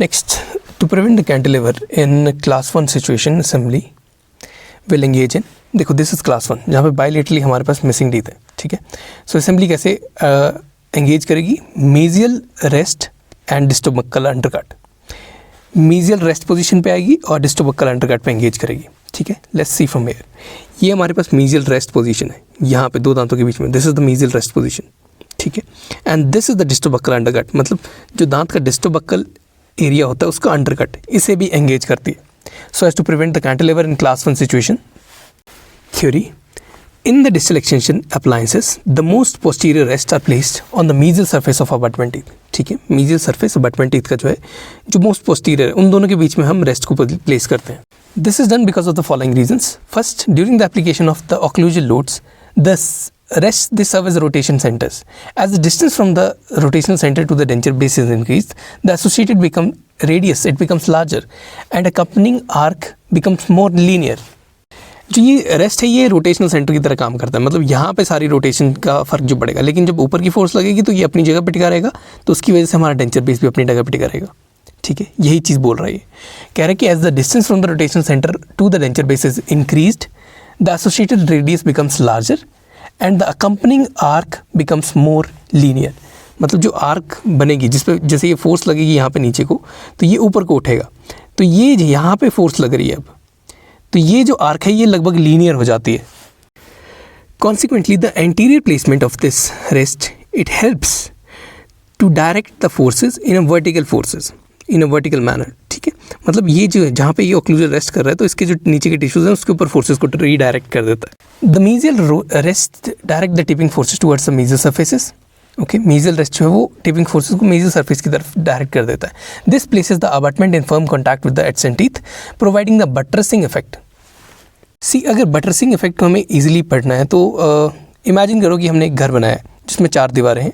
Next, to prevent the cantilever in class 1 situation, assembly will engage in, देखो this is class 1 जहाँ पे bilaterally हमारे पास missing teeth है, ठीक है। सो असेंबली कैसे एंगेज करेगी, mesial rest and distobuccal undercut. Mesial rest position पे आएगी और डिस्टोबक्कल अंडरकट पे एंगेज करेगी, ठीक है। लेट्स सी फ्रॉम हियर, ये हमारे पास मीजियल रेस्ट पोजीशन है, यहाँ पे दो दांतों के बीच में, this is the mesial rest position, ठीक है। And this is the distobuccal undercut, मतलब जो दांत का डिस्टोबक्कल एरिया होता है उसका अंडरकट, इसे भी एंगेज करती है। So as to prevent the cantilever in class 1 situation. Theory: in the distal extension appliances, the most posterior rests are placed on the mesial surface of abutment teeth, ठीक है। mesial surface abutment teeth का जो है, जो most posterior है, उन दोनों के बीच में हम रेस्ट को प्लेस करते हैं। This is done because of the following reasons. First, during the application of the occlusal loads, the rest they serve as rotation centers. As the distance from the rotational center to the denture base is increased, the associated radius it becomes larger, and accompanying arc becomes more linear. जो ये rest है ये rotational centre की तरह काम करता है, मतलब यहाँ पे सारी रोटेशन का फर्क जो पड़ेगा, लेकिन जब ऊपर की फोर्स लगेगी तो ये अपनी जगह पे टिका रहेगा, तो उसकी वजह से हमारा डेंचर बेस भी अपनी जगह पे टिका रहेगा, ठीक है। यही चीज़ बोल रहा है ये, कह रहा है कि as the distance from the rotational centre to the denture base is increased, the associated radius becomes larger and the accompanying arc becomes more linear. मतलब जो आर्क बनेगी जिस पे जैसे ये फोर्स लगेगी यहाँ पे नीचे को, तो ये ऊपर को उठेगा, तो ये यहाँ पे फोर्स लग रही है अब, तो ये जो आर्क है ये लगभग लीनियर हो जाती है। Consequently the anterior placement of this rest it helps to direct the forces in a vertical manner, ठीक है। मतलब ये जो है जहाँ पे ये ओक्लूजल रेस्ट कर रहा है, तो इसके जो नीचे के टिश्यूज हैं उसके ऊपर फोर्सेज को रीडायरेक्ट कर देता है। The mesial rest direct the tipping forces towards the mesial surfaces, okay. Mesial rest जो है वो टिपिंग फोर्सेस को मीजियल सरफेस की तरफ डायरेक्ट कर देता है। This places the abutment in firm contact with the adjacent teeth, providing the buttressing effect. See अगर बटरसिंग इफेक्ट को हमें इजीली पढ़ना है तो इमेजिन करो कि हमने एक घर बनाया जिसमें 4 दीवारें हैं,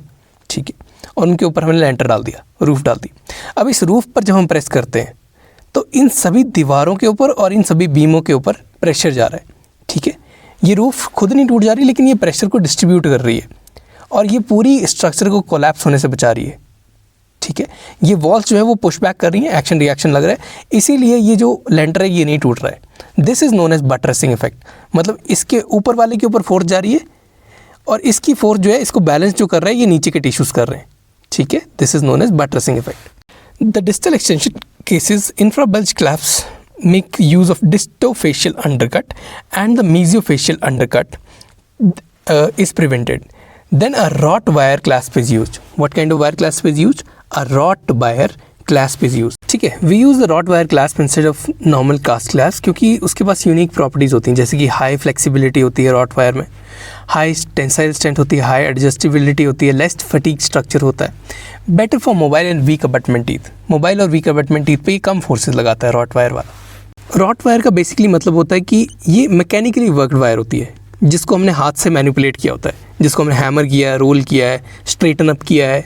ठीक है, और उनके ऊपर हमने लेंटर डाल दिया, रूफ डाल दी। अब इस रूफ पर जब हम प्रेस करते हैं तो इन सभी दीवारों के ऊपर और इन सभी बीमों के ऊपर प्रेशर जा रहा है, ठीक है। ये रूफ खुद नहीं टूट जा रही, लेकिन ये प्रेशर को डिस्ट्रीब्यूट कर रही है और ये पूरी स्ट्रक्चर को कोलैप्स होने से बचा रही है, ठीक है। ये वॉल्स जो है वो पुश बैक कर रही हैं, एक्शन रिएक्शन लग रहा है, इसीलिए ये जो लेंटर है ये नहीं टूट रहा है। This is known as buttressing effect, मतलब इसके ऊपर वाले के ऊपर फोर्स जा रही है और इसकी फोर्स जो है इसको बैलेंस जो कर रहा है ये नीचे के टिश्यूज़ कर रहे हैं, ठीक है। This is known as buttressing effect. The distal extension cases infrabulge clasps make use of distofacial undercut and the mesiofacial undercut is prevented. Then a wrought wire clasp is used. What kind of wire clasp is used? A wrought wire clasp is used. ठीक है, we use the wrought wire clasp instead of normal cast clasp क्योंकि उसके पास unique properties होती हैं, जैसे कि high flexibility होती है रॉट वायर में, हाई टेंसाइल स्ट्रेंथ होती है, हाई एडजस्टिबिलिटी होती है, लेस फटीग स्ट्रक्चर होता है। Better for mobile and weak abutment teeth, mobile और वीक अबटमेंट टीथ पे ये कम फोर्सेज लगाता है रॉट वायर वाला। रॉट वायर का बेसिकली मतलब होता है कि ये मैकेनिकली वर्कड वायर होती है जिसको हमने हाथ से मैनिपुलेट किया होता है, जिसको हमने हैमर किया है, रोल किया है, स्ट्रेटन अप किया है,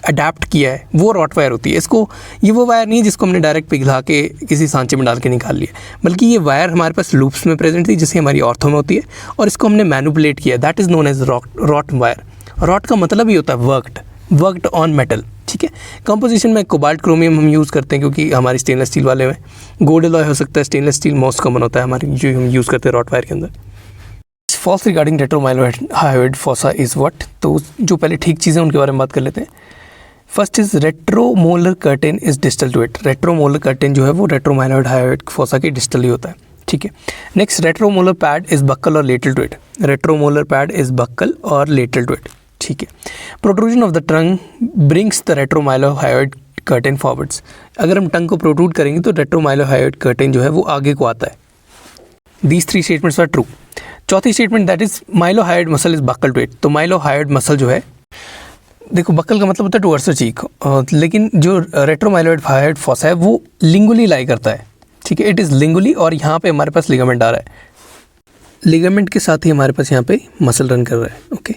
अडेप्ट किया है, वो रॉट वायर होती है। इसको ये वो वायर नहीं है जिसको हमने डायरेक्ट पिघला के किसी सांचे में डाल के निकाल लिया, बल्कि ये वायर हमारे पास लूप्स में प्रेजेंट थी जैसे हमारी ऑर्थो में होती है और इसको हमने मैनिपुलेट किया, that is known as wrought wire. Wrought का मतलब ही होता है वर्कड ऑन मेटल, ठीक है। कंपोजिशन में कोबाल्ट क्रोमियम हम यूज़ करते हैं क्योंकि हमारी स्टेनलेस स्टील वाले में गोल्ड अलॉय हो सकता है, स्टेनलेस स्टील मोस्ट कॉमन होता है हमारी जो हम यूज़ करते हैं रॉट वायर के अंदर। False regarding retromylohyoid fossa is what, तो जो पहले ठीक चीज़ें उनके बारे में बात कर लेते हैं। First is retromolar curtain is distal to it. Retromolar curtain जो है वो रेट्रोमाइलोइड हायोइड फॉसा के डिस्टल ही होता है, ठीक है। Next, retromolar pad is buccal और lateral to it. Retromolar pad is buccal और लेटल टू इट, ठीक है। Protrusion of the tongue brings the retromylohyoid curtain forwards. अगर हम टंग को प्रोट्रूड करेंगे तो रेट्रोमाइलोहायोइड कर्टेन जो है वो आगे को आता है। These 3 statements are true. चौथी statement that is mylohyoid muscle is buccal to it. तो माइलोहायोइड मसल जो है, देखो बक्कल का मतलब होता है टुवर्ड्स द चीक, लेकिन जो रेट्रोमाइलोइड हायोइड फॉसा है वो लिंगुली लाई करता है, ठीक है। इट इज़ लिंगुली और यहाँ पे हमारे पास लिगामेंट आ रहा है, लिगामेंट के साथ ही हमारे पास यहाँ पे मसल रन कर रहा है, ओके,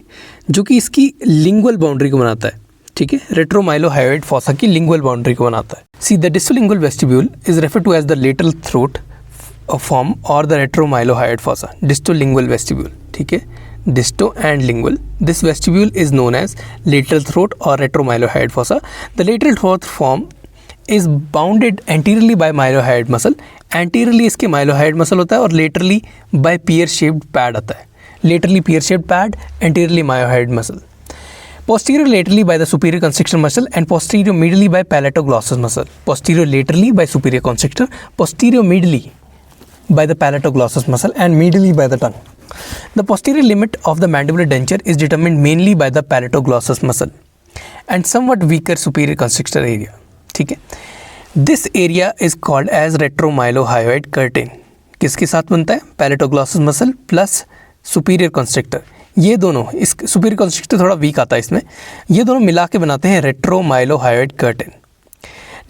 जो कि इसकी लिंगुअल बाउंड्री को बनाता है, ठीक है। रेट्रोमाइलोहायोइड फॉसा की लिंगुअल बाउंड्री को बनाता है। See the distolingual vestibule is referred to as the lateral throat form और the retromylohyoid fossa. Distolingual vestibule, ठीक है, disto and lingual. This vestibule is known as lateral throat और retromylohyoid fossa. The lateral throat form is bounded anteriorly by mylohyoid muscle, anteriorly इसके mylohyoid muscle होता है और laterally by pear shaped pad आता है, laterally peer shaped pad, anteriorly mylohyoid muscle, posterior laterally by the superior constrictor muscle and posterior medially by palatoglossus muscle, posterior laterally by superior constrictor, posterior medially by the palatoglossus muscle and medially by the tongue. The posterior limit of the mandibular denture is determined mainly by the palatoglossus muscle and somewhat weaker superior constrictor area. ठीक है, this area is called as retromylohyoid curtain. किसके साथ बनता है? palatoglossus muscle plus superior constrictor. ये दोनों, इस superior constrictor थोड़ा वीक आता है इसमें, ये दोनों मिला के बनाते हैं retromylohyoid curtain.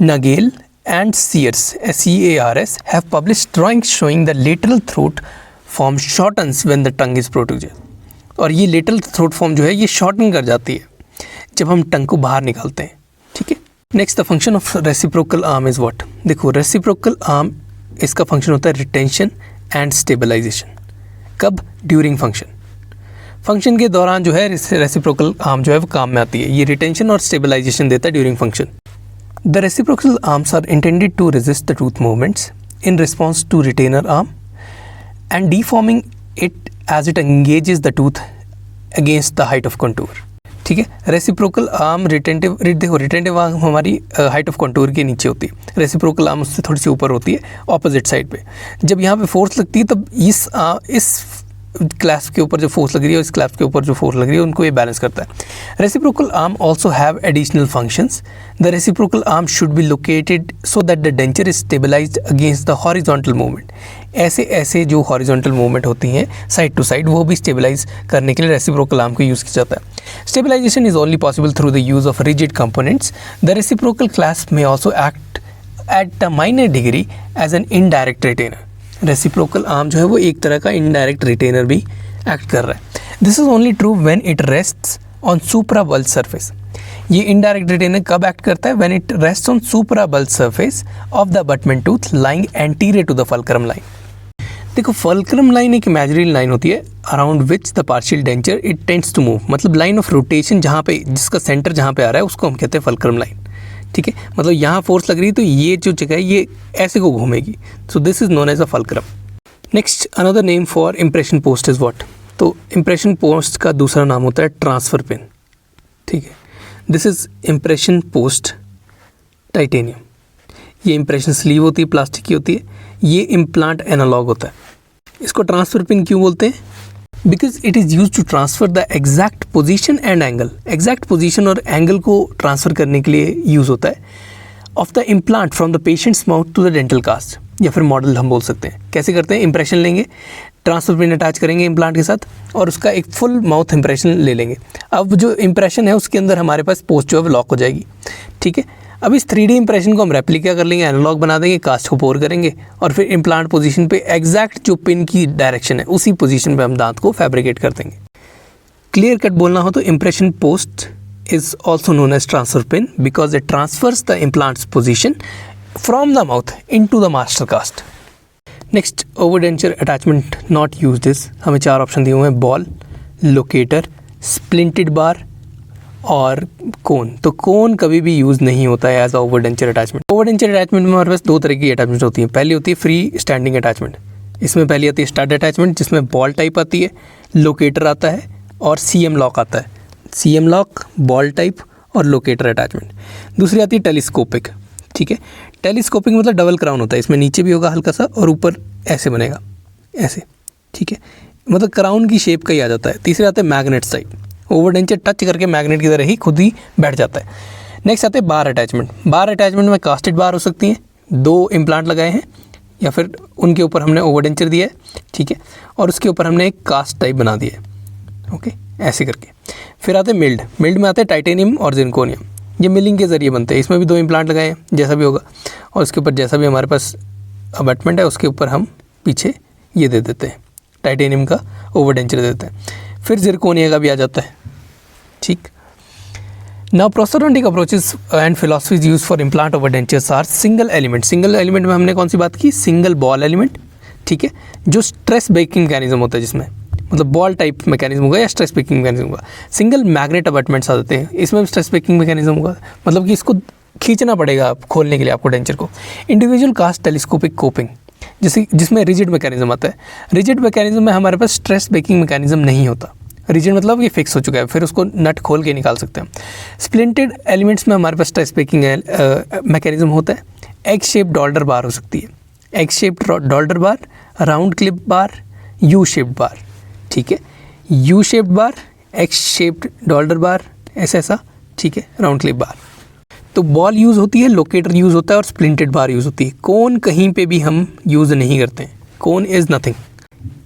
Nagle and Sears CARS have published drawings showing the lateral throat form shortens when the tongue is protruded. और ये लेटरल थ्रोट फॉर्म जो है ये शॉर्टन कर जाती है जब हम टंग को बाहर निकालते हैं. ठीक है, next the function of reciprocal arm is what. देखो रेसिप्रोकल आर्म, इसका फंक्शन होता है रिटेंशन एंड स्टेबलाइजेशन. कब? During function. फंक्शन के दौरान जो है रेसिप्रोकल आर्म जो है वो काम में आती है, ये रिटेंशन और स्टेबलाइजेशन देता है during function. The reciprocal arms are intended to resist the tooth movements in response to retainer arm and deforming it as it engages the tooth against the height of contour. ठीक है, reciprocal arm retentive, देखो retentive arm हमारी height of contour के नीचे होती है, reciprocal arm उससे थोड़ी सी ऊपर होती है ऑपोजिट साइड पे. जब यहाँ पे फोर्स लगती है तब इस क्लैस्प के ऊपर जो फोर्स लग रही है और इस क्लैस्प के ऊपर जो फोर्स लग रही है उनको ये बैलेंस करता है. Reciprocal arm also have additional functions. The reciprocal arm should be located so that the denture is stabilised against the horizontal movement. ऐसे जो हॉरिजॉन्टल मूवमेंट होती हैं साइड टू साइड, वो भी स्टेबलाइज करने के लिए रेसिप्रोकल आर्म को यूज़ किया जाता है. Stabilization is only possible through the use of rigid components. The reciprocal clasp may also act at a minor degree as an indirect retainer. Reciprocal arm जो है वो एक तरह का इनडायरेक्ट रिटेनर भी एक्ट कर रहा है. This is only true when it rests on suprabulge surface. ये इनडायरेक्ट रिटेनर कब एक्ट करता है? When it rests on suprabulge surface of the abutment tooth lying anterior to the fulcrum line. देखो fulcrum line एक imaginary line होती है around which the partial denture it tends to move. मतलब line of rotation जहाँ पे, जिसका centre जहाँ पे आ रहा है उसको हम कहते हैं फल्क्रम लाइन. ठीक है, मतलब यहाँ फोर्स लग रही है तो ये जो जगह है ये ऐसे को घूमेगी. So this is known as a fulcrum. Next another name for impression post is what. तो इम्प्रेशन पोस्ट का दूसरा नाम होता है ट्रांसफ़र पिन. ठीक है, this is impression post titanium. ये इम्प्रेशन स्लीव होती है, प्लास्टिक की होती है. ये इम्प्लांट एनालॉग होता है. इसको ट्रांसफ़र पिन क्यों बोलते हैं? Because it is use to transfer the exact position and angle. Exact position और एंगल को ट्रांसफ़र करने के लिए यूज़ होता है of the implant from the patient's mouth to the dental cast, या फिर मॉडल हम बोल सकते हैं. कैसे करते हैं? इंप्रेशन लेंगे, ट्रांसफ़र पिन अटैच करेंगे इम्प्लांट के साथ और उसका एक फुल माउथ इंप्रेशन ले लेंगे. अब जो इंप्रेशन है उसके अंदर हमारे पास पोस्ट जो है लॉक हो जाएगी. ठीक है, अब इस 3D इंप्रेशन को हम रेप्लिका कर लेंगे, एनालॉग बना देंगे, कास्ट को पोर करेंगे और फिर इम्प्लांट पोजीशन पे एग्जैक्ट जो पिन की डायरेक्शन है उसी पोजीशन पे हम दांत को फैब्रिकेट कर देंगे. क्लियर कट बोलना हो तो impression post is also known as transfer pin because it transfers the implant's position from the mouth into the master cast. Next overdenture attachment not used is, हमें 4 ऑप्शन दिए हुए हैं, ball, locator, स्प्लिंटेड बार और कोन. तो कोन कभी भी यूज़ नहीं होता है एज ओवरडेंचर अटैचमेंट. ओवरडेंचर अटैचमेंट में हमारे पास 2 तरह की अटैचमेंट होती हैं. पहली होती है फ्री स्टैंडिंग अटैचमेंट. इसमें पहली आती है स्टड अटैचमेंट जिसमें बॉल टाइप आती है, लोकेटर आता है और CM लॉक आता है. CM लॉक, बॉल टाइप और लोकेटर अटैचमेंट. दूसरी आती है टेलीस्कोपिक. ठीक है, टेलीस्कोपिक मतलब डबल क्राउन होता है, इसमें नीचे भी होगा हल्का सा और ऊपर ऐसे बनेगा ऐसे. ठीक है, मतलब क्राउन की शेप का ही आ जाता है. तीसरे आते हैं मैग्नेट टाइप, ओवरडेंचर टच करके मैग्नेट की तरह ही खुद ही बैठ जाता है. नेक्स्ट आते हैं बार अटैचमेंट. बार अटैचमेंट में कास्टेड बार हो सकती हैं, 2 इम्प्लांट लगाए हैं या फिर उनके ऊपर हमने ओवरडेंचर दिया है. ठीक है, और उसके ऊपर हमने एक कास्ट टाइप बना दिया है. ओके, ऐसे करके. फिर आते हैं मिल्ड. मिल्ड में आते हैं टाइटेनियम और जिरकोनियम. ये मिलिंग के ज़रिए बनते हैं. इसमें भी 2 इम्प्लांट लगाए हैं जैसा भी होगा और उसके ऊपर जैसा भी हमारे पास अबटमेंट है उसके ऊपर हम पीछे ये दे देते हैं, टाइटेनियम का ओवरडेंचर दे देते हैं. फिर जिरकोनिया का भी आ जाता है. ठीक, now prosthodontic approaches and philosophies use for implant overdentures are single element. Single element में हमने कौन सी बात की? Single ball element. ठीक है, जो स्ट्रेस ब्रेकिंग मैकेनिज्म होता है जिसमें मतलब बॉल टाइप मैकेनिज्म होगा या स्ट्रेस ब्रेकिंग मैकेनिज्म होगा. सिंगल मैग्नेट अबटमेंट्स आ जाते हैं, इसमें भी स्ट्रेस ब्रेकिंग मैकेनिज्म होगा. मतलब कि इसको खींचना पड़ेगा आप खोलने के लिए आपको डेंचर को। इंडिविजुअल कास्ट टेलीस्कोपिक कोपिंग, जिसमें रिजिड मैकेनिज्म आता है। रिजिड मैकेनिज्म में हमारे पास स्ट्रेस ब्रेकिंग मैकेनिज्म नहीं होता। रिजिड मतलब ये फिक्स हो चुका है, फिर उसको नट खोल के निकाल सकते हैं। स्प्लिंटेड एलिमेंट्स में हमारे पास स्ट्रेस ब्रेकिंग मैकेनिज्म होता है। एग शेप डॉल्डर बार हो सकती है, एग शेप डॉल्डर बार, राउंड क्लिप बार, यू शेप्ड बार, ठीक है, यू शेप्ड बार, एक्स शेप्ड डॉल्डर बार, ऐसा, ठीक है, राउंड क्लिप बार। तो बॉल यूज़ होती है, लोकेटर यूज़ होता है और स्प्लिंटेड बार यूज़ होती है। कोन कहीं पे भी हम यूज़ नहीं करते हैं। Cone is nothing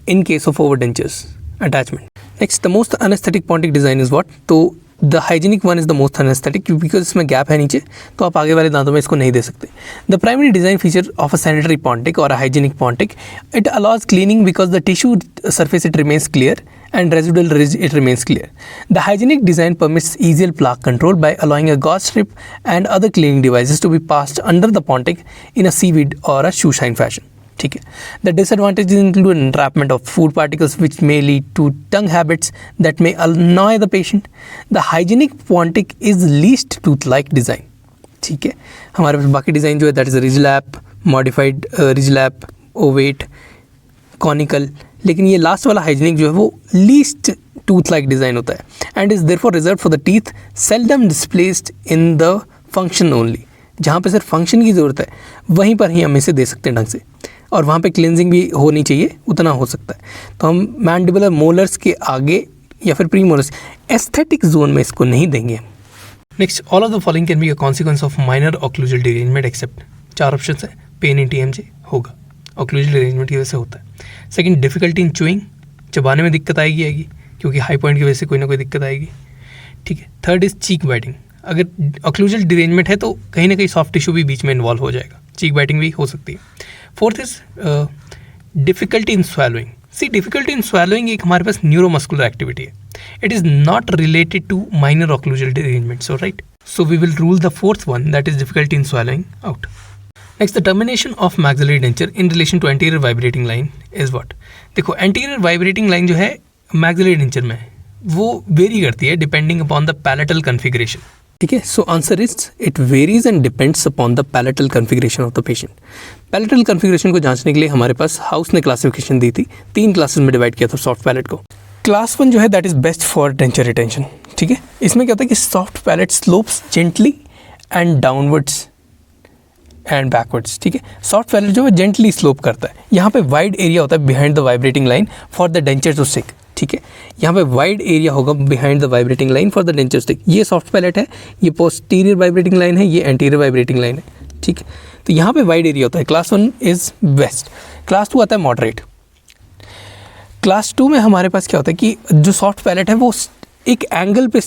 in case of over dentures attachment. Next, the most unaesthetic pontic design is what? तो the hygienic one is the most unaesthetic, because इसमें गैप है नीचे, तो आप आगे वाले दांतों में इसको नहीं दे सकते। The primary design feature of a sanitary pontic और a hygienic pontic, it allows cleaning because the tissue surface it remains clear and residual ridge it remains clear. The hygienic design permits easier plaque control by allowing a gauze strip and other cleaning devices to be passed under the pontic in a seaweed or a shoe shine fashion. ठीक है. The disadvantages include entrapment of food particles which may lead to tongue habits that may annoy the patient. The hygienic pontic is least tooth-like design. ठीक है. हमारे पास बाकी design जो है that is ridge lap, modified ridge lap, ovate, conical, लेकिन ये last वाला hygienic जो है वो लीस्ट टूथ लाइक डिज़ाइन होता है and is therefore reserve for the teeth, seldom displaced in the function only. जहाँ पे सिर्फ फंक्शन की ज़रूरत है वहीं पर ही हम इसे दे सकते हैं ढंग से, और वहाँ पे क्लिनजिंग भी होनी चाहिए, उतना हो सकता है। तो हम मैंडिबुलर मोलर्स के आगे या फिर प्री मोलर्स एस्थेटिक जोन में इसको नहीं देंगे। Next, all of the following can be a consequence of minor occlusal derangement except, 4 option है, पेन इन TMJ होगा, ऑक्लूजल डिरेंजमेंट की वजह से होता है। सेकंड, डिफिकल्टी इन चूइंग, चबाने में दिक्कत आएगी क्योंकि हाई पॉइंट की वजह से कोई ना कोई दिक्कत आएगी, ठीक है। थर्ड इज़ चीक बाइटिंग, अगर ऑक्लूजल डिरेंजमेंट है तो कहीं ना कहीं सॉफ्ट टिश्यू भी बीच में इन्वॉल्व हो जाएगा, चीक बाइटिंग भी हो सकती है। Fourth is difficulty in swallowing. See, difficulty in swallowing एक हमारे पास न्यूरोमस्कुलर एक्टिविटी है, it is not related to minor occlusal derangement, so right, so we will rule the fourth one, that is difficulty in swallowing out. Next, the termination of maxillary denture in relation to anterior vibrating line is what? देखो, anterior vibrating line जो है maxillary denture में वो vary करती है depending upon the palatal configuration, ठीक है। So answer is it varies and depends upon the palatal configuration of the patient. Palatal configuration को जांचने के लिए हमारे पास हाउस ने क्लासिफिकेशन दी थी, 3 क्लासेस में डिवाइड किया था सॉफ्ट पैलेट को। क्लास 1 जो है that is best for denture retention, ठीक है। इसमें क्या होता है कि soft palate slopes gently and downwards and backwards, ठीक है। सॉफ्ट पैलेट जो है जेंटली स्लोप करता है, यहाँ पे वाइड एरिया होता है behind the vibrating line for the denture to stick, ठीक है। यहाँ पे वाइड एरिया होगा behind the vibrating line for the denture stick. ये सॉफ्ट पैलेट है, ये पोस्टीरियर वाइब्रेटिंग लाइन है, ये एंटीरियर वाइब्रेटिंग लाइन है, ठीक है। तो यहाँ पे वाइड एरिया होता है। Class 1 is best. क्लास 2 आता है मॉडरेट। क्लास 2 में हमारे पास क्या होता है कि जो सॉफ्ट पैलेट है वो एक एंगल पे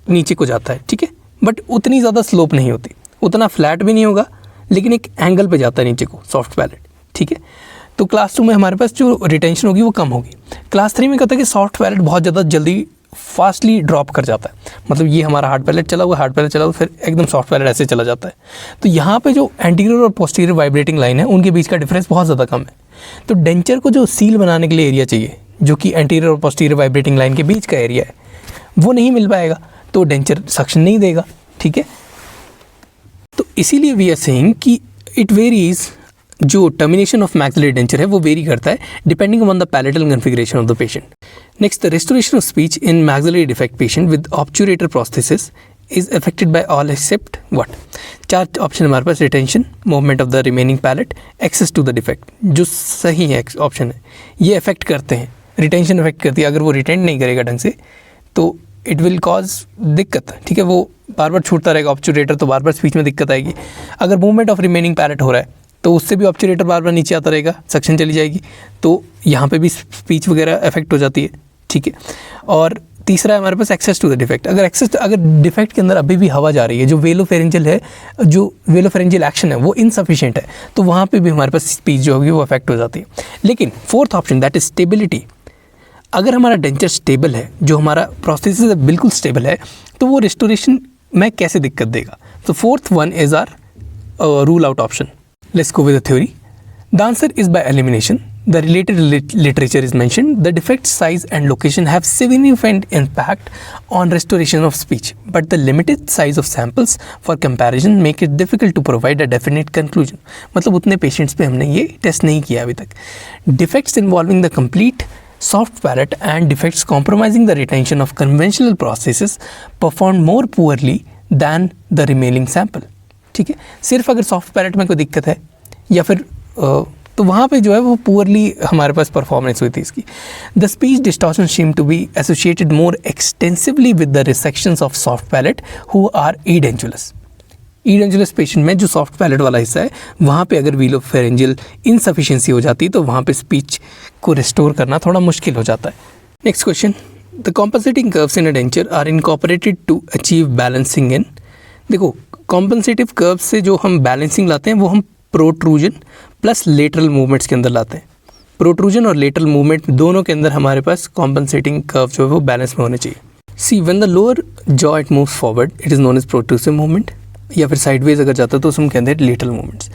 नीचे को जाता है, ठीक है, बट उतनी ज़्यादा स्लोप नहीं होती, उतना फ्लैट भी नहीं होगा, लेकिन एक एंगल पे जाता है नीचे को सॉफ्ट पैलेट, ठीक है। तो क्लास 2 में हमारे पास जो रिटेंशन होगी वो कम होगी। क्लास 3 में क्या होता है कि सॉफ्ट पैलेट बहुत ज़्यादा जल्दी फास्टली ड्रॉप कर जाता है, मतलब ये हमारा हार्ड पैलेट चला हुआ, हार्ड पैलेट चला हुआ, फिर एकदम सॉफ्ट पैलेट ऐसे चला जाता है। तो यहाँ पे जो एंटीरियर और पोस्टीरियर वाइब्रेटिंग लाइन है उनके बीच का डिफरेंस बहुत ज़्यादा कम है। तो डेंचर को जो सील बनाने के लिए एरिया चाहिए, जो कि एंटीरियर और पोस्टीरियर वाइब्रेटिंग लाइन के बीच का एरिया है, वो नहीं मिल पाएगा, तो डेंचर सक्शन नहीं देगा, ठीक है। तो इसीलिए वी आर सेइंग कि इट वेरीज, जो टर्मिनेशन ऑफ मैक्सिलरी डेंचर है वो वेरी करता है depending on the palatal configuration of the patient. Next, the restoration of speech in maxillary defect patient with obturator prosthesis is affected by all except what? 4 option हमारे पास, retention, movement of the remaining palate, access to the defect. जो सही है option है, ये affect करते हैं, retention affect करती है। अगर वो रिटेंड नहीं करेगा ढंग से तो इट विल कॉज दिक्कत, ठीक है, वो बार बार छूटता रहेगा ऑब्चुरेटर, तो बार बार स्पीच में दिक्कत आएगी। अगर मूवमेंट ऑफ रिमेनिंग पैलेट हो रहा है तो उससे भी ऑब्चुरेटर बार बार नीचे आता रहेगा, सक्शन चली जाएगी, तो यहाँ पे भी स्पीच वगैरह अफेक्ट हो जाती है, ठीक है। और तीसरा है हमारे पास एक्सेस टू द डिफेक्ट। अगर डिफेक्ट के अंदर अभी भी हवा जा रही है, जो वेलोफेरेंजियल है, जो वेलोफेरेंजियल एक्शन है वो इनसफिशिएंट है, तो वहाँ पे भी हमारे पास स्पीच जो होगी वो अफेक्ट हो जाती है। लेकिन fourth option that is stability, अगर हमारा डेंचर स्टेबल है, जो हमारा प्रोस्थेसिस बिल्कुल स्टेबल है, तो वो रिस्टोरेशन में कैसे दिक्कत देगा? तो fourth one is our rule out option. Let's go with the theory. The answer is by elimination. The related literature is mentioned. The defect size and location have significant impact on restoration of speech, but the limited size of samples for comparison make it difficult to provide a definite conclusion. मतलब उतने patients पे हमने ये test नहीं किया अभी तक. Defects involving the complete soft palate and defects compromising the retention of conventional processes performed more poorly than the remaining sample. ठीक है, सिर्फ अगर soft palate में कोई दिक्कत है या फिर तो वहाँ पे जो है वो पुअरली हमारे पास परफॉर्मेंस हुई थी इसकी. The speech distortion seem to be associated more extensively with the resections of soft palate who are edentulous. Edentulous patient में जो सॉफ्ट पैलेट वाला हिस्सा है वहाँ पे अगर वीलोफेरेंजियल इनसफिशिएंसी हो जाती है तो वहाँ पे स्पीच को रिस्टोर करना थोड़ा मुश्किल हो जाता है. Next question, the compensating curves in a denture are incorporated to achieve balancing in. देखो, कॉम्पनसेटिव कर्व से जो हम बैलेंसिंग लाते हैं वो हम प्रोट्रूजन प्लस लेटरल मूवमेंट्स के अंदर लाते हैं. प्रोट्रूजन और लेटरल मूवमेंट दोनों के अंदर हमारे पास कॉम्पनसेटिंग कर्व जो है वो बैलेंस में होने चाहिए. See when the lower jaw it moves forward it is known as protrusive movement, या फिर साइडवेज अगर जाता है तो उसमें कहते हैं lateral movements.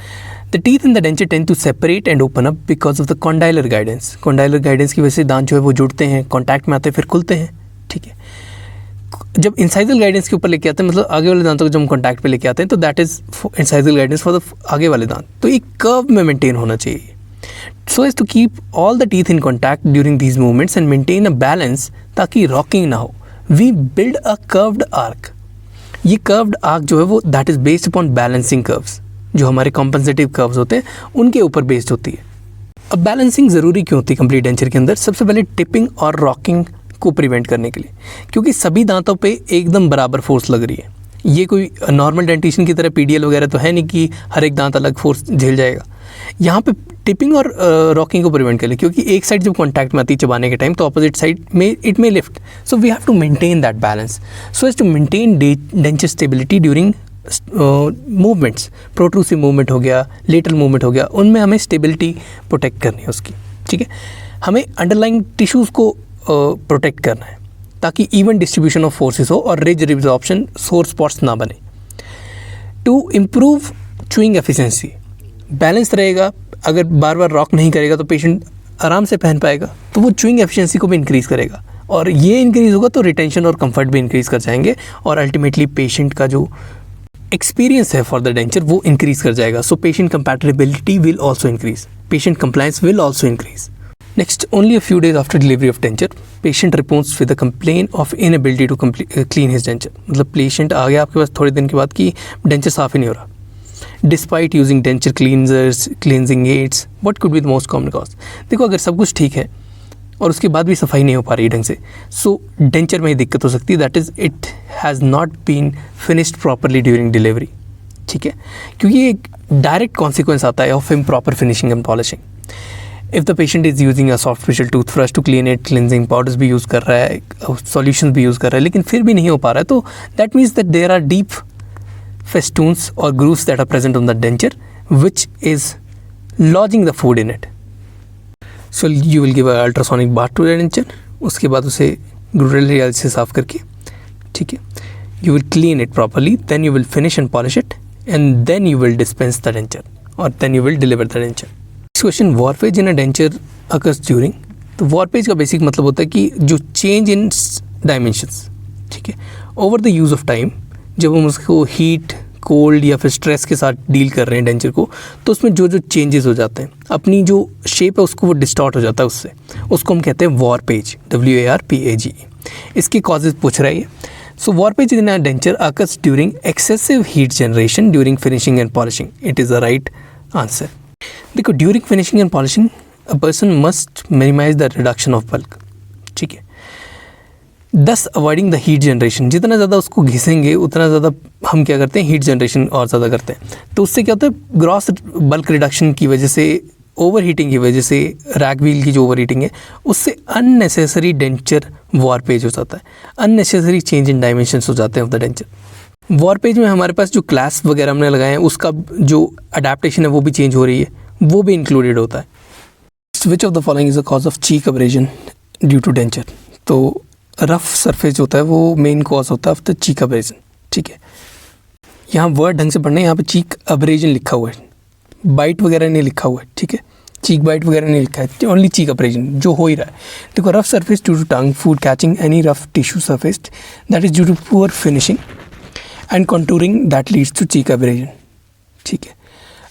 The teeth in the denture tend to separate and open up because of the condylar guidance. Condylar guidance की वजह से दांत जो है वो जुड़ते हैं, कॉन्टैक्ट में आते हैं, फिर खुलते हैं. ठीक है, जब इंसाइजल गाइडेंस के ऊपर लेके आते हैं, मतलब आगे वाले दांतों को जब हम कॉन्टैक्ट पे लेके आते हैं तो that is incisal guidance for the आगे वाले दांत. तो एक कर्व में मेंटेन होना चाहिए so as to keep all the teeth in contact during these movements and maintain a balance, ताकि रॉकिंग ना हो. We build a curved arc. ये कर्व्ड आर्क जो है वो that is based upon balancing curves. जो हमारे कॉम्पनसेटिव कर्व्स होते हैं उनके ऊपर बेस्ड होती है. अब बैलेंसिंग ज़रूरी क्यों होती है कंप्लीट डेंचर के अंदर? सबसे पहले टिपिंग और रॉकिंग को प्रिवेंट करने के लिए, क्योंकि सभी दांतों पे एकदम बराबर फोर्स लग रही है. ये कोई नॉर्मल डेंटिशन की तरह पीडीएल वगैरह तो है नहीं कि हर एक दांत अलग फोर्स झेल जाएगा. यहाँ पे टिपिंग और रॉकिंग को प्रिवेंट कर ले, क्योंकि एक साइड जब कॉन्टैक्ट में आती है चबाने के टाइम तो अपोजिट साइड में it may lift. So we have to maintain that balance so as to maintain denture stability during movements. Protrusive movement हो गया, लेटरल मूवमेंट हो गया, उनमें हमें स्टेबिलिटी प्रोटेक्ट करनी है उसकी. ठीक है, हमें अंडरलाइंग टिश्यूज़ को प्रोटेक्ट करना है ताकि इवन डिस्ट्रीब्यूशन ऑफ फोर्सेस हो और रिज रिजॉर्प्शन सोर स्पॉट्स ना बने. To improve chewing efficiency, balance रहेगा. अगर बार बार रॉक नहीं करेगा तो पेशेंट आराम से पहन पाएगा, तो वो च्यूइंग एफिशिएंसी को भी इंक्रीज़ करेगा, और ये इंक्रीज़ होगा तो रिटेंशन और कंफर्ट भी इंक्रीज़ कर जाएंगे, और अल्टीमेटली पेशेंट का जो एक्सपीरियंस है फॉर द डेंचर वो इंक्रीज़ कर जाएगा. So patient compatibility will also increase, patient compliance will also increase. Next, only a few days after delivery of denture, patient reports with a complaint of inability to clean his denture. मतलब patient आ गया आपके पास थोड़े दिन के बाद कि denture साफ़ ही नहीं हो रहा. Despite using denture cleansers, cleansing aids, what could be the most common cause? देखो, अगर सब कुछ ठीक है और उसके बाद भी सफाई नहीं हो पा रही ढंग से, सो डेंचर में ही दिक्कत हो सकती है. That is it has not been finished properly during delivery. ठीक है, क्योंकि ये एक डायरेक्ट कॉन्सिक्वेंस आता है of improper finishing and polishing. If the patient is using a soft bristle toothbrush to clean it, cleansing powders भी use कर रहा है, सॉल्यूशंस भी यूज़ कर रहा है, लेकिन फिर भी नहीं हो पा रहा है, तो that means that there are deep festoons or grooves that are present on the denture which is lodging the food in it. So you will give a ultrasonic bath to the denture. उसके बाद उसे ग्लूरल real से साफ़ करके, ठीक है, you will clean it properly, then you will finish and polish it, and then you will dispense the denture, or then you will deliver the denture. Next question, warpage in a denture occurs during. तो warpage का basic मतलब होता है कि जो change in dimensions, ठीक है, over the use of time, जब हम उसको हीट, कोल्ड या फिर स्ट्रेस के साथ डील कर रहे हैं डेंचर को, तो उसमें जो जो चेंजेस हो जाते हैं, अपनी जो शेप है उसको वो डिस्टॉर्ट हो जाता है उससे, उसको हम कहते हैं वार्पेज, WARPAGE. इसके कॉजेज पूछ रहा है ये. So warpage in a denture occurs during excessive heat generation during finishing and polishing. It is the right answer. देखो, during finishing and polishing a person must minimize the reduction of bulk, ठीक है, दस avoiding the heat generation. जितना ज़्यादा उसको घिसेंगे उतना ज़्यादा हम क्या करते हैं, हीट जनरेशन और ज़्यादा करते हैं. तो उससे क्या होता है, ग्रॉस बल्क रिडक्शन की वजह से, ओवर हीटिंग की वजह से, रैक व्हील की जो ओवर हीटिंग है उससे अननेसेसरी डेंचर वार्पेज हो जाता है, अननेसेसरी चेंज इन डायमेंशंस हो जाते हैं ऑफ द डेंचर. वार्पेज में हमारे पास जो क्लास वगैरह हमने लगाए हैं उसका जो अडेप्टेशन है वो भी चेंज हो रही है, वो भी इंक्लूडेड होता है. Which of the following is the cause of cheek abrasion due to denture. तो रफ सरफेस होता है वो मेन कॉज होता है ऑफ द चीक अब्रेजन, ठीक है. यहाँ वर्ड ढंग से पढ़ना है, यहाँ पे चीक अब्रेजन लिखा हुआ है, बाइट वगैरह नहीं लिखा हुआ है, ठीक है. चीक बाइट वगैरह नहीं लिखा है, ओनली चीक अब्रेजन जो हो ही रहा है। देखो rough surface due to tongue food catching any rough tissue surface that is due to poor finishing and contouring that leads to cheek abrasion. ठीक है,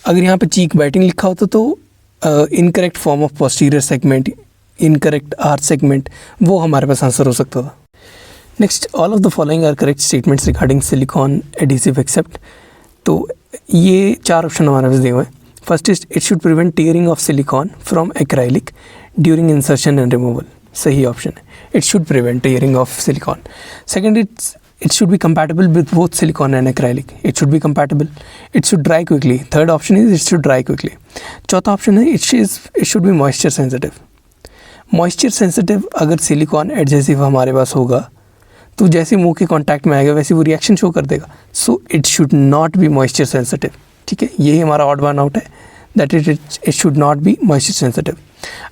अगर यहाँ पे चीक बाइटिंग लिखा होता तो incorrect form of posterior segment, incorrect arch segment, वो हमारे पास आंसर हो सकता था। Next, all of the following are correct statements regarding silicone adhesive except. तो ये 4 ऑप्शन हमारे पास दिए हुए हैं। First is it should prevent tearing of silicone from acrylic during insertion and removal, सही ऑप्शन है, it should prevent tearing of silicone. Second, it should be compatible with both silicone and acrylic, it should be compatible, it should dry quickly, third option is it should dry quickly। चौथा option है it should be moisture sensitive। moisture sensitive अगर silicon adhesive हमारे पास होगा तो जैसे मुंह के contact में आएगा वैसे वो रिएक्शन शो कर देगा, so it should not B moisture sensitive. ठीक है, यही हमारा ऑड वन आउट है, that it should not B moisture sensitive.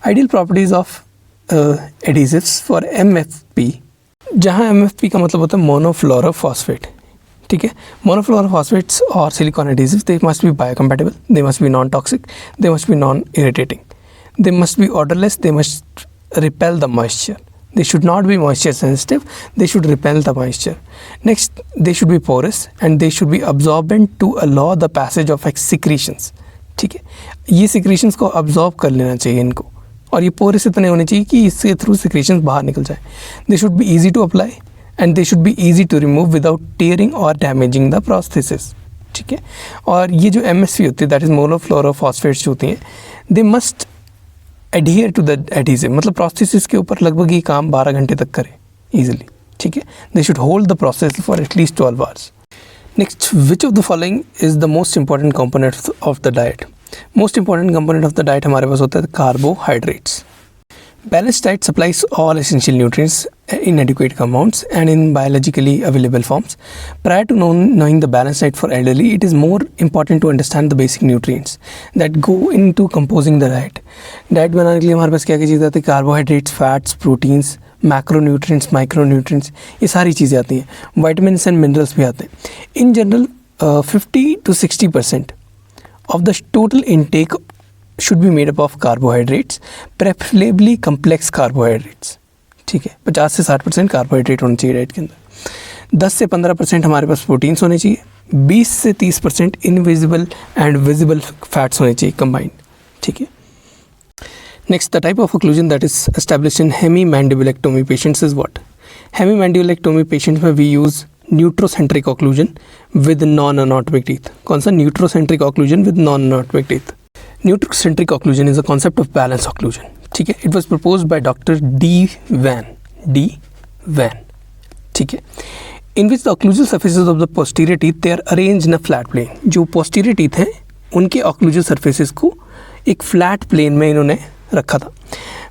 Ideal properties of adhesives for MFP, जहाँ MFP का मतलब होता है मोनोफ्लोरोफॉस्फेट। ठीक है, मोनोफ्लोरोफॉस्फेट्स और silicon adhesives they must be biocompatible, they must be non toxic, they must be non irritating, they must be odorless, they must repel the moisture, they should not be moisture sensitive, they should repel the moisture। Next, they should be porous and they should be absorbent to allow the passage of secretions। ठीक है, ये secretions को absorb कर लेना चाहिए इनको, और ये porous इतने होने चाहिए कि इसके थ्रू secretions बाहर निकल जाए। They should be easy to apply and they should be easy to remove without tearing or damaging the prosthesis। ठीक है, और ये जो MSP होती है दैट इज मोनोफ्लोरोफॉस्फेट्स होती हैं, they must adhere to the adhesive, मतलब प्रोस्थेसिस के ऊपर लगभग ये काम 12 घंटे तक करे ईजिली। ठीक है, they should hold the process for at least 12 hours. Next, which of the following is the most important component of the diet. Most important component of the diet हमारे पास होता है carbohydrates. Balanced diet supplies all essential nutrients in adequate amounts and in biologically available forms. Prior to knowing the balanced diet for elderly, it is more important to understand the basic nutrients that go into composing the diet. Diet बनाने के लिए हमारे पास क्या क्या चीज़ें आती है? Carbohydrates, fats, proteins, macronutrients, micronutrients, ये सारी चीज़ें आती हैं। वाइटामिन्स एंड मिनरल्स भी आते हैं। In general 50 to 60% of the total intake should be made up of carbohydrates, preferably complex carbohydrates। ठीक है, 50 से 60% कार्बोहाइड्रेट होने चाहिए डाइट के अंदर। 10 से 15% हमारे पास प्रोटीन्स होने चाहिए। 20 से 30% इनविजिबल एंड विजिबल फैट्स होने चाहिए कंबाइंड। ठीक है, next, the type of occlusion that is established in hemimandibulectomy patients is what. Hemimandibulectomy patients में we use neutrocentric occlusion with non anatomic teeth. कौन सा? Neutrocentric occlusion with non anatomic teeth. Neutrocentric occlusion is a concept of balanced occlusion। ठीक है, it was proposed by Dr. D. Van। ठीक है, in which the occlusal surfaces of the posterior teeth they are arranged in a flat plane। जो posterior teeth हैं उनके occlusal surfaces को एक flat plane में इन्होंने रखा था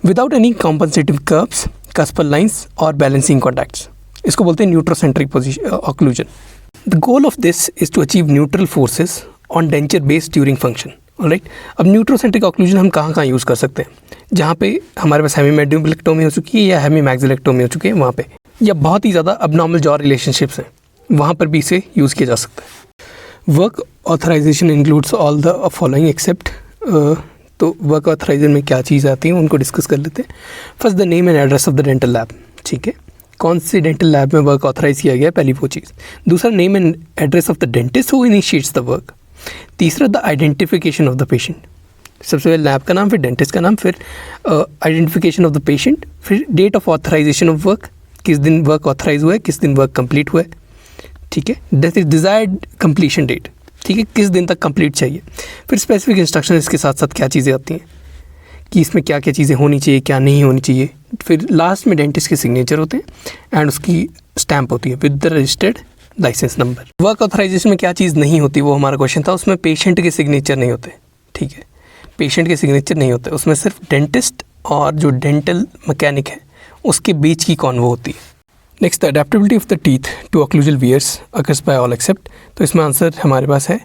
without any compensative curves, cuspal lines और balancing contacts। इसको बोलते हैं neutrocentric occlusion। The goal of this is to achieve neutral forces on denture base during function। Alright, अब न्यूट्रोसेंट्रिक ऑक्लूजन हम कहाँ यूज़ कर सकते हैं? जहाँ पे हमारे पास हेमीमैंडिबुलेक्टोमी हो चुकी है या हेमीमैक्सिलेक्टोमी हो चुकी है वहाँ पे, या बहुत ही ज़्यादा अबनॉर्मल जॉ रिलेशनशिप्स हैं, वहाँ पर भी इसे यूज़ किया जा सकता है। Work authorisation includes all the following except. तो वर्क ऑथराइजेशन में क्या चीज़ आती है उनको डिस्कस कर लेते हैं। First, the name and address of the dental lab. ठीक है, कौन से डेंटल लैब में वर्क ऑथराइज किया गया, पहली वो चीज़। दूसरा, name and address of the dentist who initiates the work. तीसरा, the identification of the patient. सबसे पहले लैब का नाम, फिर डेंटिस्ट का नाम, फिर आइडेंटिफिकेशन ऑफ द पेशेंट, फिर date of authorisation of work, किस दिन वर्क ऑथराइज हुआ है, किस दिन वर्क कंप्लीट हुआ है। ठीक है, that is desired completion date. ठीक है, किस दिन तक कंप्लीट चाहिए। फिर स्पेसिफिक इंस्ट्रक्शन इसके साथ साथ क्या चीज़ें आती हैं कि इसमें क्या क्या चीज़ें होनी चाहिए, क्या नहीं होनी चाहिए। फिर लास्ट में डेंटिस्ट के सिग्नेचर होते हैं एंड उसकी स्टैम्प होती है with the registered licence number. Work authorisation में क्या चीज़ नहीं होती वो हमारा क्वेश्चन था, उसमें पेशेंट के सिग्नेचर नहीं होते। ठीक है, पेशेंट के सिग्नेचर नहीं होते, उसमें सिर्फ डेंटिस्ट और जो डेंटल मैकेनिक है उसके बीच की कॉन्वो होती है। Next, the adaptability of the teeth to occlusal wears occurs by all except. तो इसमें आंसर हमारे पास है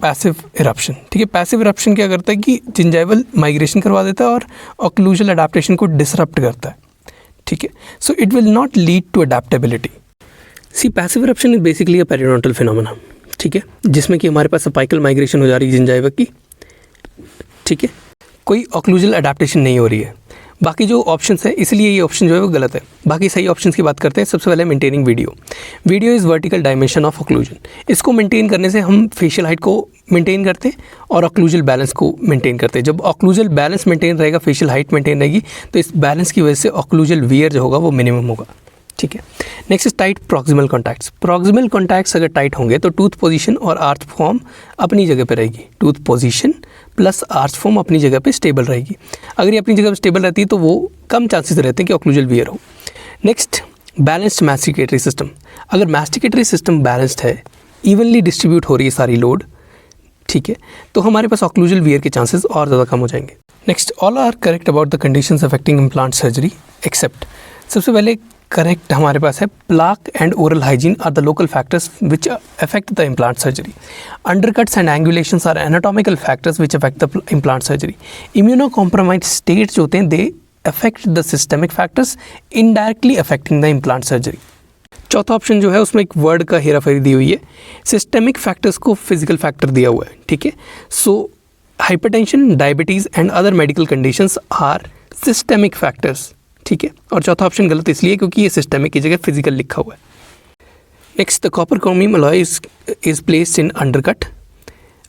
पैसिव इरप्शन। ठीक है, पैसिव इरप्शन क्या करता है कि जिंजाइवल माइग्रेशन करवा देता है और ऑक्लूजल अडेप्टेशन को डिसरप्ट करता है। ठीक है, so it will not lead to adaptability. C, passive eruption is basically a periodontal phenomena. ठीक है, जिसमें कि हमारे पास अपाइकल माइग्रेशन हो जा रही है जिंजाइवा की। ठीक है, कोई ऑक्लूजल अडेप्टेशन नहीं हो रही है। बाकी जो ऑप्शंस है, इसलिए ये ऑप्शन जो है वो गलत है। बाकी सही ऑप्शंस की बात करते हैं। सबसे पहले maintaining video. Video is vertical dimension of occlusion. इसको मेंटेन करने से हम फेशियल हाइट को मेंटेन करते हैं और ऑक्लूजल बैलेंस को मेंटेन करते हैं। जब ऑक्लूजल बैलेंस मेंटेन रहेगा, फेशियल हाइट मेंटेन रहेगी, तो इस बैलेंस की वजह से ऑक्लूजल वियर जो होगा वो मिनिमम होगा। ठीक है। Next is tight proximal contacts. Proximal contacts अगर टाइट होंगे तो टूथ पोजीशन और आर्च फॉर्म अपनी जगह पे रहेगी। Tooth position plus arch form अपनी जगह पे स्टेबल रहेगी। अगर ये अपनी जगह पे स्टेबल रहती है तो वो कम चांसेस रहते हैं कि ऑक्लूजल वियर हो। Next, balanced masticatory system. अगर मैस्टिकेटरी सिस्टम बैलेंस्ड है, इवनली डिस्ट्रीब्यूट हो रही है सारी लोड, ठीक है, तो हमारे पास ऑक्लूजल वियर के चांसेस और ज़्यादा कम हो जाएंगे। Next, all are correct about the conditions affecting implant surgery except. सबसे पहले करेक्ट हमारे पास है plaque and oral hygiene are the local factors which affect the implant surgery. Undercuts and एंगुलेशंस are anatomical factors which affect the implant surgery. Immunocompromised states जो होते हैं they affect the systemic factors indirectly affecting the implant surgery. चौथा option जो है उसमें एक word का हेराफेरी दी हुई है। सिस्टमिक फैक्टर्स को फिजिकल फैक्टर दिया हुआ है, ठीक है। So hypertension, diabetes and other medical conditions are systemic factors, ठीक है। और चौथा ऑप्शन गलत इसलिए क्योंकि ये सिस्टमिक की जगह फिजिकल लिखा हुआ है। Next, the copper chromium alloy is placed in undercut.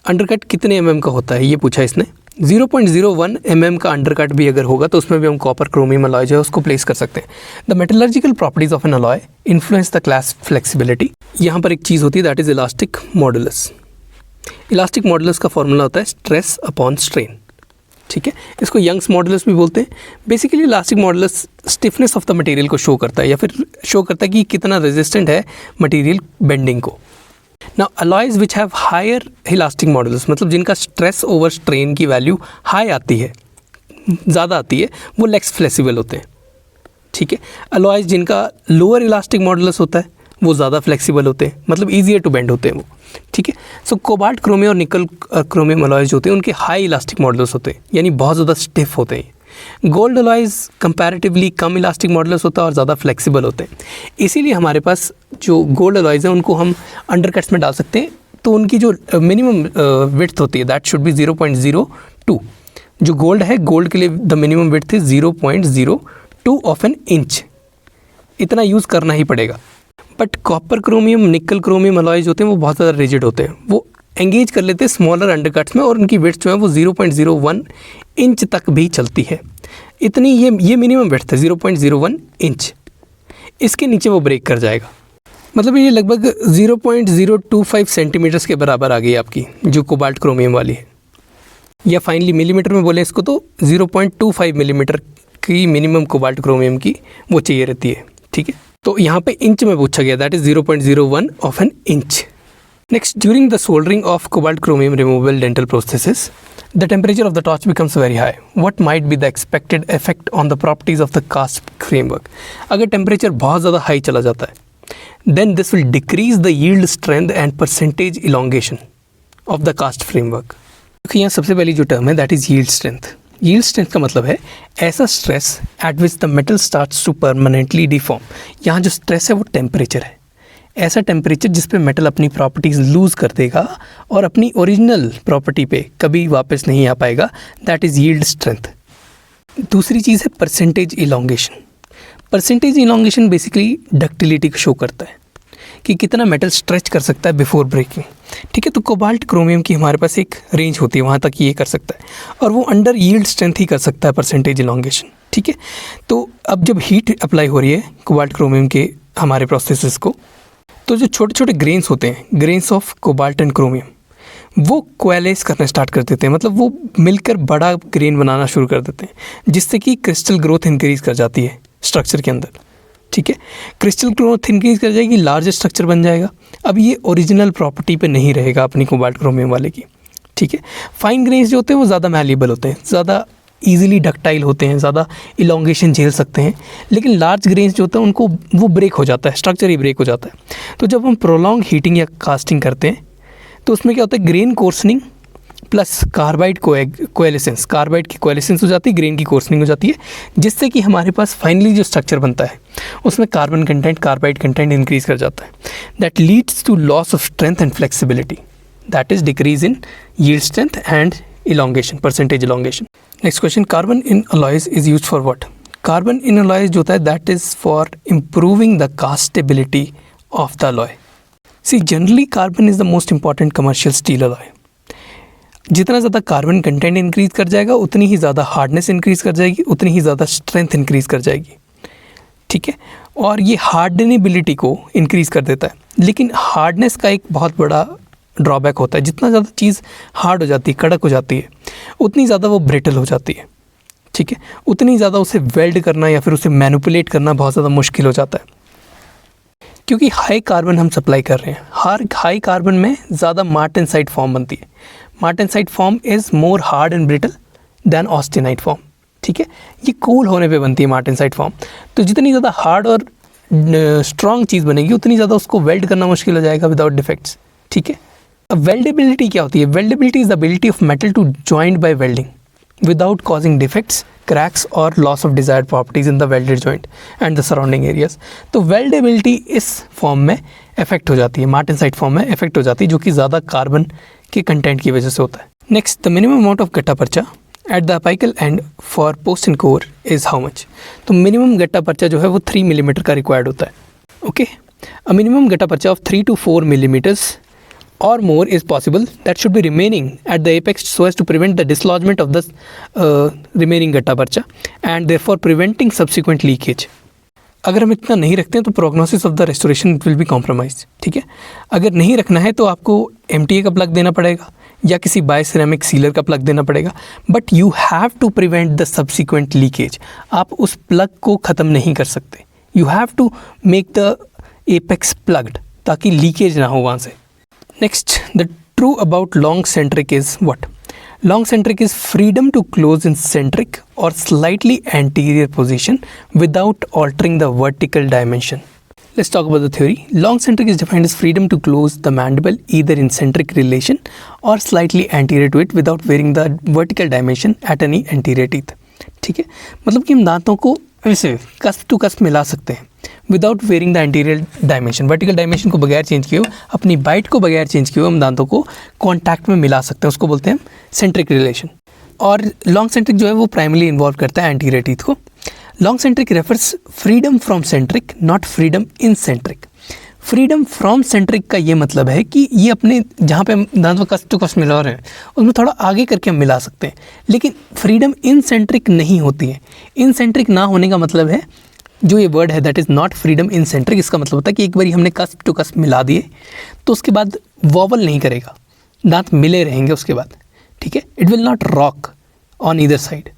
Undercut कितने mm का होता है ये पूछा इसने। 0.01 mm का अंडरकट भी अगर होगा तो उसमें भी हम कॉपर क्रोमियम अलॉय जो है उसको प्लेस कर सकते हैं। The metallurgical properties of N alloy influence the class flexibility. यहाँ पर एक चीज़ होती है that is elastic modulus. Elastic modulus का फॉर्मूला होता है स्ट्रेस अपॉन स्ट्रेन, ठीक है। इसको यंग्स मॉडुलस भी बोलते हैं। Basically elastic modulus stiffness of the material को शो करता है या फिर शो करता है कि कितना रेजिस्टेंट है मटेरियल बेंडिंग को। Now alloys which have higher elastic modulus, मतलब जिनका स्ट्रेस ओवर स्ट्रेन की वैल्यू हाई आती है, ज़्यादा आती है, वो लेस फ्लेक्सिबल होते हैं, ठीक है। अलॉयज जिनका लोअर इलास्टिक मॉडुलस होता है वो ज़्यादा फ्लेक्सिबल होते हैं, मतलब ईजियर टू बेंड होते हैं वो, ठीक है। सो कोबाल्ट क्रोमियम और निकल क्रोमियम अलॉयज होते हैं उनके हाई इलास्टिक मॉडुलस होते हैं, यानी बहुत ज़्यादा स्टिफ होते हैं। गोल्ड अलॉयज कंपैरेटिवली कम इलास्टिक मॉडुलस होता है और ज़्यादा फ्लेक्सिबल होते हैं। इसीलिए हमारे पास जो गोल्ड अलॉयज हैं उनको हम अंडरकट्स में डाल सकते हैं, तो उनकी जो मिनिमम विड्थ होती है दैट शुड बी 0.02। जो गोल्ड है, गोल्ड के लिए the minimum width is 0.02 of an inch. इतना यूज़ करना ही पड़ेगा। बट कॉपर क्रोमियम, निकल क्रोमियम अलॉयज होते हैं वो बहुत ज़्यादा रिजिड होते हैं, वो एंगेज कर लेते हैं स्मॉलर अंडरकट्स में और उनकी विड्थ जो है वो 0.01 इंच तक भी चलती है। इतनी ये मिनिमम विड्थ है 0.01 इंच, इसके नीचे वो ब्रेक कर जाएगा। मतलब ये लगभग 0.025 सेंटीमीटर्स के बराबर आ गई आपकी जो कोबाल्ट क्रोमियम वाली है, या फाइनली मिलीमीटर में बोले इसको तो 0.25 मिलीमीटर की मिनिमम कोबाल्ट क्रोमियम की वो चाहिए रहती है, ठीक है। तो यहाँ पे इंच में पूछा गया, that is 0.01 of an inch. Next, during the soldering of cobalt chromium removal dental processes the temperature of the torch becomes very high. What might be the expected effect on the properties of the cast framework. अगर temperature बहुत ज़्यादा high चला जाता है then this will decrease the yield strength and percentage elongation of the cast framework. क्योंकि यहाँ सबसे पहली जो टर्म है that is yield strength. Yield strength का मतलब है ऐसा stress at which the metal starts to permanently deform. यहाँ जो स्ट्रेस है वो टेम्परेचर है, ऐसा टेम्परेचर जिस पे मेटल अपनी प्रॉपर्टीज़ लूज़ कर देगा और अपनी ओरिजिनल प्रॉपर्टी पे कभी वापस नहीं आ पाएगा, दैट इज़ यील्ड स्ट्रेंथ। दूसरी चीज़ है percentage elongation. Percentage elongation basically ductility को शो करता है कि कितना मेटल स्ट्रेच कर सकता है बिफोर ब्रेकिंग, ठीक है। तो कोबाल्ट क्रोमियम की हमारे पास एक रेंज होती है, वहाँ तक ये कर सकता है और वो अंडर यील्ड स्ट्रेंथ ही कर सकता है परसेंटेज इलोंगेशन, ठीक है। तो अब जब हीट अप्लाई हो रही है कोबाल्ट क्रोमियम के हमारे प्रोसेसेस को, तो जो छोटे छोटे ग्रेन्स होते हैं, grains of cobalt and chromium, वो कोएलेस करना स्टार्ट कर देते हैं, मतलब वो मिलकर बड़ा ग्रेन बनाना शुरू कर देते हैं, जिससे कि क्रिस्टल ग्रोथ इंक्रीज़ कर जाती है स्ट्रक्चर के अंदर, ठीक है। क्रिस्टल ग्रोथ इंक्रीज कर जाएगी, लार्ज स्ट्रक्चर बन जाएगा। अब ये ओरिजिनल प्रॉपर्टी पे नहीं रहेगा अपनी कोबाल्ट क्रोमियम वाले की, ठीक है। फाइन ग्रेन्स जो होते हैं वो ज़्यादा मैलेबल होते हैं, ज़्यादा ईजिली डक्टाइल होते हैं, ज़्यादा इलोंगेशन झेल सकते हैं, लेकिन लार्ज ग्रेन्स जो होते हैं उनको वो ब्रेक हो जाता है, स्ट्रक्चर ही ब्रेक हो जाता है। तो जब हम प्रोलॉन्ग हीटिंग या कास्टिंग करते हैं तो उसमें क्या होता है, ग्रेन कोर्सनिंग प्लस कार्बाइड कोएलिसेंस, कार्बाइड की कोएलिसेंस हो जाती है, ग्रेन की कोर्सनिंग हो जाती है, जिससे कि हमारे पास फाइनली जो स्ट्रक्चर बनता है उसमें carbon content, carbide content increase कर जाता है। That leads to loss of strength and flexibility, that is decrease in yield strength and elongation, percentage elongation. Next question, carbon in alloys is use for what? Carbon in alloys जो होता है that is for improving the castability of the alloy. See generally carbon is the most important commercial steel alloy. जितना ज़्यादा carbon content increase कर जाएगा उतनी ही ज़्यादा hardness increase कर जाएगी, उतनी ही ज़्यादा स्ट्रेंथ इंक्रीज़ कर जाएगी, ठीक है। और ये हार्डनेबिलिटी को इंक्रीज़ कर देता है। लेकिन हार्डनेस का एक बहुत बड़ा ड्रॉबैक होता है, जितना ज़्यादा चीज़ हार्ड हो जाती है, कड़क हो जाती है, उतनी ज़्यादा वो ब्रिटल हो जाती है, ठीक है। उतनी ज़्यादा उसे वेल्ड करना या फिर उसे मैनिपुलेट करना बहुत ज़्यादा मुश्किल हो जाता है, क्योंकि हाई कार्बन हम सप्लाई कर रहे हैं। हाई कार्बन में ज़्यादा मार्टेनसाइट फॉर्म बनती है। Martensite form is more hard and brittle than austenite form, ठीक है। ये कूल होने पे बनती है मार्टेनसाइट फॉर्म। तो जितनी ज़्यादा हार्ड और स्ट्रॉन्ग चीज़ बनेगी उतनी ज़्यादा उसको वेल्ड करना मुश्किल हो जाएगा विदाउट डिफेक्ट्स, ठीक है। अब वेल्डेबिलिटी क्या होती है? Weldability is the ability of metal to joint by welding without causing defects, cracks और loss of desired properties in the welded joint and the surrounding areas. तो वेल्डेबिलिटी इस फॉर्म में इफेक्ट हो जाती है, मार्टेनसाइट फॉर्म में effect हो जाती है, जो कि ज़्यादा कार्बन के कंटेंट की वजह से होता है। Next, the minimum amount of gutta percha at the apical end for post and core is how much? तो मिनिमम गट्टा पर्चा जो है वो 3 मिलीमीटर का रिक्वायर्ड होता है, ओके। अ मिनिमम गट्टा पर्चा of 3 to 4 millimeters or more is possible that should be remaining at the apex so as to prevent the dislodgement of the remaining गट्टा पर्चा and therefore preventing subsequent leakage। अगर हम इतना नहीं रखते हैं तो prognosis of the restoration will be compromise, ठीक है। अगर नहीं रखना है तो आपको MTA का प्लग देना पड़ेगा या किसी बायोसिरेमिक सीलर का प्लग देना पड़ेगा, but you have to prevent the subsequent leakage. आप उस प्लग को ख़त्म नहीं कर सकते, you have to make the apex plugged ताकि लीकेज ना हो वहाँ से। Next, the true about long centric is what? Long centric is freedom to close in centric और slightly anterior position without altering the vertical dimension. Let's talk about the theory. Long centric is defined as freedom to close the mandible either in centric relation or slightly anterior to it without varying the vertical dimension at any anterior teeth, ठीक है। मतलब कि हम दांतों को ऐसे cusp to cusp मिला सकते हैं without wearing the anterior dimension. Vertical dimension को बगैर चेंज किए, अपनी बाइट को बगैर चेंज किए हम दांतों को कॉन्टैक्ट में मिला सकते हैं, उसको बोलते हैं सेंट्रिक रिलेशन। और लॉन्ग सेंट्रिक जो है वो प्राइमरी इन्वॉल्व करता है एंटीरियर टीथ को। Long centric refers freedom from centric, not freedom in centric. Freedom from centric का ये मतलब है कि ये अपने जहाँ पे हम दांत में कस्ट टू कस्ट मिला रहे हैं उसमें थोड़ा आगे करके हम मिला सकते हैं, लेकिन फ्रीडम इन सेंट्रिक नहीं होती है। इन सेंट्रिक ना होने का मतलब है, जो ये वर्ड है that is not freedom in centric, इसका मतलब होता है कि एक बार हमने कस्ट टू कस्ट मिला दिए तो उसके बाद वॉबल नहीं करेगा, दांत मिले रहेंगे उसके बाद, ठीक है। It will not rock on either side.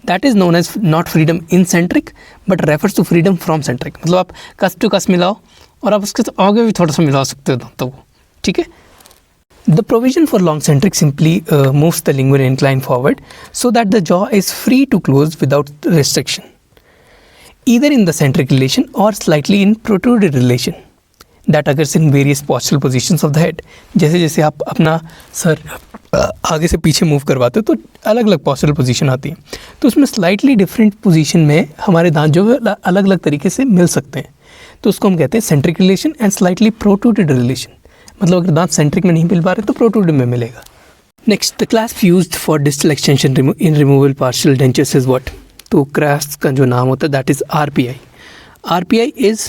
That is known as not freedom in centric but refers to freedom from centric. मतलब आप कस्ट टू कस्ट मिलाओ और आप उसके आगे भी थोड़ा सा मिला सकते हो दांतों को, ठीक है। The provision for long centric simply moves the lingual incline forward so that the jaw is free to close without restriction either in the centric relation or slightly in protruded relation that occurs in various postural positions of the head। जैसे जैसे आप अपना sir आगे से पीछे move करवाते हो तो अलग अलग पॉस्चरल पोजीशन आती है, तो उसमें स्लाइटली डिफरेंट पोजीशन में हमारे दांत जो है अलग अलग तरीके से मिल सकते हैं, तो उसको हम कहते हैं centric relation and slightly protruded relation. मतलब अगर दांत सेंट्रिक में नहीं मिल पा रहे तो प्रोट्रूडेड में मिलेगा। Next, the clasp used for distal extension in removal partial dentures is what? तो क्लास्प का जो नाम होता है that is RPI। RPI is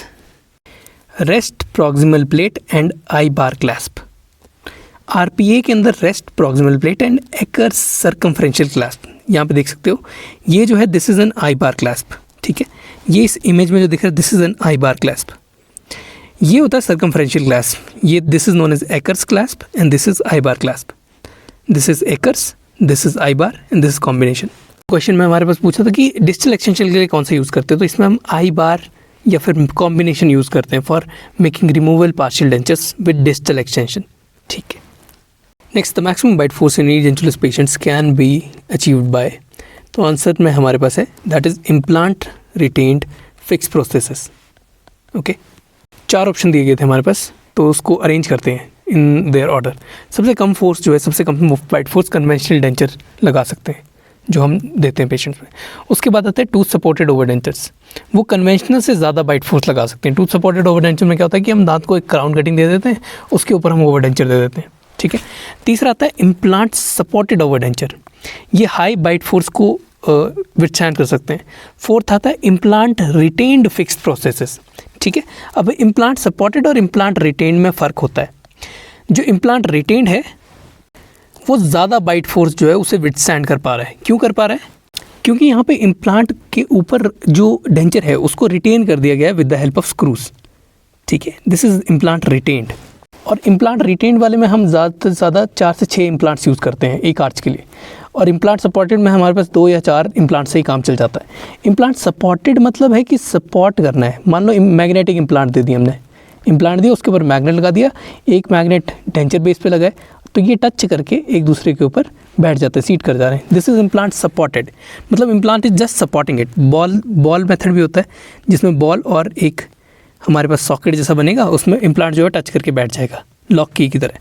rest proximal plate and I bar clasp. RPA के अंदर rest proximal plate and acres circumferential clasp, यहाँ पे देख सकते हो ये जो है this is an I bar clasp, ठीक है। ये इस इमेज में जो दिख रहा है this is an I bar clasp, ये होता है सर्कमफ्रेंशियल क्लैस्प। ये this is known as Akers clasp and this is I bar clasp. This is Akers, this is I bar and this is combination. Question में हमारे पास पूछा था कि distal extension के लिए कौन सा यूज़ करते हैं, तो इसमें हम आई बार या फिर कॉम्बिनेशन यूज़ करते हैं for making removal partial dentures with distal extension, ठीक है। Next, the maximum bite force in dentulous patients can be achieved by, तो आंसर में हमारे पास है that is implant retained fix prostheses, okay. 4 option दिए गए थे हमारे पास, तो उसको अरेंज करते हैं इन देयर ऑर्डर। सबसे कम फोर्स जो है, सबसे कम बाइट फोर्स कन्वेंशनल डेंचर लगा सकते हैं जो हम देते हैं पेशेंट्स में। उसके बाद आते हैं टूथ सपोर्टेड ओवरडेंचर्स, वो कन्वेंशनल से ज़्यादा बाइट फोर्स लगा सकते हैं। टूथ सपोर्टेड ओवरडेंचर में क्या होता है कि हम दांत को एक क्राउन कटिंग दे देते हैं, उसके ऊपर हम ओवरडेंचर दे देते हैं, ठीक है। तीसरा आता है इम्प्लांट सपोर्टेड ओवर डेंचर, ये हाई बाइट फोर्स को विथस्टैंड कर सकते हैं। फोर्थ आता है इम्प्लांट रिटेन्ड फिक्स्ड प्रोसेसेस, ठीक है। अब इम्प्लांट सपोर्टेड और इम्प्लांट रिटेन्ड में फ़र्क होता है। जो इम्प्लांट रिटेन्ड है वो ज़्यादा बाइट फोर्स जो है उसे विथस्टैंड कर पा रहा है। क्यों कर पा रहा है? क्योंकि यहाँ पे इम्प्लांट के ऊपर जो डेंचर है उसको रिटेन कर दिया गया है with the help of screws, ठीक है। This is implant retained. और इम्प्लांट रिटेन्ड वाले में हम ज़्यादा से ज़्यादा 4 से 6 इम्प्लांट्स यूज़ करते हैं एक आर्च के लिए, और इम्प्लांट सपोर्टेड में हमारे पास 2 या 4 इम्प्लांट से ही काम चल जाता है। इम्प्लांट सपोर्टेड मतलब है कि सपोर्ट करना है। मान लो मैग्नेटिक इम्प्लांट दे दिया हमने, इम्प्लांट दिया उसके ऊपर मैग्नेट लगा दिया, एक मैग्नेट डेंचर बेस पे लगाए तो ये टच करके एक दूसरे के ऊपर बैठ जाते हैं, सीट कर जा रहे हैं। दिस इज़ इम्प्लांट सपोर्टेड, मतलब implant is just supporting it. Ball method भी होता है जिसमें बॉल और एक हमारे पास सॉकेट जैसा बनेगा, उसमें इम्प्लांट जो है टच करके बैठ जाएगा लॉक की तरह।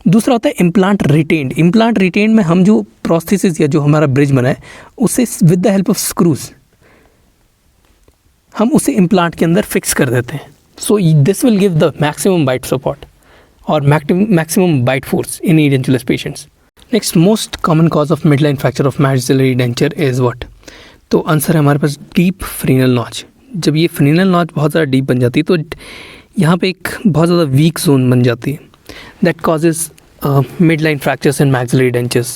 दूसरा होता है इम्प्लांट रिटेन्ड। इम्प्लांट रिटेन्ड में हम जो प्रोस्थेसिस या जो हमारा ब्रिज बना है उसे with the help of screws हम उसे इम्प्लांट के अंदर फिक्स कर देते हैं। So this will give the maximum bite support और maximum bite force in edentulous patients. Next, most common cause of midline fracture of maxillary denture is what? तो answer है हमारे पास डीप फ्रीनल नॉच। जब ये फ्रीनल नॉच बहुत ज़्यादा डीप बन जाती है तो यहाँ पे एक बहुत ज़्यादा वीक जोन बन जाती है, that causes midline fractures in maxillary dentures.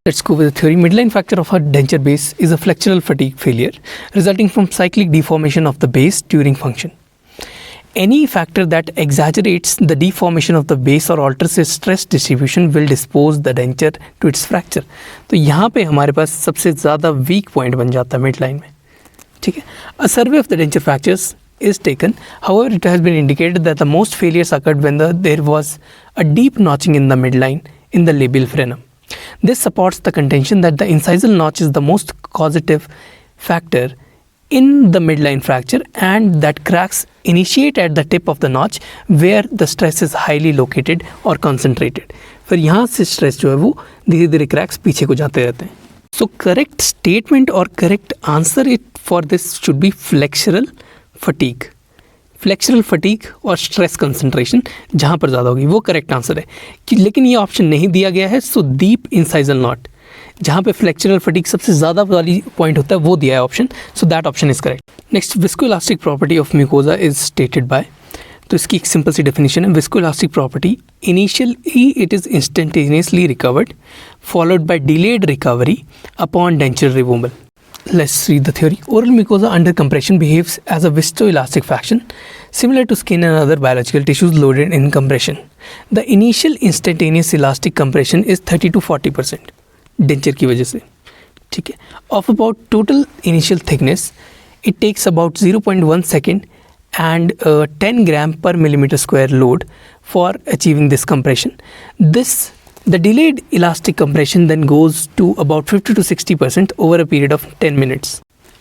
Let's go with the theory. Midline fracture of a denture base is a flexural fatigue failure resulting from cyclic deformation of the base during function. Any factor that exaggerates the deformation of the base or alters its stress distribution will dispose the denture to its fracture. तो यहाँ पे हमारे पास सबसे ज़्यादा weak point बन जाता है mid line में, ठीक है। A survey of the denture fractures is taken. However, it has been indicated that the most failures occurred when there was a deep notching in the midline in the labial frenum. This supports the contention that the incisal notch is the most causative factor in the midline fracture and that cracks initiate at the tip of the notch where the stress is highly located or concentrated. फिर यहाँ से stress जो है वो धीरे धीरे cracks पीछे को जाते रहते हैं। सो करेक्ट स्टेटमेंट और correct answer it for this should be flexural fatigue. Flexural fatigue और स्ट्रेस कंसंट्रेशन जहाँ पर ज़्यादा होगी वो करेक्ट आंसर है कि, लेकिन ये ऑप्शन नहीं दिया गया है। सो डीप इंसाइजल नॉट जहाँ पे फ्लेक्चरल फटीग सबसे ज़्यादा वाली पॉइंट होता है वो दिया है option, so that option is correct. Next, viscoelastic property of mucosa is stated by, तो इसकी एक सिंपल सी डेफिनेशन है। Viscoelastic property initially it is instantaneously recovered followed by delayed recovery upon denture removal. Let's read the theory. Oral mucosa under compression behaves as a viscoelastic fraction similar to skin and other biological tissues loaded in compression. The initial instantaneous elastic compression is 30 to 40% denture की वजह से, ठीक है। Of about total initial thickness, it takes about 0.1 second and 10 gram per millimeter square load for achieving this compression. The delayed elastic compression then goes to about 50 to 60% over a period of 10 minutes.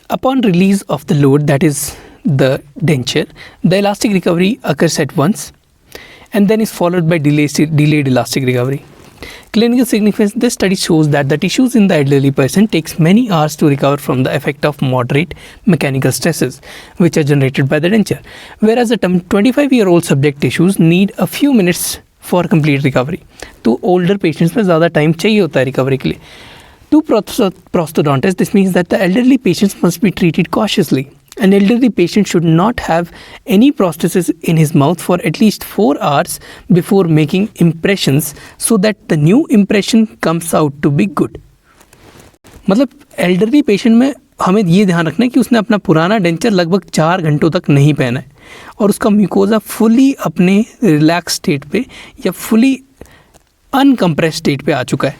Upon release of the load, that is the denture, the elastic recovery occurs at once and then is followed by delayed elastic recovery. Clinical significance, this study shows that the tissues in the elderly person takes many hours to recover from the effect of moderate mechanical stresses which are generated by the denture, whereas the 25-year-old subject tissues need a few minutes for complete recovery. तो older patients में ज़्यादा time चाहिए होता है recovery के लिए। To prosthodontist, this means that the elderly patients must be treated cautiously. An elderly patient should not have any prosthesis in his mouth for at least 4 hours before making impressions so that the new impression comes out to be good. मतलब elderly patient में हमें ये ध्यान रखना है कि उसने अपना पुराना डेंचर लगभग 4 घंटों तक नहीं पहना है और उसका म्यूकोजा फुली अपने रिलैक्स स्टेट पे या फुली अनकम्प्रेस स्टेट पे आ चुका है।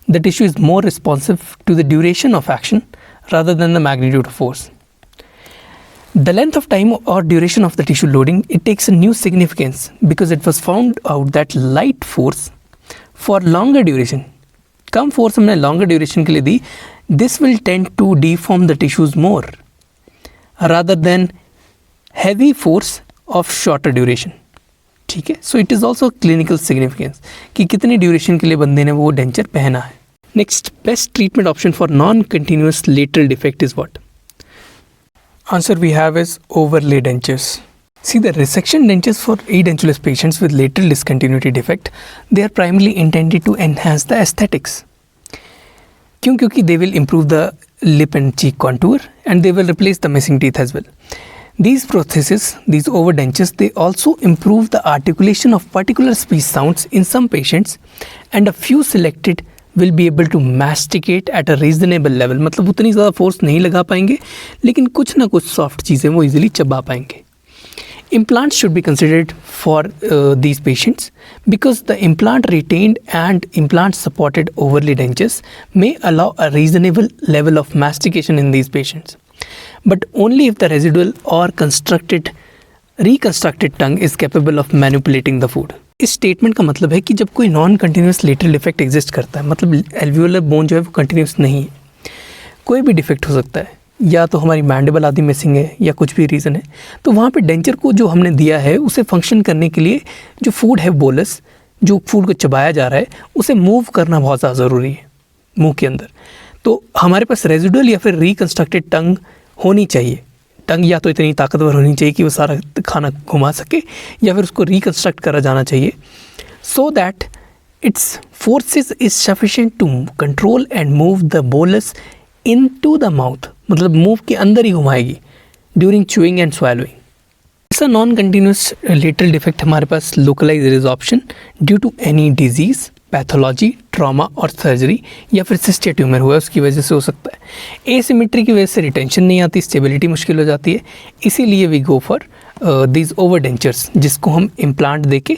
The tissue is more responsive to the duration of action rather than the magnitude of force. The length of time or duration of the tissue loading, it takes a new significance because it was found out that light force for longer duration, कम force हमने longer duration के लिए दी, this will tend to deform the tissues more rather than heavy force of shorter duration, ठीक है। So it is also clinical significance कि कितनी duration के लिए बंदे ने वो डेंचर पहना है। Next, best treatment option for non continuous lateral defect is what? Answer we have is overlay dentures. See, the resection dentures for edentulous patients with lateral discontinuity defect, they are primarily intended to enhance the aesthetics. क्यों? क्योंकि they will improve the lip and cheek contour and they will replace the missing teeth as well. These prostheses, these overdentures, they also improve the articulation of particular speech sounds in some patients and a few selected will be able to masticate at a reasonable level. मतलब उतनी ज़्यादा force नहीं लगा पाएंगे लेकिन कुछ ना कुछ सॉफ्ट चीज़ें वो इजीली चबा पाएंगे. Implants should be considered for these patients because the implant retained and implant supported overlay dentures may allow a reasonable level of mastication in these patients, but only if the residual or reconstructed tongue is capable of manipulating the food. इस statement का मतलब है कि जब कोई non continuous lateral defect exist करता है, मतलब एल्वियोलर बोन जो है वो कंटिन्यूस नहीं है, कोई भी डिफेक्ट हो सकता है, या तो हमारी मैंडिबल आदि मिसिंग है या कुछ भी रीज़न है, तो वहाँ पे डेंचर को जो हमने दिया है उसे फंक्शन करने के लिए जो फूड है बोलस, जो फूड को चबाया जा रहा है उसे मूव करना बहुत ज़्यादा ज़रूरी है मुंह के अंदर. तो हमारे पास रेजिडुअल या फिर रिकन्स्ट्रक्टेड टंग होनी चाहिए. टंग या तो इतनी ताकतवर होनी चाहिए कि वो सारा खाना घुमा सके या फिर उसको रिकन्स्ट्रक्ट करा जाना चाहिए so that its forces is sufficient to control and move the bolus into the mouth, मतलब मुंह के अंदर ही घुमाएगी ड्यूरिंग च्यूइंग एंड स्वैलोइंग. ऐसा नॉन कंटिन्यूस लेटरल डिफेक्ट हमारे पास localize resorption due to any disease, pathology, trauma और सर्जरी या फिर सिस्ट या ट्यूमर हुआ उसकी वजह से हो सकता है. एसिमेट्री की वजह से रिटेंशन नहीं आती, स्टेबिलिटी मुश्किल हो जाती है, इसीलिए वी गो फॉर दीज ओवरडेंचर्स जिसको हम इम्प्लांट देके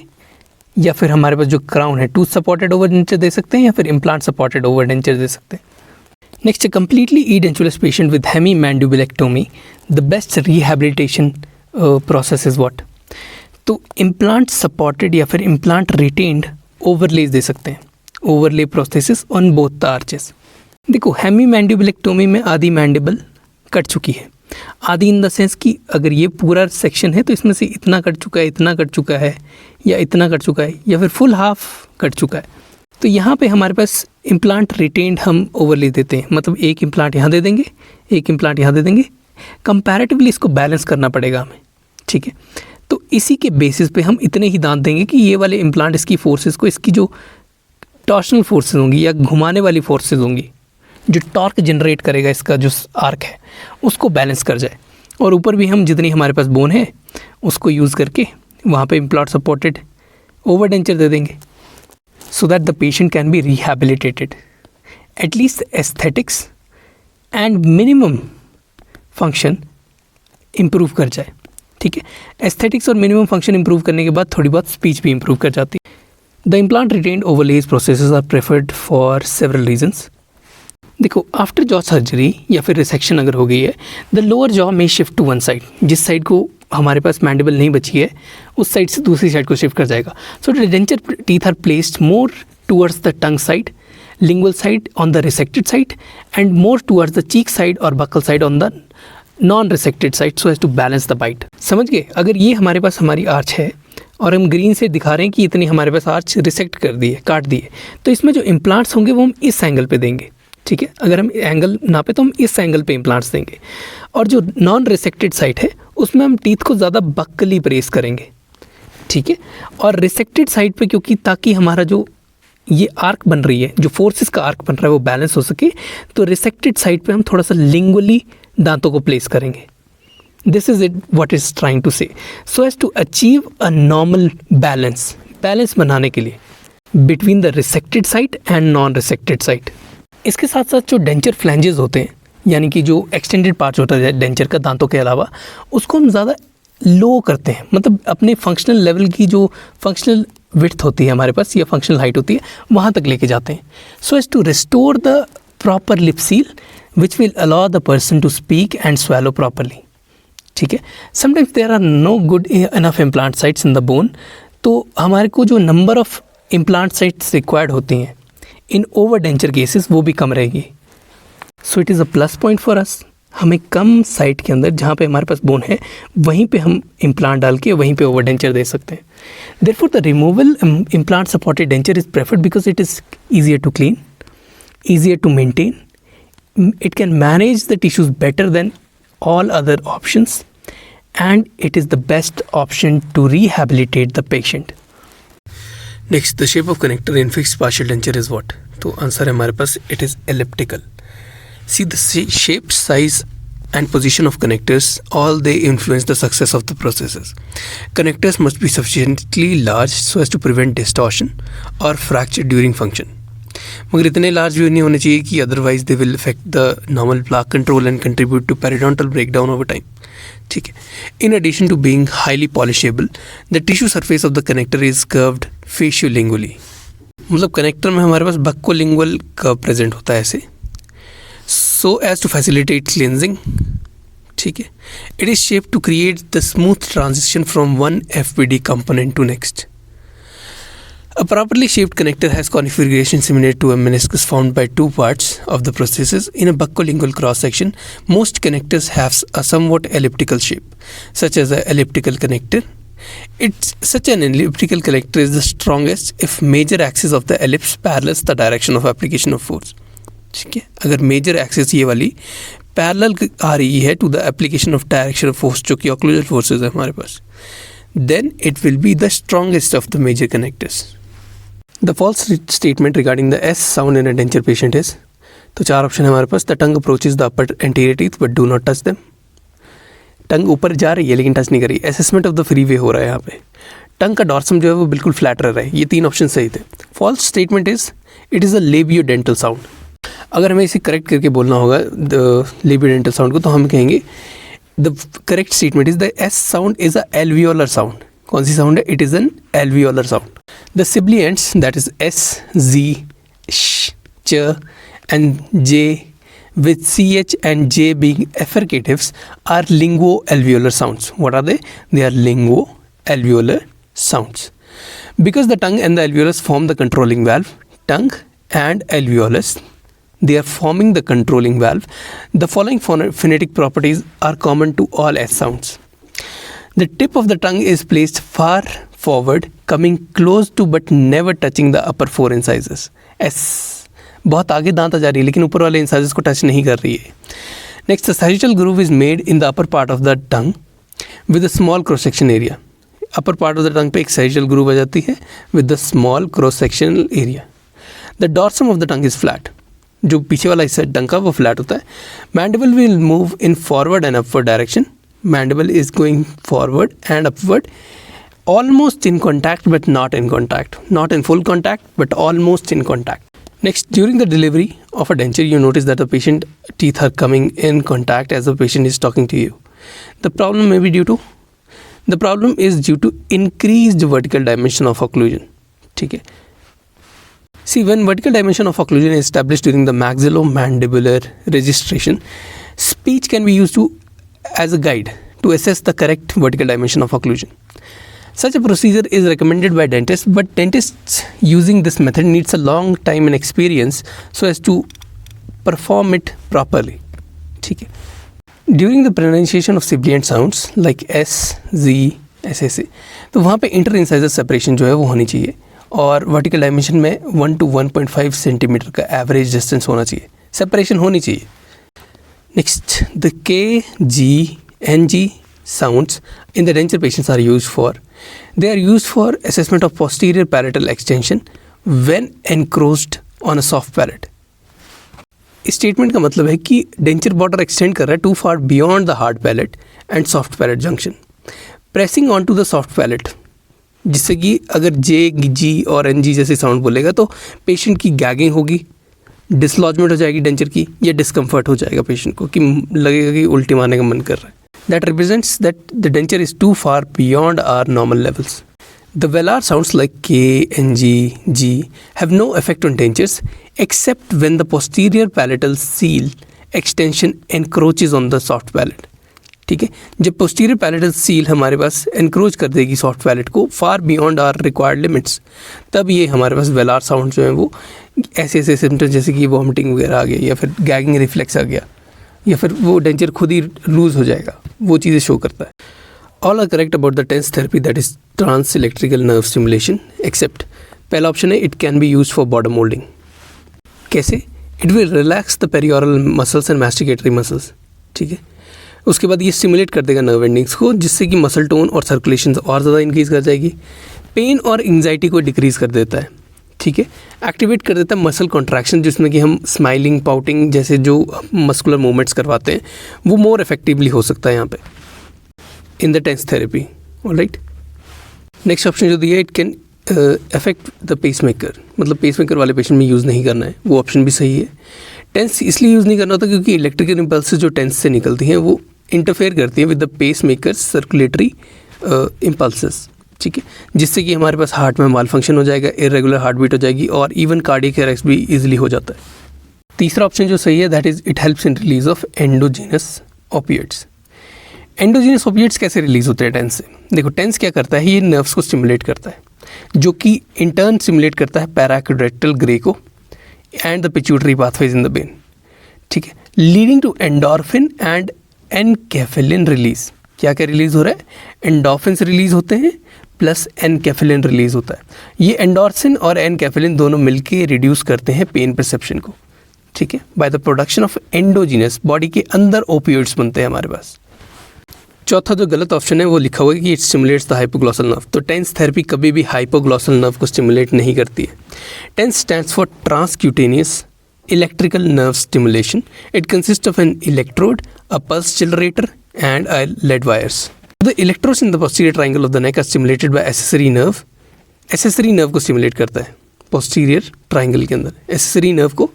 या फिर हमारे पास जो क्राउन है टूथ सपोर्टेड ओवरडेंचर दे सकते हैं या फिर इम्प्लांट सपोर्टेड ओवरडेंचर दे सकते हैं. Next, a completely edentulous patient with hemimandibulectomy, the best rehabilitation process is what? तो implant supported या फिर implant retained overlays दे सकते हैं, overlay prosthesis on both the arches. देखो hemimandibulectomy में आधी मैंडिबल कट चुकी है, आधी इन द सेंस कि अगर ये पूरा सेक्शन है तो इसमें से इतना कट चुका है, इतना कट चुका है या इतना कट चुका है या फिर फुल हाफ कट चुका है. तो यहाँ पे हमारे पास इम्प्लांट रिटेन्ड हम ओवरले देते हैं, मतलब एक इम्प्लांट यहाँ दे देंगे, एक इम्प्लांट यहाँ दे देंगे, कंपैरेटिवली इसको बैलेंस करना पड़ेगा हमें, ठीक है. तो इसी के बेसिस पे हम इतने ही दांत देंगे कि ये वाले इम्प्लांट इसकी फोर्सेस को, इसकी जो टॉर्शनल फोर्सेस होंगी या घुमाने वाली फोर्सेस होंगी, जो टॉर्क जनरेट करेगा इसका जो आर्क है उसको बैलेंस कर जाए. और ऊपर भी हम जितनी हमारे पास बोन है उसको यूज़ करके वहाँ पे इम्प्लांट सपोर्टेड ओवरडेंचर दे देंगे so that the patient can be rehabilitated. At least aesthetics and minimum function improve कर जाए, ठीक है. एस्थेटिक्स और मिनिमम फंक्शन improve करने के बाद थोड़ी बहुत स्पीच भी improve कर जाती है. The implant retained overlays processes are preferred for several reasons. देखो आफ्टर जॉ सर्जरी या फिर रिसेक्शन अगर हो गई है, द लोअर जॉ में शिफ्ट टू वन साइड, जिस साइड को हमारे पास मैंडिबल नहीं बची है उस साइड से दूसरी साइड को शिफ्ट कर जाएगा. So the denture teeth are placed more towards the tongue side, lingual side on the resected side and more towards the cheek side और buccal side on the non resected side so as to balance the bite. समझ गए? अगर ये हमारे पास हमारी arch है और हम ग्रीन से दिखा रहे हैं कि इतनी हमारे पास आर्च रिसेक्ट कर दी है, काट दी है, तो इसमें जो इम्प्लांट्स होंगे वो हम इस एंगल पे देंगे, ठीक है. अगर हम एंगल नापे तो हम इस एंगल पे इम्प्लांट्स देंगे. और जो नॉन रिसेक्टेड साइड है उसमें हम टीथ को ज़्यादा बक्कली प्रेस करेंगे, ठीक है. और रिसेक्टेड साइड पे क्योंकि ताकि हमारा जो ये आर्क बन रही है, जो फोर्सेस का आर्क बन रहा है वो बैलेंस हो सके, तो रिसेक्टेड साइड पे हम थोड़ा सा लिंगुअली दांतों को प्लेस करेंगे. This is it what is trying to say, so as to achieve a normal balance बनाने के लिए between the resected side and non resected side. इसके साथ साथ जो डेंचर फ्लैंजेस होते हैं, यानी कि जो एक्सटेंडेड पार्ट्स होता है डेंचर का दांतों के अलावा, उसको हम ज़्यादा लो करते हैं, मतलब अपने फंक्शनल लेवल की जो फंक्शनल विड्थ होती है हमारे पास या फंक्शनल हाइट होती है वहाँ तक लेके जाते हैं, so as to restore the proper lip seal which will allow the person to speak and swallow properly, ठीक है. Sometimes there are no good enough implant sites in the bone, तो हमारे को जो number of implant sites required होती हैं in overdenture cases वो भी कम रहेगी. So it is a plus point for us. हमें कम साइट के अंदर जहाँ पे हमारे पास बोन है वहीं पे हम इम्प्लांट डाल के वहीं पे ओवरडेंचर दे सकते हैं. Therefore the removal implant supported denture is preferred because it is easier to clean, easier to maintain, it can manage the tissues better than all other options and it is the best option to rehabilitate the patient. Next, the shape of connector in fixed partial denture is what? तो answer है हमारे पास, it is elliptical. See the shape, size and position of connectors, all they influence the success of the processes. Connectors must be sufficiently large so as to prevent distortion or fracture during function. मगर इतने large भी नहीं होने चाहिए कि otherwise they will affect the normal plaque control and contribute to periodontal breakdown over time. ठीक है. In addition to being highly polishable, the tissue surface of the connector is curved faciolingually. मतलब connector में हमारे पास बक्कोलिंगुअल curve present होता है ऐसे, so as to facilitate cleansing. ठीक है. It is shape to create the smooth transition from one FBD component to next. A properly shaped connector has configuration similar to a meniscus formed by two parts of the processes. In a buccolingual cross section, most connectors have a somewhat elliptical shape, such as an elliptical connector. Such an elliptical connector is the strongest if major axis of the ellipse parallels the direction of application of force. ठीक है. अगर major axis ये वाली parallel आ रही है to the application of direction of force, जो कि occlusal forces है हमारे पास, then it will be the strongest of the major connectors. The false statement regarding the S sound in a denture patient is, तो चार option है हमारे पास. The tongue approaches the upper anterior teeth but do not touch them. टंग ऊपर जा रही है लेकिन touch नहीं कर रही. Assessment of the free way हो रहा है यहाँ पे. टंग का डॉर्सम जो है वो बिल्कुल फ्लैट रह रहा है. ये तीन ऑप्शन सही थे. False statement is it is a labiodental sound. अगर हमें इसे करेक्ट करके बोलना होगा द लेबियोडेंटल साउंड को, तो हम कहेंगे the correct statement is the S sound is a alveolar sound. कौन सी साउंड है? It is an alveolar sound. The sibilants, that is S, Z, Sh, Ch and J, with CH and J being affricatives, are lingo-alveolar sounds. What are they? They are lingo-alveolar sounds. Because the tongue and the alveolus form the controlling valve, tongue and alveolus, they are forming the controlling valve. The following phonetic properties are common to all S sounds. The tip of the tongue is placed far forward, coming close to but never touching the upper four incisors. S बहुत आगे दांत आ जा रही है लेकिन ऊपर वाले incisors को टच नहीं कर रही है. Next, the sagittal groove is made in the upper part of the tongue with a small cross section area. Upper part of the tongue पे एक sagittal groove आ जाती है with the small cross sectional area. The dorsum of the tongue is flat. जो पीछे वाला हिस्सा टंग का वो फ्लैट होता है. Mandible will move in forward and upward direction. Mandible is going forward and upward, almost in contact but not in contact. Not in full contact but almost in contact. Next, during the delivery of a denture, you notice that the patient teeth are coming in contact as the patient is talking to you. The problem may be due to, the problem is due to increased vertical dimension of occlusion. ठीक है. See, when vertical dimension of occlusion is established during the maxillomandibular registration, speech can be used as a guide to assess the correct vertical dimension of occlusion. Such a procedure is recommended by dentists, but dentists using this method needs a long time and experience so as to perform it properly. ठीक है. During the pronunciation of sibilant sounds like S, Z, SSA, तो वहाँ पे inter incisor separation जो है वो होनी चाहिए और वर्टिकल डायमेंशन में 1 to 1.5 सेंटीमीटर का एवरेज डिस्टेंस होना चाहिए. सेपरेशन होनी चाहिए. Next, the K, G, N, G sounds in the denture patients are used for. They are used for assessment of posterior palatal extension when encroached on a soft palate. इस statement का मतलब है कि denture border extend कर रहा है too far beyond the hard palate and soft palate junction, pressing on to the soft palate, जिससे कि अगर जे, जी और एन जी जैसे साउंड बोलेगा तो पेशेंट की गैगिंग होगी, डिसलॉजमेंट हो जाएगी डेंचर की, या डिस्कम्फर्ट हो जाएगा पेशेंट को कि लगेगा कि उल्टी मारने का मन कर रहा है. That represents that the denture is too far beyond our normal levels. The velar sounds like K, N, G have no effect on dentures except when the posterior palatal seal extension encroaches on the soft palate. ठीक है, जब posterior palatal seal हमारे पास encroach कर देगी soft palate को far beyond our required limits, तब ये हमारे पास velar sound जो है वो ऐसे ऐसे symptoms जैसे कि vomiting वगैरह आ गया या फिर gagging reflex आ गया या फिर वो डेंचर खुद ही लूज हो जाएगा, वो चीज़ें शो करता है. All are correct about the TENS therapy, that is trans-electrical nerve stimulation, except पहला ऑप्शन है it can be used for bottom molding. कैसे? It will relax the perioral muscles and masticatory muscles. ठीक है. उसके बाद ये स्टिमुलेट कर देगा नर्व एंडिंग्स को, जिससे कि मसल टोन और सर्कुलेशन और ज़्यादा इंक्रीज़ कर जाएगी। पेन और एंग्जाइटी को डिक्रीज़ कर देता है, ठीक है। एक्टिवेट कर देता है मसल कॉन्ट्रैक्शन, जिसमें कि हम स्माइलिंग, पाउटिंग जैसे जो मस्कुलर मूवमेंट्स करवाते हैं वो मोर इफेक्टिवली हो सकता है यहाँ पे in the tense therapy. Alright, next option जो दिया है, it can affect the pacemaker, मतलब पेसमेकर वाले पेशेंट में यूज़ नहीं करना है, वो ऑप्शन भी सही है। टेंस इसलिए यूज़ नहीं करना होता क्योंकि इलेक्ट्रिकल इम्पल्सेस जो टेंस से निकलती हैं वो इंटरफेयर करती हैं with the pacemaker circulatory impulses, ठीक है, जिससे कि हमारे पास हार्ट में माल फंक्शन हो जाएगा, इरेगुलर हार्ट बीट हो जाएगी और इवन कार्डियक अरेस्ट भी इजीली हो जाता है। तीसरा ऑप्शन जो सही है that is it helps in release of endogenous opiates. Endogenous opiates कैसे रिलीज होते हैं टेंस से? देखो, टेंस क्या करता है, ये नर्व्स को स्टिमुलेट करता है, जो कि इन टर्न स्टिमुलेट करता है पैराक्यूरेक्टल ग्रे को and the pituitary pathways in the brain, ठीक है, leading to endorphin and enkephalin release. क्या क्या रिलीज हो रहा है? एंडोर्फिन्स रिलीज होते हैं प्लस एनकेफेलिन रिलीज होता है। ये एंडोर्फिन और एनकेफेलिन दोनों मिलके रिड्यूस करते हैं पेन परसेप्शन को, ठीक है, by the production of endogenous, body के अंदर ओपियोइड्स बनते हैं हमारे पास। चौथा जो गलत ऑप्शन है वो लिखा हुआ है कि it stimulates the hypoglossal nerve. तो टेंस थेरेपी कभी भी हाइपोग्लॉसल नर्व को स्टिमुलेट नहीं करती है। TENS stands for transcutaneous electrical nerve stimulation. It consist of an electrode, a pulse generator and lead wires. The electrodes in the posterior triangle of the neck are stimulated by accessory nerve. Accessory nerve को stimulate करता है posterior triangle के अंदर, accessory nerve को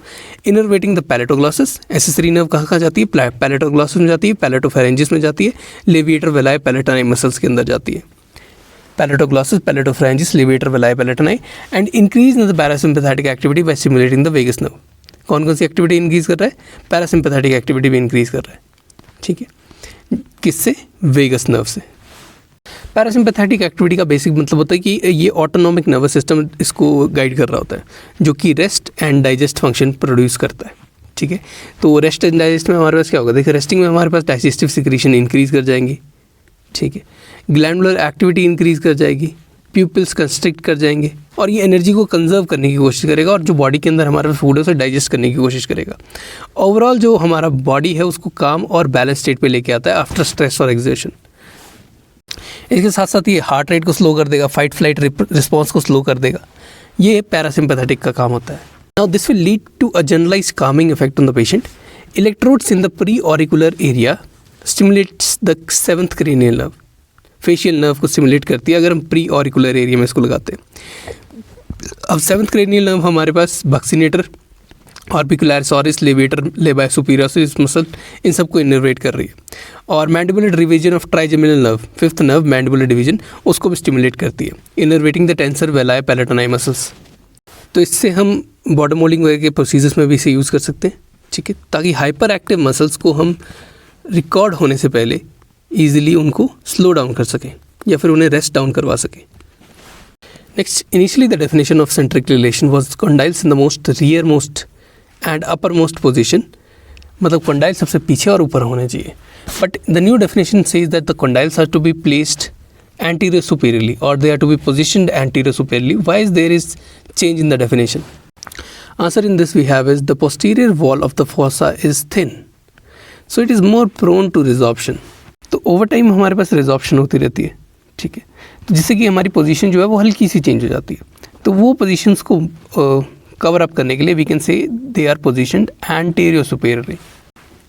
innervating the palatoglossus. accessory nerve कहाँ कहाँ जाती है? palatoglossus में जाती है, palatopharyngeus में जाती है, levator velar palatini muscles के अंदर जाती है। palatoglossus, palatopharyngeus, levator velar palatini and increase in the parasympathetic activity by stimulating the vagus nerve. कौन कौन सी एक्टिविटी इंक्रीज कर रहा है? पैरासिम्पैथेटिक एक्टिविटी भी इंक्रीज कर रहा है, ठीक है, किससे? वेगस नर्व से। पैरासिम्पैथेटिक एक्टिविटी का बेसिक मतलब होता है कि ये ऑटोनॉमिक नर्वस सिस्टम इसको गाइड कर रहा होता है, जो कि rest and digest function produce करता है, ठीक है। तो रेस्ट एंड डाइजेस्ट में हमारे पास क्या होगा? देखिए, रेस्टिंग में हमारे पास डाइजेस्टिव सिक्रीशन इंक्रीज कर जाएंगी, ठीक है, ग्लैंडुलर एक्टिविटी इंक्रीज कर जाएगी, प्यूपिल्स कंस्ट्रिक्ट कर जाएंगे और ये एनर्जी को कंजर्व करने की कोशिश करेगा और जो बॉडी के अंदर हमारे पास फूड है उसे डाइजेस्ट करने की कोशिश करेगा। ओवरऑल जो हमारा बॉडी है उसको काम और बैलेंस स्टेट पे लेके आता है आफ्टर स्ट्रेस और एक्सर्शन। इसके साथ साथ ये हार्ट रेट को स्लो कर देगा, फाइट फ्लाइट रिस्पॉन्स को स्लो कर देगा। ये पैरासिम्पैथेटिक का काम होता है। Now this will lead to a generalize calming effect on the patient. Electrodes in the pre auricular area stimulates the 7th cranial nerve। Facial nerve को स्टिमुलेट करती है अगर हम प्री ऑरिकुलर एरिया में इसको लगाते हैं। अब 7th cranial nerve हमारे पास बक्सिनेटर, orbicularis orris, levator, लेबाई superioris muscle, इन सबको इनर्वेट कर रही है। और mandibular division of trigeminal nerve, 5th nerve mandibular division, उसको भी स्टिमुलेट करती है, इनर्वेटिंग द टेंसर वेलाय पैलेटोनाई मसल्स। तो इससे हम बॉटम मोल्डिंग वगैरह के प्रोसीजर्स में भी इसे यूज़ कर सकते हैं, ठीक है, ताकि हाइपर एक्टिव मसल्स को हम रिकॉर्ड होने से पहले ईजिली उनको स्लो डाउन कर सकें या फिर उन्हें रेस्ट डाउन करवा सकें। Next, initially the definition of centric relation was condyles in the most rear most and upper most position, मतलब कंडाइल सबसे पीछे और ऊपर होने चाहिए। But the new definition says that the condyles are to be placed anterior superiorly or they are to be positioned anterior superiorly. Why is there is change in the definition? Answer in this we have is the posterior wall of the fossa is thin, so it is more prone to resorption. तो over time हमारे पास resorption होती रहती है, ठीक है, तो जिससे कि हमारी पोजीशन जो है वो हल्की सी चेंज हो जाती है। तो वो पोजीशंस को कवर अप करने के लिए we can say they are positioned anterior superiorly.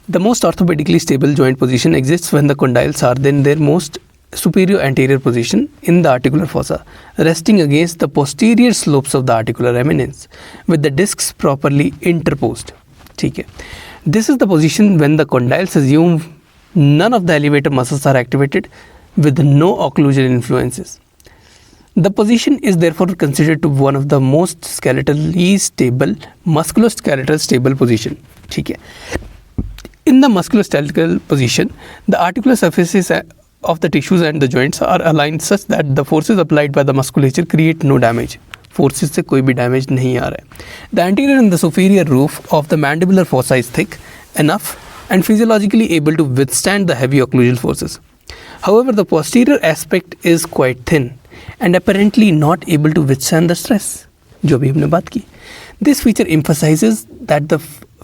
The most orthopedically stable joint position exists when the condyles are then their most superior anterior position in the articular fossa, resting against the posterior slopes of the articular eminence with the discs properly interposed. ठीक है, this is the position when the condyles assume none of the elevator muscles are activated with no occlusal influences. The position is therefore considered to be one of the most skeletally stable, musculoskeletal stable position. ठीक है, in the musculoskeletal position, the articular surfaces of the tissues and the joints are aligned such that the forces applied by the musculature create no damage. Forces से कोई भी damage नहीं आ रहा है. The anterior and the superior roof of the mandibular fossa is thick enough and physiologically able to withstand the heavy occlusal forces. However, the posterior aspect is quite thin and apparently not able to withstand the stress, जो भी हमने बात की. This feature emphasizes that the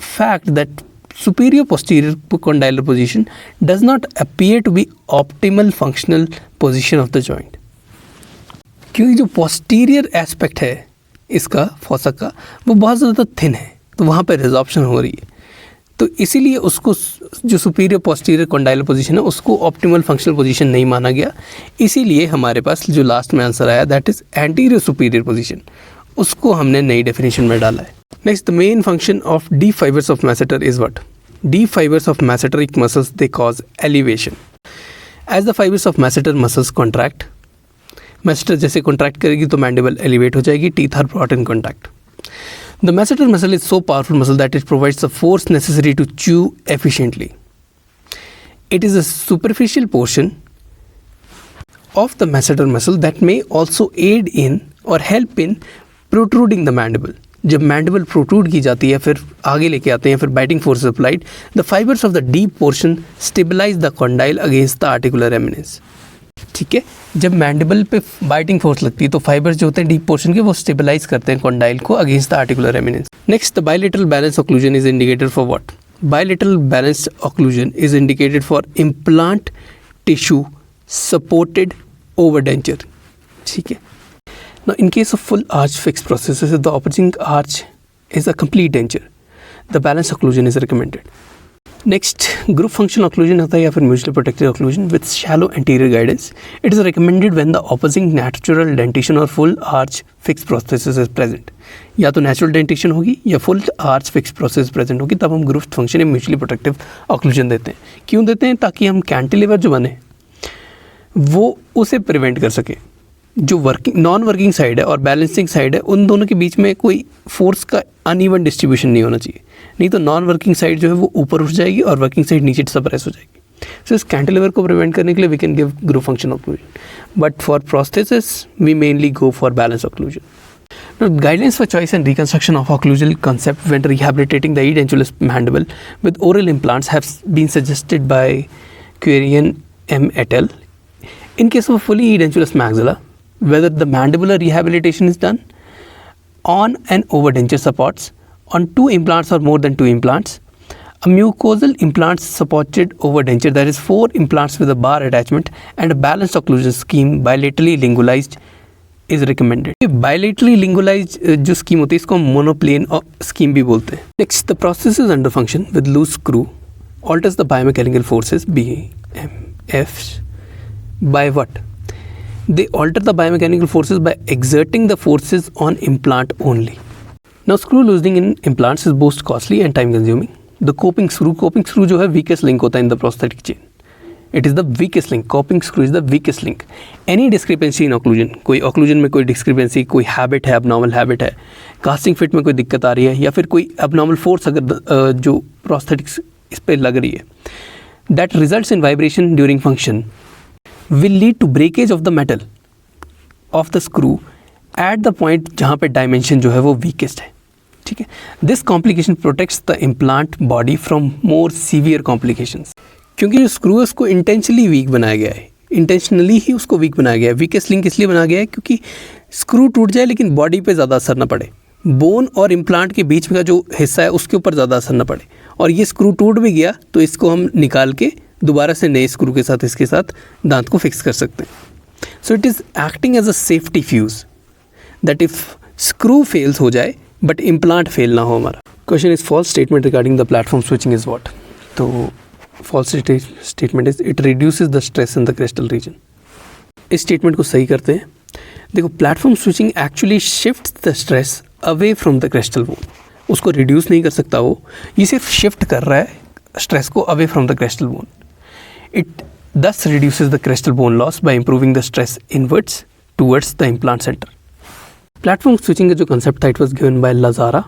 fact that superior posterior condylar position does not appear to be optimal functional position of the joint. क्योंकि जो posterior aspect है इसका fossa का वो बहुत ज़्यादा थिन है, तो वहाँ पर रिजॉर्प्शन हो रही है, तो इसीलिए उसको जो सुपीरियर पोस्टीरियर कॉन्डाइलर पोजीशन है उसको ऑप्टिमल फंक्शनल पोजीशन नहीं माना गया। इसीलिए हमारे पास जो लास्ट में आंसर आया that is anterior superior position, उसको हमने नई डेफिनेशन में डाला है। Next, the main function of deep fibres of masseter is what? Deep fibres of masseteric muscles they cause elevation. As the fibres of masseter muscles contract, masseter जैसे contract करेगी तो mandible elevate हो जाएगी, teeth are brought in contact. The masseter muscle is so powerful muscle that it provides the force necessary to chew efficiently. It is a superficial portion of the masseter muscle that may also aid in or help in protruding the mandible. जब mandible protrude की जाती है, फिर आगे लेके आते हैं, फिर biting force is applied, the fibers of the deep portion stabilize the condyle against the articular eminence. ठीक है, जब मैंडिबल पे बाइटिंग फोर्स लगती है तो फाइबर्स जो होते हैं डीप पोर्शन के वो स्टेबलाइज करते हैं कॉन्डाइल को against the articular eminence. Next, the bilateral balance occlusion is indicated for what? Bilateral balance occlusion is indicated for implant tissue supported overdenture. ठीक है, now in case of full arch fix prostheses the opposing arch is a complete denture, the balance occlusion is recommended. Next, group functional occlusion होता है या फिर mutually protected occlusion with shallow anterior guidance. It is recommended when the opposing natural dentition और full arch fix process is present. या तो natural dentition होगी या full arch fix process present होगी, तब हम ग्रुप फंक्शन या म्यूचुअली प्रोटेक्टिव ऑक्लूजन देते हैं। क्यों देते हैं? ताकि हम कैंटिलीवर जो बने वो उसे प्रिवेंट कर सके। जो वर्किंग नॉन वर्किंग साइड है और बैलेंसिंग साइड है उन दोनों के बीच में कोई फोर्स का अनइवन डिस्ट्रीब्यूशन नहीं होना चाहिए, नहीं तो नॉन वर्किंग साइड जो है वो ऊपर उठ जाएगी और वर्किंग साइड नीचे सप्रेस हो जाएगी। सो इस कैंटिलीवर को प्रिवेंट करने के लिए we can give group function occlusion, but for prosthesis we mainly go for balance occlusion. Now, guidelines for choice and reconstruction of occlusal concept when rehabilitating the edentulous mandible with oral implants have been suggested by Querian M. et al. In case of a fully edentulous maxilla, whether the mandibular rehabilitation is done on an overdenture supports, on 2 implants or more than 2 implants, a mucosal implants supported overdenture, that is 4 implants with a bar attachment and a balanced occlusion scheme bilaterally lingualized is recommended. Bilaterally lingualized जो scheme होती है इसको monoplane scheme भी बोलते हैं. Next, the process is under function with loose screw alters the biomechanical forces BMF by what? They alter the biomechanical forces by exerting the forces on implant only. Now, screw loosening in implants is both costly and time consuming. The coping screw जो है weakest link होता है in the prosthetic chain. It is the weakest link. Coping screw is the weakest link. Any discrepancy in occlusion, कोई occlusion में कोई discrepancy, कोई habit है, abnormal habit है, casting fit में कोई दिक्कत आ रही है, या फिर कोई abnormal force अगर जो prosthetics इस पे लग रही है, that results in vibration during function will lead to breakage of the metal of the screw at the point जहाँ पे dimension जो है वो weakest है. ठीक है, this complication protects the implant body from more severe complications. क्योंकि जो स्क्रू है उसको इंटेंशनली वीक बनाया गया है, इंटेंशनली ही उसको वीक बनाया गया है. वीकेस्ट लिंक इसलिए बनाया गया है क्योंकि स्क्रू टूट जाए लेकिन बॉडी पे ज़्यादा असर ना पड़े, बोन और इम्प्लांट के बीच में का जो हिस्सा है उसके ऊपर ज़्यादा असर ना पड़े. और ये स्क्रू टूट भी गया तो इसको हम निकाल के दोबारा से नए स्क्रू के साथ इसके साथ दांत को फिक्स कर सकते हैं. So it is acting as a safety fuse that if screw fails हो जाए बट इम्प्लांट फेल ना हो हमारा. Question is false statement regarding the platform switching is what? तो false statement is it reduces the stress in the crestal region. इस statement को सही करते हैं. देखो, platform switching actually shifts the stress away from the crestal bone. उसको reduce नहीं कर सकता वो, ये सिर्फ शिफ्ट कर रहा है स्ट्रेस को away from the crestal bone. It thus reduces the crestal bone loss by improving the stress inwards towards the implant center. Platform switching का जो concept था it was given by Lazzara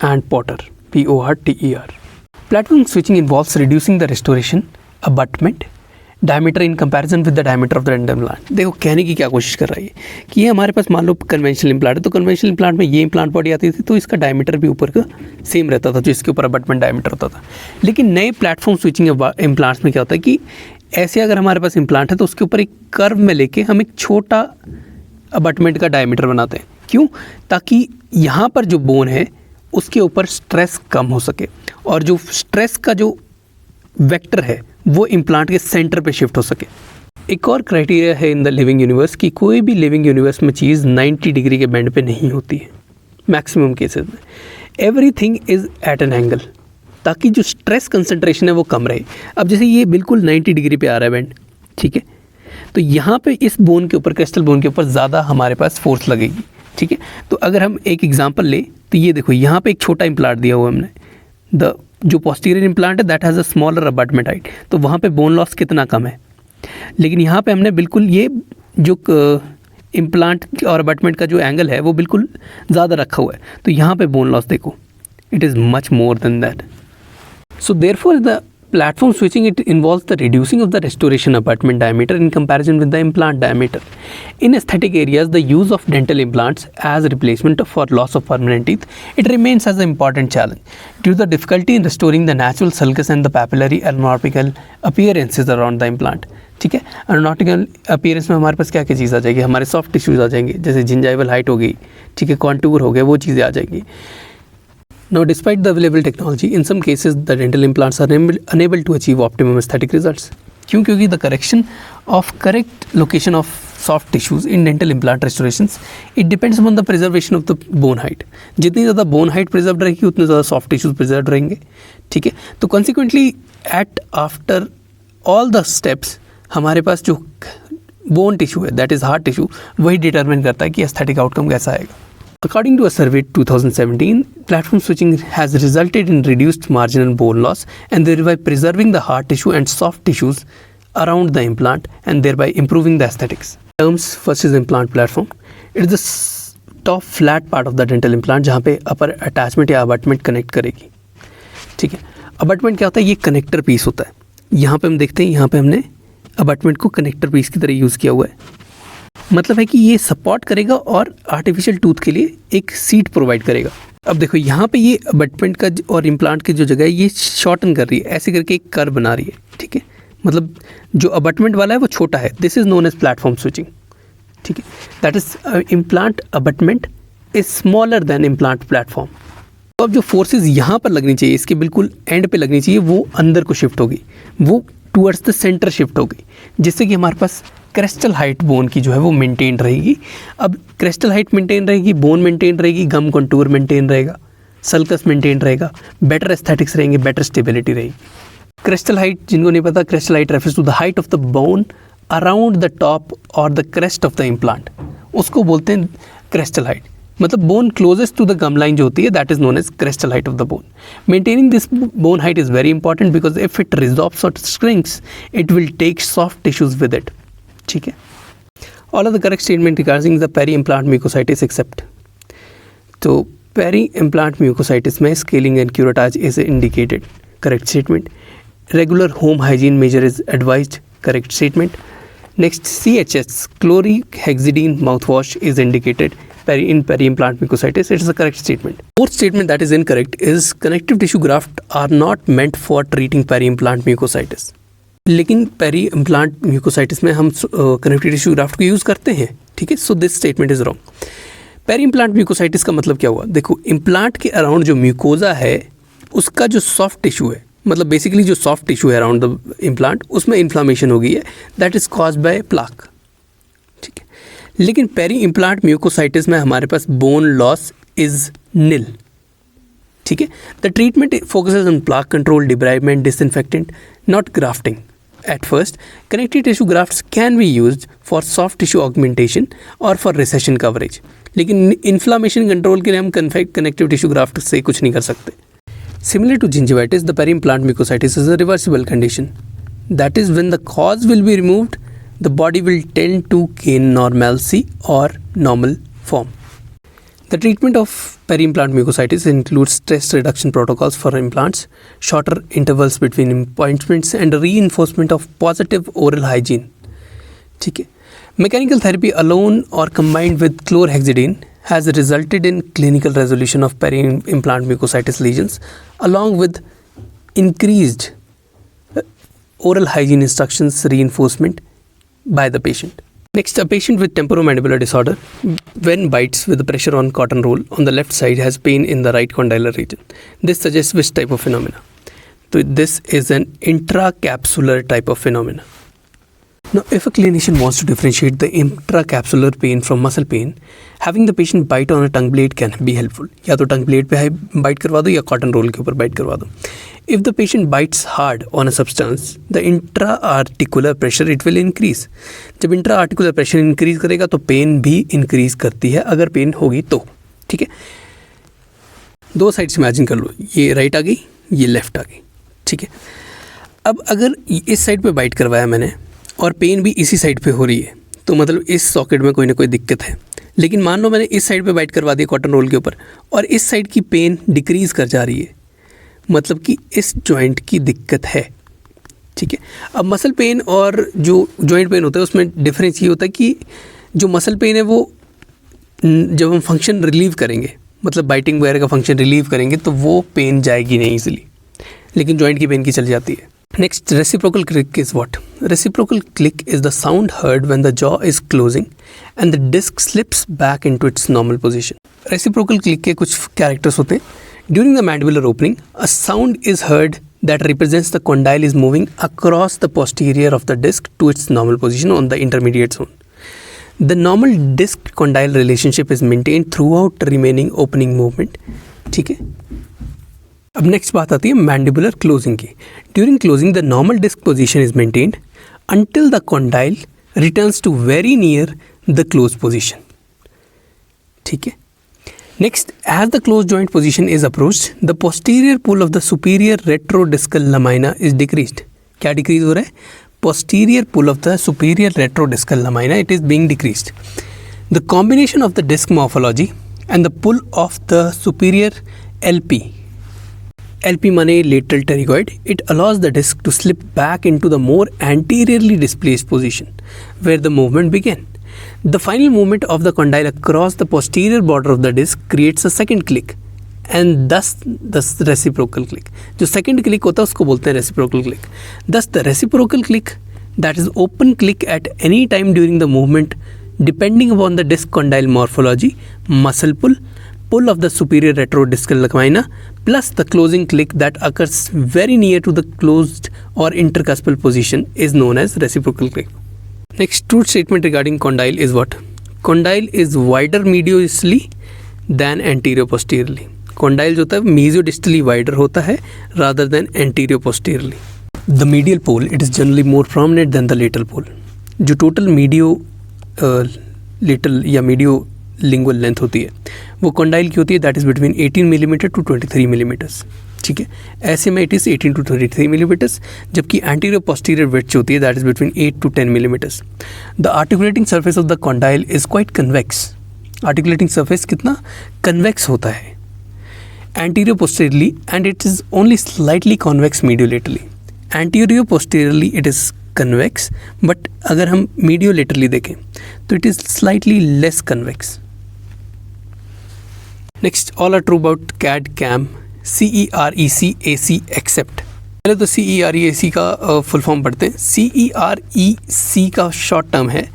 and Porter, P-O-R-T-E-R. Platform switching involves reducing the restoration abutment diameter in comparison with the diameter of the implant. देखो कहने की क्या कोशिश कर रही है कि ये हमारे पास मान लो कन्वेंशनल इम्प्लांट है, तो कन्वेंशनल इम्प्लांट में ये इम्प्लांट बॉडी आती थी तो इसका डायमीटर भी ऊपर का सेम रहता था जो इसके ऊपर अबटमेंट डायमीटर होता था. लेकिन नए प्लेटफॉर्म स्विचिंग इम्प्लांट्स में क्या होता है कि ऐसे अगर हमारे पास इम्प्लांट है तो उसके ऊपर एक कर्व में लेके हम एक छोटा अबटमेंट का डायमीटर बनाते हैं. क्यों? ताकि यहाँ पर जो बोन है उसके ऊपर स्ट्रेस कम हो सके और जो स्ट्रेस का जो वेक्टर है वो इम्प्लांट के सेंटर पे शिफ्ट हो सके। एक और क्राइटेरिया है इन द लिविंग यूनिवर्स कि कोई भी लिविंग यूनिवर्स में चीज़ 90 डिग्री के बेंड पे नहीं होती है मैक्सिमम केसेस में। Everything is at an angle, ताकि जो स्ट्रेस कंसंट्रेशन है वो कम रहे। अब जैसे ये बिल्कुल 90 डिग्री पे आ रहा है बेंड, ठीक है, तो यहाँ पे इस बोन के ऊपर, क्रिस्टल बोन के ऊपर ज़्यादा हमारे पास फोर्स लगेगी, ठीक है। तो अगर हम एक एग्जांपल ले तो ये देखो, यहाँ पे एक छोटा इम्प्लांट दिया हुआ हमने, जो पोस्टीरियर इम्प्लांट है that has a smaller abutment height, तो वहाँ पे बोन लॉस कितना कम है। लेकिन यहाँ पे हमने बिल्कुल ये जो इम्प्लांट और अबटमेंट का जो एंगल है वो बिल्कुल ज़्यादा रखा हुआ है, तो यहाँ पे बोन लॉस देखो, it is much more than that. So therefore the platform switching, it involves the reducing of the restoration abutment diameter in comparison with the implant diameter. In aesthetic areas, the use of dental implants as replacement for loss of permanent teeth, it remains as an important challenge due to the difficulty in restoring the natural sulcus and the papillary anatomical appearances around the implant. ठीक है, anatomical appearance में हमारे पास क्या क्या चीज़ आ जाएगी, हमारे soft tissues आ जाएंगे, जैसे जिंजाइवल हाइट हो गई, ठीक है, कॉन्टूर हो गया, वो चीज़ें आ जाएंगी। Now, despite the available technology, in some cases the dental implants are unable to achieve optimum aesthetic results. क्यों? क्योंकि the correction of correct location of soft tissues in dental implant restorations, it depends upon the preservation of the bone height. जितनी ज़्यादा bone height preserved रहेगी उतने ज़्यादा soft tissues preserved रहेंगे, ठीक है। तो consequently after all the steps हमारे पास जो bone tissue है, that is hard tissue, वही determine करता है कि aesthetic outcome कैसा आएगा। According to a survey 2017, platform switching has resulted in reduced marginal bone loss and thereby preserving the hard tissue and soft tissues around the implant and thereby improving the aesthetics. Terms, first is implant platform. It is the top flat part of the dental implant जहाँ पे upper attachment या abutment connect करेगी, ठीक है। abutment क्या होता है, ये connector piece होता है। यहाँ पे हम देखते हैं, यहाँ पे हमने abutment को connector piece की तरह यूज़ किया हुआ है। मतलब है कि ये सपोर्ट करेगा और आर्टिफिशियल टूथ के लिए एक सीट प्रोवाइड करेगा। अब देखो यहाँ पे ये अबटमेंट का और इम्प्लांट की जो जगह है ये शॉर्टन कर रही है, ऐसे करके एक कर्व बना रही है, ठीक है। मतलब जो अबटमेंट वाला है वो छोटा है, this is known as platform switching, ठीक है। That is implant abutment is smaller than implant platform. तो अब जो फोर्सेज यहाँ पर लगनी चाहिए, इसके बिल्कुल एंड पे लगनी चाहिए, वो अंदर को शिफ्ट होगी, वो टूवर्ड्स द सेंटर शिफ्ट होगी, जिससे कि हमारे पास क्रिस्टल हाइट बोन की जो है वो मेंटेन रहेगी। अब क्रिस्टल हाइट मेंटेन रहेगी, बोन मेंटेन रहेगी, गम कंटूर मेंटेन रहेगा, सल्कस मेंटेन रहेगा, बेटर एस्थेटिक्स रहेंगे, बेटर स्टेबिलिटी रहेगी। क्रिस्टल हाइट, जिनको नहीं पता, crystal height refers to the height of the bone around the top और the crest of the implant, उसको बोलते हैं क्रिस्टल हाइट। मतलब bone closest to the gum line जो होती है that is known as crystal height of the bone. Maintaining this bone height is very important because if it resorbs और shrinks it will take soft tissues with it, ठीक है। All of the correct statement regarding the peri implant mucositis except. तो peri implant mucositis में scaling and curettage is indicated, correct statement. Regular home hygiene measure is advised, correct statement. Next, CHS chlorhexidine mouthwash is indicated in peri-implant mucositis. It is a correct statement. Fourth statement that is incorrect is connective tissue graft are not meant for treating peri-implant mucositis. लेकिन peri implant mucositis में हम connective tissue graft को use करते हैं, ठीक है। So this statement is wrong. Peri implant mucositis का मतलब क्या हुआ, देखो इम्प्लांट के अराउंड जो म्यूकोजा है उसका जो सॉफ्ट टिश्यू है, मतलब बेसिकली जो सॉफ्ट टिश्यू है अराउंड द इम्प्लांट, उसमें इन्फ्लामेशन हो गई है, that is caused by plaque, ठीक है। लेकिन पेरी इम्प्लांट म्यूकोसाइटिस में हमारे पास बोन लॉस इज निल, ठीक है। The treatment focuses on plaque control, debridement, disinfectant, not grafting. At first, connective tissue grafts can be used for soft tissue augmentation or for recession coverage. लेकिन inflammation control के लिए हम connective tissue graft से कुछ नहीं कर सकते। Similar to gingivitis, the peri-implant mucositis is a reversible condition. That is, when the cause will be removed, the body will tend to gain normalcy or normal form. The treatment of peri-implant mucositis includes stress reduction protocols for implants, shorter intervals between appointments, and reinforcement of positive oral hygiene. ठीक है। Mechanical therapy alone or combined with chlorhexidine has resulted in clinical resolution of peri-implant mucositis lesions, along with increased oral hygiene instructions reinforcement by the patient. Next, a patient with temporomandibular disorder, when bites with the pressure on cotton roll on the left side, has pain in the right condylar region. This suggests which type of phenomena? So this is an intracapsular type of phenomena. Now, if a clinician wants to differentiate the intracapsular pain from muscle pain, having the patient bite on a tongue blade can be helpful. या तो tongue blade पे bite करवा दो या cotton roll के ऊपर bite करवा दो. If the patient bites hard on a substance, the intra-articular pressure it will increase. जब intra-articular pressure increase करेगा तो pain भी increase करती है अगर pain होगी तो. ठीक है, दो साइड्स इमेजिन कर लो, ये राइट आ गई, ये लेफ्ट आ गई. ठीक है, अब अगर इस साइड पे बाइट करवाया मैंने और पेन भी इसी साइड पे हो रही है तो मतलब इस सॉकेट में कोई ना कोई दिक्कत है. लेकिन मान लो मैंने इस साइड पे बाइट करवा दी कॉटन रोल के ऊपर और इस साइड की पेन डिक्रीज कर जा रही है, मतलब कि इस जॉइंट की दिक्कत है. ठीक है, अब मसल पेन और जो जॉइंट पेन होता है उसमें डिफरेंस ये होता है कि जो मसल पेन है वो जब हम फंक्शन रिलीव करेंगे, मतलब बाइटिंग वगैरह का फंक्शन रिलीव करेंगे तो वो पेन जाएगी नहीं ईजिली, लेकिन जॉइंट की पेन की चल जाती है. Next, reciprocal click is what? Reciprocal click is the sound heard when the jaw is closing and the disc slips back into its normal position. Reciprocal click के कुछ characters होते हैं. During the mandibular opening, a sound is heard that represents the condyle is moving across the posterior of the disc to its normal position on the intermediate zone. The normal disc condyle relationship is maintained throughout the remaining opening movement. ठीक है. अब next बात आती है mandibular closing की. During closing the normal disc position is maintained until the condyle returns to very near the close position. ठीक है, next, as the close joint position is approached the posterior pull of the superior retrodiscal lamina is decreased. क्या decrease हो रहा है? Posterior pull of the superior retrodiscal lamina it is being decreased. The combination of the disc morphology and the pull of the superior LP माने lateral pterygoid, it allows the disc to slip back into the more anteriorly displaced position where the movement began. The final movement of the condyle across the posterior border of the disc creates a second click and thus the reciprocal click. जो second click होता है उसको बोलते हैं reciprocal click. Thus the reciprocal click, that is open click at any time during the movement depending upon the disc condyle morphology, muscle pull of the superior retrodiscal lamina plus the closing click that occurs very near to the closed or intercuspal position is known as reciprocal click. Next, truth statement regarding condyle is what? Condyle is wider medially than anterior posteriorly. Condyle जो होता है mediodistally wider होता है rather than anterior posteriorly. The medial pole it is generally more prominent than the lateral pole. जो total lateral या medio lingual length होती है वो कॉन्डाइल की होती है that is between 18 millimetre to 23 millimetres. ठीक है, ऐसे में इट इज़ 18 टू 23 मिलीमीटर्स, जबकि एंटीरियर पोस्टीरियर विड्थ होती है that is between 8 to 10 millimetres. The articulating surface of the condyle is quite convex. Articulating surface कितना कन्वेक्स होता है anterior posteriorly and it is only slightly convex mediolaterally. Anterior posteriorly it is convex, but अगर हम mediolaterally देखें तो it is slightly less convex. Next, all are true about CAD CAM CEREC AC except. पहले तो CEREC का full form पढ़ते हैं. CEREC का शॉर्ट टर्म है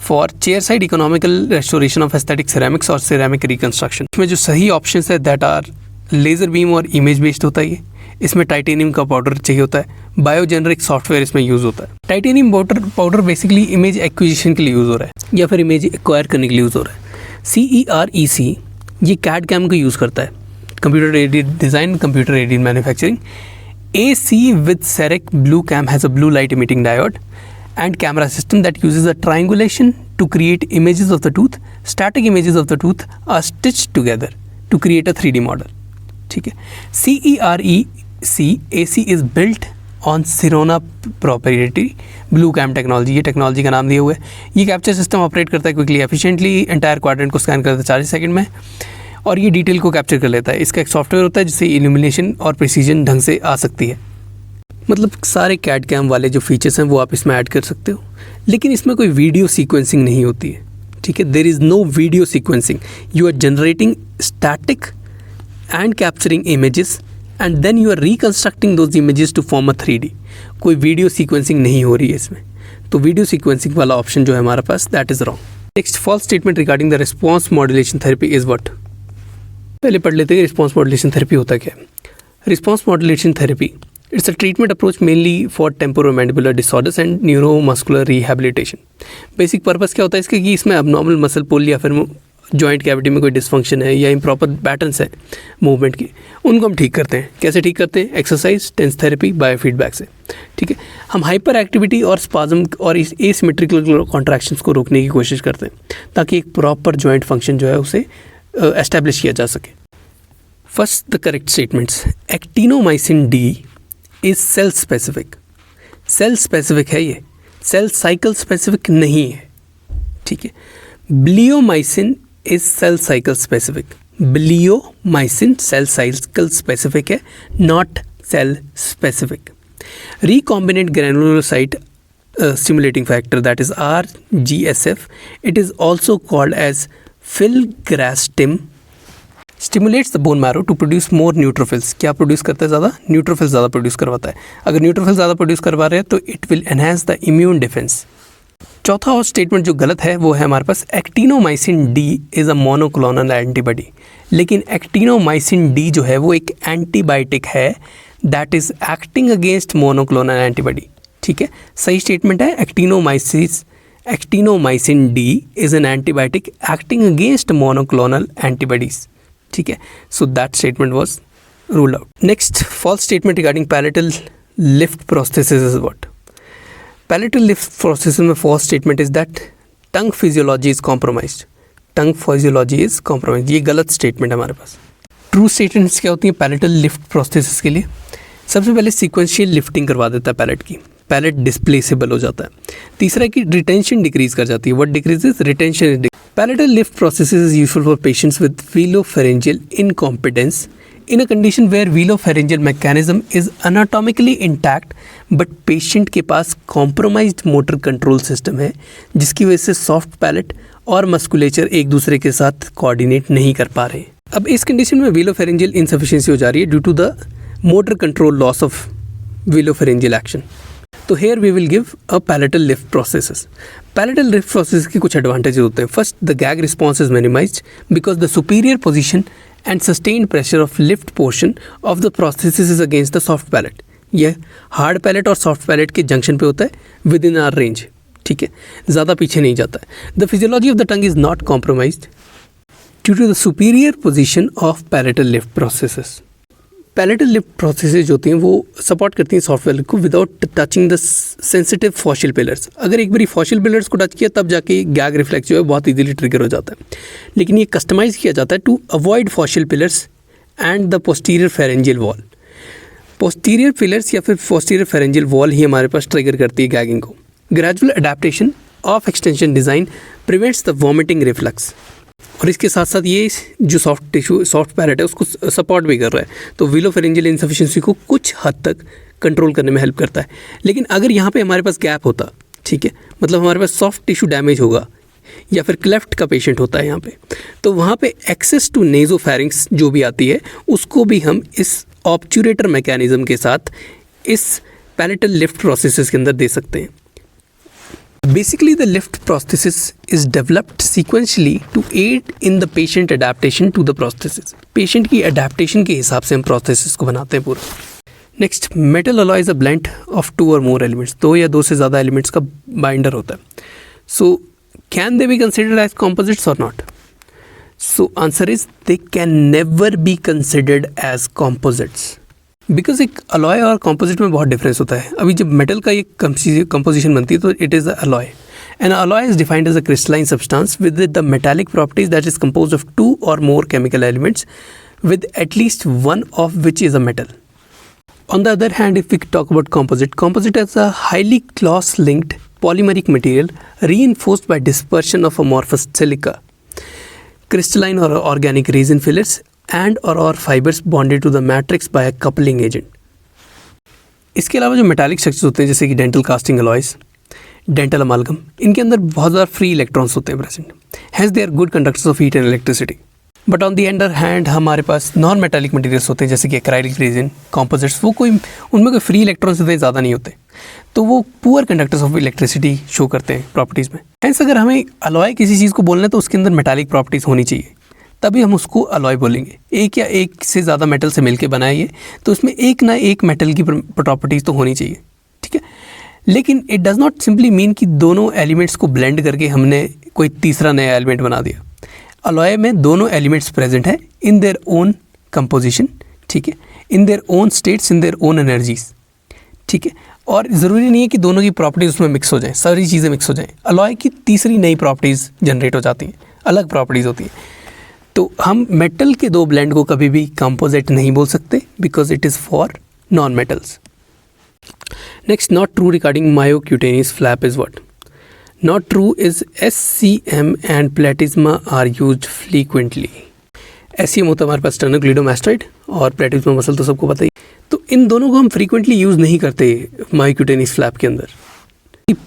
for chair side economical restoration of aesthetic ceramics और सिरेमिक रिकन्स्ट्रक्शन. इसमें जो सही ऑप्शन है दैट आर लेज़र बीम और इमेज बेस्ड होता है ये. इसमें टाइटेनियम का पाउडर चाहिए होता है. बायोजेनरिक सॉफ्टवेयर इसमें यूज़ होता है. Titanium powder basically image acquisition के लिए यूज़ हो रहा है या फिर इमेज एक्वायर करने के लिए यूज़ हो रहा है. CEREC ये CAD CAM को यूज़ करता है, computer aided design, computer aided manufacturing. AC with CEREC blue cam has a blue light emitting diode and camera system that uses a triangulation to create images of the tooth. Static images of the tooth are stitched together to create a 3D model. ठीक है, CEREC AC is built on Sirona proprietary blue cam technology. ये technology का नाम दिया हुआ है. ये capture system operate करता है क्विकली एफिशिएंटली, एंटायर क्वाड्रेंट को स्कैन करता है 40 सेकंड में और ये डिटेल को कैप्चर कर लेता है. इसका एक सॉफ्टवेयर होता है जिससे इल्यूमिनेशन और प्रिसीजन ढंग से आ सकती है. मतलब सारे CAD CAM वाले जो फीचर्स हैं वो आप इसमें ऐड कर सकते हो, लेकिन इसमें कोई वीडियो सीक्वेंसिंग नहीं होती है. ठीक है, there is no video sequencing. You are generating static and capturing images and then you are reconstructing those images to form a 3D. कोई वीडियो सीक्वेंसिंग नहीं हो रही है इसमें. तो वीडियो सीक्वेंसिंग वाला ऑप्शन जो है हमारे पास that is wrong. Next false statement regarding the response modulation therapy is what. पहले पढ़ लेते हैं रिस्पॉन्स मॉड्यूलेशन थेरेपी होता क्या है। Response modulation therapy it's a treatment approach mainly for temporomandibular disorders and neuromuscular rehabilitation. Basic purpose क्या होता है इसका कि इसमें अबनॉर्मल मसल पुल या फिर जॉइंट कैविटी में कोई डिसफंक्शन है या इम्प्रॉपर पैटर्न्स है मूवमेंट की, उनको हम ठीक करते हैं। कैसे ठीक करते हैं? एक्सरसाइज, टेंस थेरेपी, बायोफीडबैक से। ठीक है, हम हाइपर एक्टिविटी और स्पाज्म और इस एसिमेट्रिकल कॉन्ट्रैक्शंस को रोकने की कोशिश करते हैं ताकि एक प्रॉपर जॉइंट फंक्शन जो है उसे एस्टैब्लिश किया जा सके। First the correct statements. Actinomycin D is cell specific. Cell specific है ये, सेल साइकिल स्पेसिफिक नहीं है। ठीक है, bleomycin is cell cycle specific. Bleomycin cell cycle specific है, not cell specific. Recombinant granulocyte stimulating factor, that is RGSF, it is also called as filgrastim, stimulates the bone marrow to produce more neutrophils। क्या produce करता है ज़्यादा? Neutrophil ज़्यादा produce करवाता है। अगर neutrophil ज़्यादा प्रोड्यूस करवा रहे हैं तो it will enhance the immune defence. चौथा और स्टेटमेंट जो गलत है वो है हमारे पास actinomycin D is a monoclonal antibody. लेकिन एक्टिनोमाइसिन डी जो है वो एक एंटीबायोटिक है that is acting against monoclonal antibody. ठीक है, सही स्टेटमेंट है actinomycin D is an antibiotic acting against monoclonal antibodies. ठीक है, so that statement was ruled out. Next false statement regarding palatal lift prosthesis is what. Palatal lift prosthesis में false statement is that tongue physiology is compromised. Tongue physiology is compromised, ये गलत statement है हमारे पास। True statements क्या होती हैं palatal lift prosthesis के लिए? सबसे पहले सीक्वेंशियल लिफ्टिंग करवा देता है पैलेट की, पैलेट डिस्प्लेसेबल हो जाता है। तीसरा कि रिटेंशन डिक्रीज कर जाती है। What decreases? Retention. Palatal lift process is useful for patients with velopharyngeal incompetence in a condition where velopharyngeal mechanism is anatomically intact but patient के पास कॉम्प्रोमाइज्ड मोटर कंट्रोल सिस्टम है जिसकी वजह से सॉफ्ट पैलेट और मस्कुलेचर एक दूसरे के साथ कोऑर्डिनेट नहीं कर पा रहे। अब इस कंडीशन में वीलोफेरेंजियल इनसफिशिएंसी हो जा रही है due to the motor control loss of velopharyngeal action. तो here we will give a palatal lift processes. Palatal lift process के कुछ एडवांटेजेस होते हैं। First, the gag response is minimised because the superior position and sustained pressure of lift portion of the processes is against the soft palate. यह hard palate और soft palate के junction पे होता है विद इन आर रेंज। ठीक है, ज़्यादा पीछे नहीं जाता है। The physiology of the tongue is not compromised due to the superior position of palatal lift processes. Palatal lift processes होती हैं वो सपोर्ट करती हैं सॉफ्ट पैलेट को without touching the sensitive faucial pillars. अगर एक बारी फॉशियल पिलर्स को टच किया तब जाके गैग रिफ्लेक्स जो है बहुत इजीली ट्रिगर हो जाता है। लेकिन ये कस्टमाइज किया जाता है to avoid faucial pillars and the posterior pharyngeal wall. Posterior pillars या फिर पोस्टीरियर फेरेंजियल वॉल ही हमारे पास ट्रिगर करती है गैगिंग को। Gradual adaptation of extension design prevents the vomiting reflux. और इसके साथ साथ ये जो सॉफ्ट पैलेट है उसको सपोर्ट भी कर रहा है, तो वीलोफेरेंजियल इनसफिशिएंसी को कुछ हद तक कंट्रोल करने में हेल्प करता है। लेकिन अगर यहाँ पे हमारे पास गैप होता, ठीक है, मतलब हमारे पास सॉफ्ट टिश्यू डैमेज होगा या फिर क्लेफ्ट का पेशेंट होता है यहाँ पे, तो वहाँ पे एक्सेस टू नेजोफेरिंक्स जो भी आती है उसको भी हम इस ऑब्चुरेटर मैकेनिज्म के साथ इस पैलेटल लिफ्ट प्रोसेसेस के अंदर दे सकते हैं। Basically, the lift prosthesis is developed sequentially to aid in the patient adaptation to the prosthesis. Patient की adaptation के हिसाब से हम prosthesis को बनाते हैं पूरा। Next, metal alloy is a blend of 2 or more elements. 2 या 2 से ज़्यादा elements का binder होता है। So, can they be considered as composites or not? So, answer is they can never be considered as composites. Because एक alloy और composite में बहुत डिफरेंस होता है। अभी जब मेटल का एक कंपोजिशन बनती है तो it is a alloy. An alloy is defined as a crystalline substance with the metallic properties that is composed of 2 or more chemical elements with at least one of which is a metal. On the other hand, if we talk about composite is a highly cross-linked polymeric material reinforced by dispersion of amorphous silica, crystalline or organic resin fillets and or fibers bonded to the matrix by a coupling agent. इसके अलावा जो metallic structures होते हैं जैसे कि dental casting alloys, dental amalgam, इनके अंदर बहुत ज़्यादा फ्री इलेक्ट्रॉन्स होते हैं present, has they are good conductors of heat and electricity. But on the other hand हमारे पास नॉन मेटालिक मटेरियल्स होते हैं जैसे कि एक्राइलिक रेजिन, कॉम्पोजिट्स, वो कोई उनमें कोई फ्री इलेक्ट्रॉन्स इतने ज़्यादा नहीं होते, तो वो poor conductors of electricity show करते हैं प्रॉपर्टीज़ में। हेंस अगर हमें अलॉय किसी चीज़ को बोलना है तो उसके अंदर मेटालिक प्रॉपर्टीज़ होनी चाहिए, तभी हम उसको अलॉय बोलेंगे। एक या एक से ज़्यादा मेटल से मिलके बनाए ये, तो उसमें एक ना एक मेटल की प्रॉपर्टीज़ तो होनी चाहिए, ठीक है। लेकिन it does not simply mean कि दोनों एलिमेंट्स को ब्लेंड करके हमने कोई तीसरा नया एलिमेंट बना दिया। अलॉय में दोनों एलिमेंट्स प्रेजेंट है इन देयर ओन कंपोजिशन, ठीक है, in their own states, in their own energies, ठीक है। और ज़रूरी नहीं है कि दोनों की प्रॉपर्टीज़ उसमें मिक्स हो जाएं, सारी चीज़ें मिक्स हो जाएं। अलॉय की तीसरी नई प्रॉपर्टीज़ जनरेट हो जाती हैं, अलग प्रॉपर्टीज़ होती हैं। तो हम मेटल के दो ब्लेंड को कभी भी कंपोजिट नहीं बोल सकते, because it is for non metals. Next, not true regarding myocutaneous flap is what? Not true is SCM and platysma are used frequently. SCM होता है हमारे पास स्टर्नोक्लीडोमास्टोइड, और प्लेटिज्मा मसल तो सबको पता ही। तो इन दोनों को हम फ्रीक्वेंटली यूज़ नहीं करते मायोक्यूटेनियस फ्लैप के अंदर।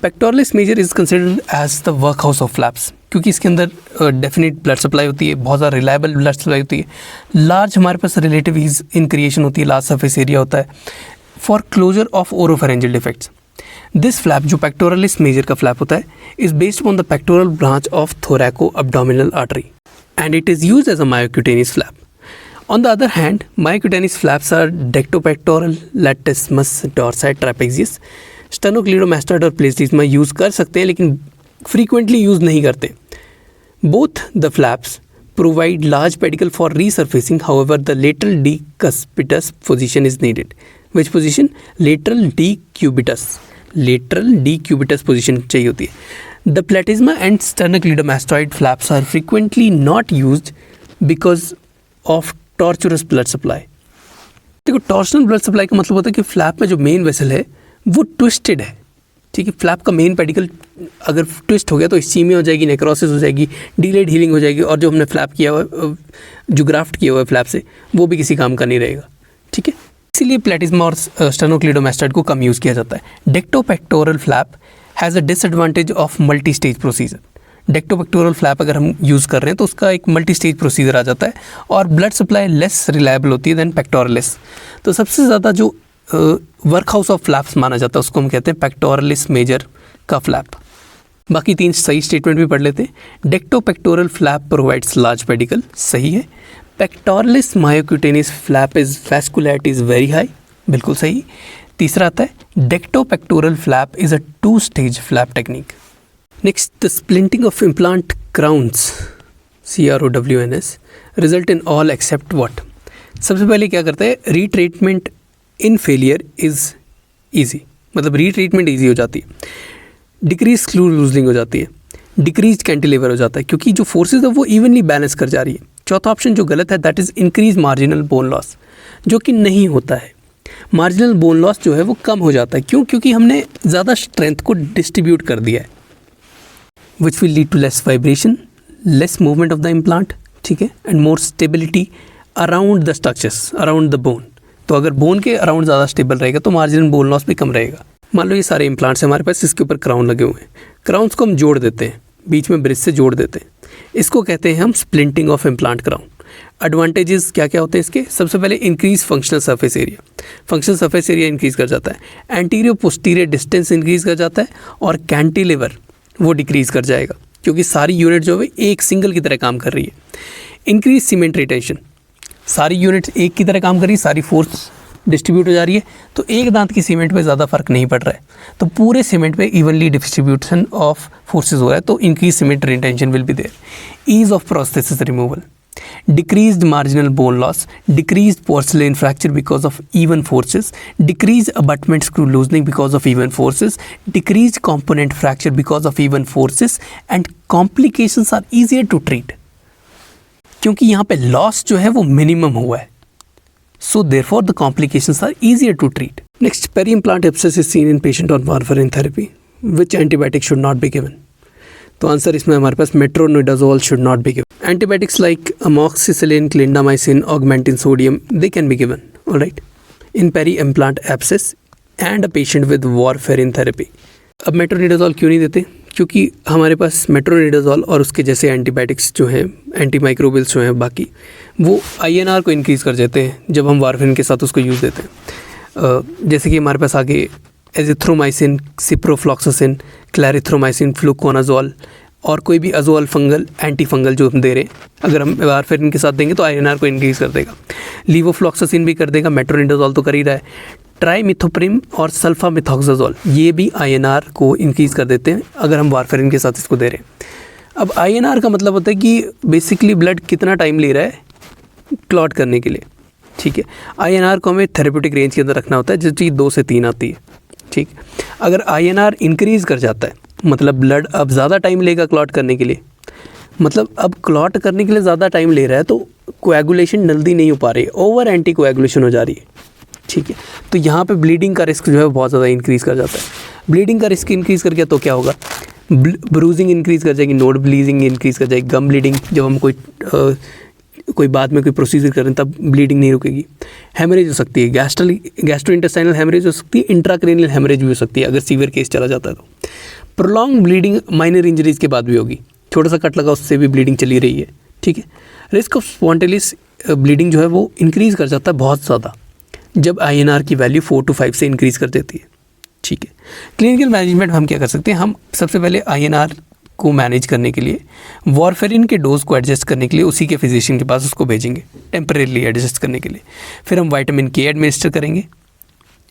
Pectoralis major is considered as the work house of flaps, क्योंकि इसके अंदर डेफिनेट ब्लड सप्लाई होती है, बहुत ज़्यादा रिलायबल ब्लड सप्लाई होती है, लार्ज हमारे पास रिलेटिव ईज इन क्रिएशन होती है, लार्ज सरफेस एरिया होता है for closure of oropharyngeal defects. This flap जो पेक्टोरलिस मेजर का फ्लैप होता है is based on the pectoral branch of thoraco abdominal artery and it is used as a myocutaneous flap. On the other hand, myocutaneous flaps are dectopectoral, latissimus dorsi, trapezius, sternocleidomastoid और प्लेटिज्मा use कर सकते हैं, लेकिन frequently use नहीं करते। Both the flaps provide large pedicle for resurfacing, however the lateral decubitus position is needed. Which position? Lateral decubitus. Lateral decubitus position चाहिए होती है। The platysma and sternocleidomastoid flaps are frequently not used because of tortuous blood supply. देखो, torsional blood supply का मतलब होता है कि flap में जो मेन वेसल है वो ट्विस्टेड है, ठीक है। फ्लैप का मेन पेडिकल अगर ट्विस्ट हो गया तो इस्चीमिया हो जाएगी, नेक्रोसिस हो जाएगी, डिलेड हीलिंग हो जाएगी, और जो हमने फ्लैप किया हुआ है, जो ग्राफ्ट किया हुआ है फ्लैप से, वो भी किसी काम का नहीं रहेगा, ठीक है। इसीलिए प्लेटिज्मा और स्टर्नोक्लीडोमास्टोइड को कम यूज़ किया जाता है। Deltopectoral flap has a disadvantage of multi stage procedure. Deltopectoral flap अगर हम यूज़ कर रहे हैं तो उसका एक मल्टी स्टेज प्रोसीजर आ जाता है, और ब्लड सप्लाई लेस रिलायबल होती है दैन पेक्टोरलिस। तो सबसे ज़्यादा जो वर्क हाउस ऑफ फ्लैप्स माना जाता है उसको हम कहते हैं पेक्टोरलिस मेजर का फ्लैप। बाकी तीन सही स्टेटमेंट भी पढ़ लेते हैं। Deltopectoral flap provides large pedicle, सही है। Pectoralis myocutaneous flap is vascularity is very high, बिल्कुल सही। तीसरा आता है deltopectoral flap is a 2 stage flap technique. Next, the splinting of implant crowns CROWNS result in all except what? सबसे पहले क्या करता है, retreatment in failure is easy, मतलब रीट्रीटमेंट ईजी हो जाती है। डिक्रीज स्क्रू लूजनिंग हो जाती है, डिक्रीज कैंटिलीवर हो जाता है, क्योंकि जो फोर्सेज है वो इवनली बैलेंस कर जा रही है। चौथा ऑप्शन जो गलत है that is increase marginal bone loss, जो कि नहीं होता है। मार्जिनल बोन लॉस जो है वो कम हो जाता है, क्यों? क्योंकि हमने ज़्यादा स्ट्रेंथ को डिस्ट्रीब्यूट कर दिया है, which will lead to less vibration, less movement of the implant, ठीक है, and more stability around the structures, around the bone. तो अगर बोन के अराउंड ज़्यादा स्टेबल रहेगा तो मार्जिनल बोन लॉस भी कम रहेगा। मान लो ये सारे इम्प्लांट्स हैं हमारे पास, इसके ऊपर क्राउन लगे हुए हैं। क्राउन्स को हम जोड़ देते हैं, बीच में ब्रिज से जोड़ देते हैं, इसको कहते हैं हम splinting of implant crown. Advantages क्या क्या होते हैं इसके? सबसे पहले increase functional surface area, functional surface area increase कर जाता है, एंटीरियर पोस्टीरियर डिस्टेंस इंक्रीज कर जाता है, और कैंटिलीवर वो डिक्रीज कर जाएगा, क्योंकि सारी यूनिट जो है एक सिंगल की तरह काम कर रही है। इंक्रीज सीमेंट रिटेंशन, सारी यूनिट एक की तरह काम कर रही है, सारी फोर्स डिस्ट्रीब्यूट हो जा रही है, तो एक दांत की सीमेंट पे ज़्यादा फर्क नहीं पड़ रहा है, तो पूरे सीमेंट पे इवनली डिस्ट्रीब्यूशन ऑफ फोर्सेस हो रहा है, तो increase cement retention will be there. Ease of prosthesis removal, decreased marginal bone loss, decreased porcelain fracture because of even forces, decreased abutment screw loosening because of even forces, decreased component fracture because of even forces, and complications are easier to treat, क्योंकि यहाँ पे loss जो है वो minimum हुआ है, so therefore the complications are easier to treat. Next, peri-implant abscess is seen in patient on warfarin therapy. Which antibiotic should not be given? तो answer इसमें हमारे पास metronidazole should not be given. Antibiotics like amoxicillin, clindamycin, Augmentin sodium, they can be given, alright, in peri implant abscess and a patient with warfarin therapy. अब metronidazole क्यों नहीं देते? क्योंकि हमारे पास मेट्रोनिडाजोल और उसके जैसे एंटीबायोटिक्स जो हैं, एंटीमाइक्रोबियल्स जो हैं बाकी, वो INR को इंक्रीज़ कर देते हैं जब हम वारफेरिन के साथ उसको यूज़ देते हैं। जैसे कि हमारे पास आगे एजिथ्रोमाइसिन, सिप्रोफ्लॉक्सासिन, क्लैरिथ्रोमाइसिन, फ्लूकोनाजोल और कोई भी अजोल फंगल एंटी फंगल जो हम दे रहे हैं, अगर हम वारफेरिन के साथ देंगे तो आईएनआर को इंक्रीज़ कर देगा। लीवोफ्लॉक्सासिन भी कर देगा, मेट्रोनिडाजोल तो कर ही रहा है। ट्राइमिथोप्रिम और सल्फामिथॉक्साजोल ये भी आईएनआर को इंक्रीज़ कर देते हैं अगर हम वारफेरिन के साथ इसको दे रहे हैं। अब आईएनआर का मतलब होता है कि बेसिकली ब्लड कितना टाइम ले रहा है क्लॉट करने के लिए, ठीक है। आईएनआर को हमें थेरेप्यूटिक रेंज के अंदर रखना होता है, जो चीज़ 2 से 3 आती है, ठीक। अगर आईएनआर इंक्रीज़ कर जाता है मतलब ब्लड अब ज़्यादा टाइम लेगा क्लॉट करने के लिए, मतलब अब क्लॉट करने के लिए ज़्यादा टाइम ले रहा है तो कोएगुलेशन जल्दी नहीं हो पा रही है, ओवर एंटी कोएगुलेशन हो जा रही है, ठीक है। तो यहाँ पे ब्लीडिंग का रिस्क जो है बहुत ज़्यादा इंक्रीज़ कर जाता है। ब्लीडिंग का रिस्क इंक्रीज़ कर गया तो क्या होगा, ब्रूजिंग इंक्रीज़ कर जाएगी, नोड ब्लीडिंग इंक्रीज़ कर जाएगी, गम ब्लीडिंग, जब हम कोई बाद में कोई प्रोसीजर करें तब ब्लीडिंग नहीं रुकेगी। हेमरेज हो सकती है, गैस्ट्रोइंटेस्टाइनल हेमरेज हो सकती है, इंट्राक्रेनियल हेमरेज भी हो सकती है अगर सीवियर केस चला जाता है तो। प्रोलॉन्ग ब्लीडिंग माइनर इंजरीज़ के बाद भी होगी, छोटा सा कट लगा उससे भी ब्लीडिंग चली रही है, ठीक है। रिस्क ऑफ स्पॉन्टेनियस ब्लीडिंग जो है वो इंक्रीज़ कर जाता है बहुत ज़्यादा जब आईएनआर की वैल्यू 4 to 5 से इंक्रीज़ कर देती है, ठीक है। क्लिनिकल मैनेजमेंट हम क्या कर सकते हैं, हम सबसे पहले आईएनआर को मैनेज करने के लिए वारफेरिन के डोज को एडजस्ट करने के लिए उसी के फिजिशियन के पास उसको भेजेंगे टेम्परेली एडजस्ट करने के लिए। फिर हम विटामिन के एडमिनिस्टर करेंगे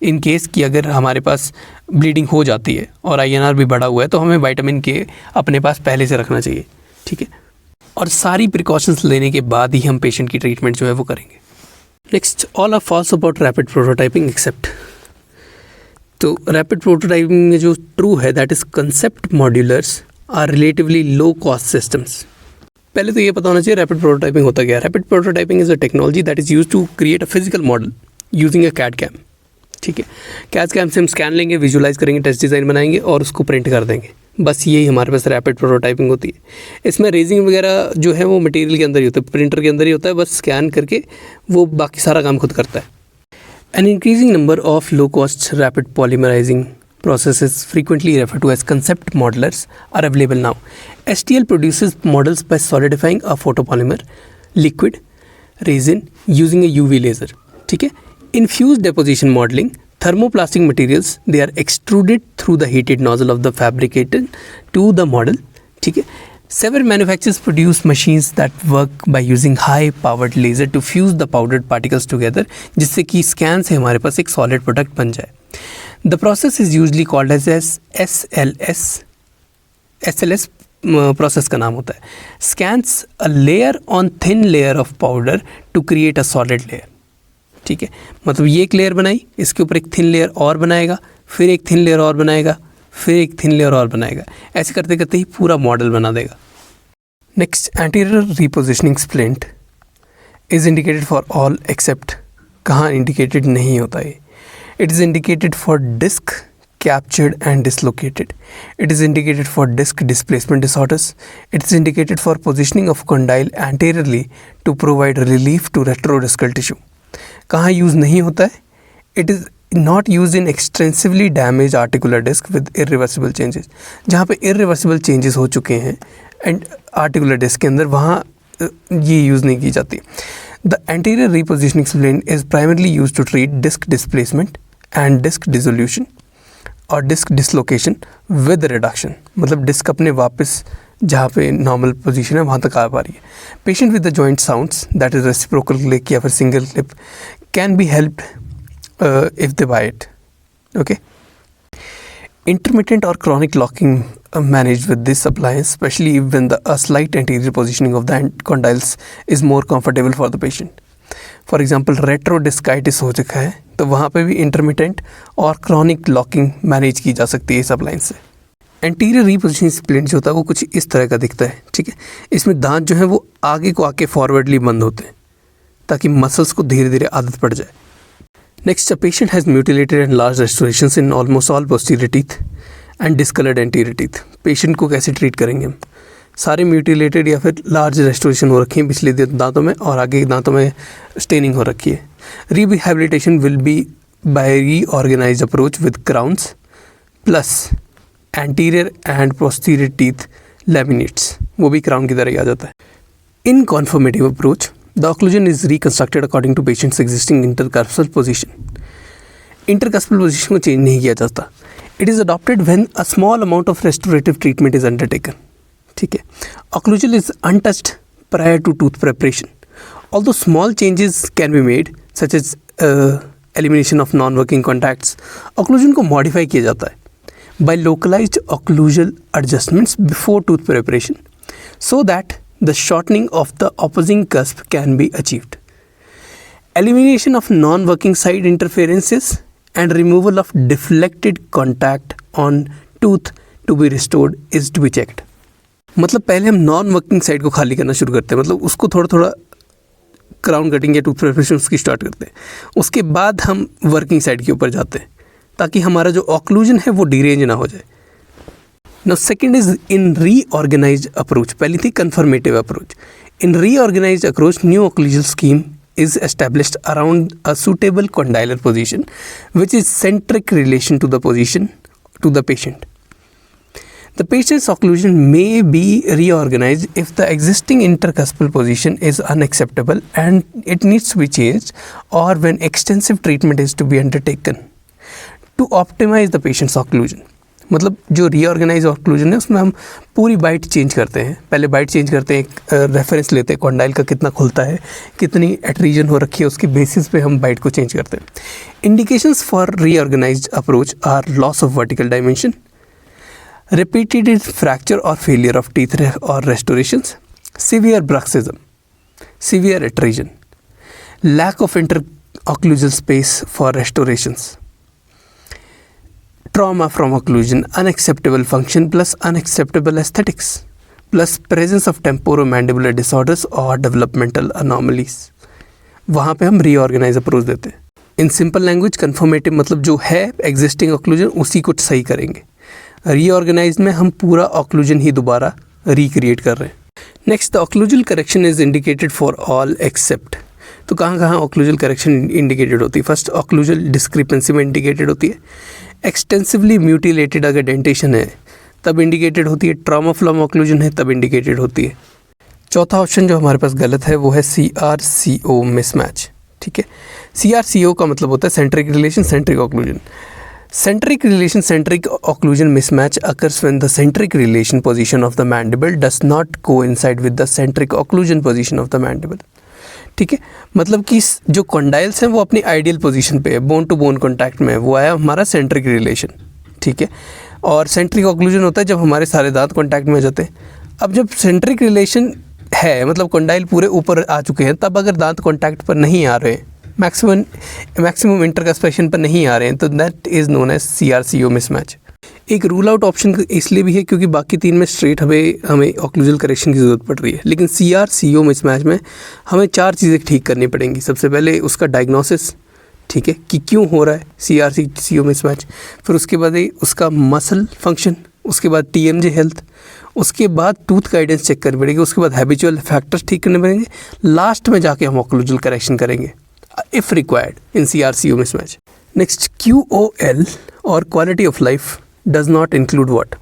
इन केस कि अगर हमारे पास ब्लीडिंग हो जाती है और आईएनआर भी बढ़ा हुआ है तो हमें विटामिन के अपने पास पहले से रखना चाहिए, ठीक है। और सारी प्रिकॉशंस लेने के बाद ही हम पेशेंट की ट्रीटमेंट जो है वो करेंगे। Next, all are false about rapid prototyping except. तो रैपिड प्रोटोटाइपिंग में जो ट्रू है that is concept modulars are relatively low cost systems. पहले तो ये पता होना चाहिए रैपिड प्रोटोटाइपिंग होता क्या है। Rapid prototyping is a technology that is use to create a physical model using a CAD CAM, ठीक है। कैड कैम से हम स्कैन लेंगे, विजुलाइज करेंगे, टेस्ट डिज़ाइन बनाएंगे और उसको प्रिंट कर देंगे, बस यही हमारे पास रैपिड प्रोटोटाइपिंग होती है। इसमें रेजिंग वगैरह जो है वो मटेरियल के अंदर ही होता है, प्रिंटर के अंदर ही होता है, बस स्कैन करके वो बाकी सारा काम खुद करता है। An increasing number of low cost rapid polymerising processes frequently referred to as concept modelers are available now. STL produces models by solidifying a photopolymer liquid resin using a UV laser, ठीक है। Infused deposition modeling, thermoplastic materials, they are extruded through the heated nozzle of the fabricator to the model, ठीक है। Several manufacturers produce machines that work by using high powered laser to fuse the powdered particles together, जिससे कि scan से हमारे पास एक solid product बन जाए। The process is usually called as SLS process का नाम होता है। Scans a layer on thin layer of powder to create a solid layer, ठीक है। मतलब ये एक लेयर बनाई, इसके ऊपर एक थिन लेयर और बनाएगा, फिर एक थिन लेयर और बनाएगा, फिर एक थिन लेयर और बनाएगा, ऐसे करते करते ही पूरा मॉडल बना देगा। Next, anterior रिपोजिशनिंग splint is indicated for all except, कहाँ इंडिकेटेड नहीं होता है। It is indicated for disc captured and dislocated. It is indicated for disc displacement disorders. It is indicated for positioning of condyle anteriorly to provide relief to retrodiscal tissue. कहाँ use नहीं होता है? It is not used in extensively damaged articular disc with irreversible changes. जहाँ पे irreversible changes हो चुके हैं and articular disc के अंदर, वहाँ ये यूज़ नहीं की जाती। The anterior repositioning splint is primarily used to treat disc displacement and disc dissolution और disc dislocation with reduction, मतलब डिस्क अपने वापस जहाँ पे नॉर्मल पोजीशन है वहाँ तक आ पा रही है। Patient with the joint sounds that is reciprocal click या फिर single clip can be helped if they by it, okay. Intermittent or chronic locking managed with this appliance, especially when a slight anterior positioning of the condyles is more comfortable for the patient. For example, retrodiscitis हो चुका है तो वहाँ पे भी intermittent और chronic locking manage की जा सकती है इस अप्लायंस से। एंटीरियर रीपोजिशनिंग स्प्लिंट जो होता है वो कुछ इस तरह का दिखता है, ठीक है। इसमें दांत जो है वो आगे को आके फॉरवर्डली बंद होते हैं ताकि मसल्स को धीरे धीरे आदत पड़ जाए। Next, a patient has mutilated and large restorations in almost all posterior teeth and discolored anterior teeth. Patient को कैसे ट्रीट करेंगे हम? सारे म्यूटिलेटेड या फिर लार्ज रेस्टोरेशन हो रखी हैं पिछले दांतों में और आगे के दांतों में स्टेनिंग हो रखी है। Rehabilitation will be by reorganised approach with crowns plus anterior and posterior teeth laminates, वो भी क्राउन की तरह ही आ जाता है। In conformative approach, the occlusion is reconstructed according to patient's existing intercarpal position. Intercuspal position को चेंज नहीं किया जाता. It is adopted when a small amount of restorative treatment is undertaken. ठीक है. Occlusal is untouched prior to tooth preparation. Although small changes can be made such as elimination of non working contacts. Occlusion को modify किया जाता है by localised occlusal adjustments before tooth preparation so that the shortening of the opposing cusp can be achieved. Elimination of non-working side interferences and removal of deflected contact on tooth to be restored is to be checked. मतलब पहले हम non working side को खाली करना शुरू करते हैं, मतलब उसको थोड़ा थोड़ा क्राउन कटिंग या टूथ प्रिपरेशन उसकी स्टार्ट करते हैं. उसके बाद हम वर्किंग साइड के ऊपर जाते हैं ताकि हमारा जो ऑक्लूजन है वो डिरेंज ना हो जाए. Now second is in reorganized approach. पहली थी conformative approach. In reorganized approach, new occlusal scheme is established around a suitable condylar position, which is centric relation to the position to the patient. The patient's occlusion may be reorganized if the existing intercuspal position is unacceptable and it needs to be changed, or when extensive treatment is to be undertaken to optimize the patient's occlusion. मतलब जो reorganise occlusion है उसमें हम पूरी bite change करते हैं. पहले bite change करते हैं, एक रेफरेंस लेते हैं कॉन्डाइल का कितना खुलता है, कितनी एट्रीजन हो रखी है, उसके बेसिस पे हम बाइट को चेंज करते हैं. Indications for reorganised approach are loss of vertical dimension, repeated fracture और फेलियर ऑफ टीथ और restorations, severe bruxism, severe attrition, lack of inter occlusal space for restorations, trauma from occlusion, unacceptable function plus unacceptable aesthetics, plus presence of temporomandibular disorders or developmental anomalies. वहाँ पे हम reorganize approach देते हैं. In simple language, conformative मतलब जो है existing occlusion उसी को सही करेंगे. Reorganized में हम पूरा occlusion ही दोबारा recreate कर रहे हैं. Next, the occlusal correction is indicated for all except. तो कहाँ कहाँ occlusal correction indicated होती है? First, occlusal discrepancy में indicated होती है. एक्सटेंसिवली म्यूटिलेटेड अगर डेंटेशन है तब इंडिकेटेड होती है. ट्रॉमा फ्लम ऑक्लूजन है तब इंडिकेटेड होती है. चौथा ऑप्शन जो हमारे पास गलत है वो है CRCO मिसमैच. ठीक है. CRCO का मतलब होता है centric relation centric occlusion. Centric relation centric occlusion mismatch occurs when the centric relation position of the mandible does not coincide with the centric occlusion position of the mandible. ठीक है. मतलब कि जो कॉन्डाइल्स हैं वो अपनी आइडियल पोजीशन पे है, बोन टू बोन कॉन्टैक्ट में है, वो आया हमारा सेंट्रिक रिलेशन. ठीक है. और सेंट्रिक ऑक्लूजन होता है जब हमारे सारे दांत कॉन्टैक्ट में आ जाते हैं. अब जब सेंट्रिक रिलेशन है मतलब कॉन्डाइल पूरे ऊपर आ चुके हैं, तब अगर दांत कॉन्टैक्ट पर नहीं आ रहे हैं, मैक्सिमम इंटरकस्पेशन पर नहीं आ रहे हैं, तो that is known as CRCO mismatch. एक रूल आउट ऑप्शन इसलिए भी है क्योंकि बाकी तीन में स्ट्रेट हमें ऑक्लूजल करेक्शन की ज़रूरत पड़ रही है, लेकिन CRCO मिसमैच में हमें चार चीज़ें ठीक करनी पड़ेंगी. सबसे पहले उसका डायग्नोसिस, ठीक है, कि क्यों हो रहा है CRCO मिसमैच. फिर उसके बाद उसका मसल फंक्शन, उसके बाद TMJ हेल्थ, उसके बाद टूथ गाइडेंस चेक करनी पड़ेगी, उसके बाद हैबिचुअल फैक्टर्स ठीक करने पड़ेंगे, लास्ट में जाके हम ऑक्लूजल करेक्शन करेंगे if required in CRCO mismatch. Next, QOL और quality of life does not include what?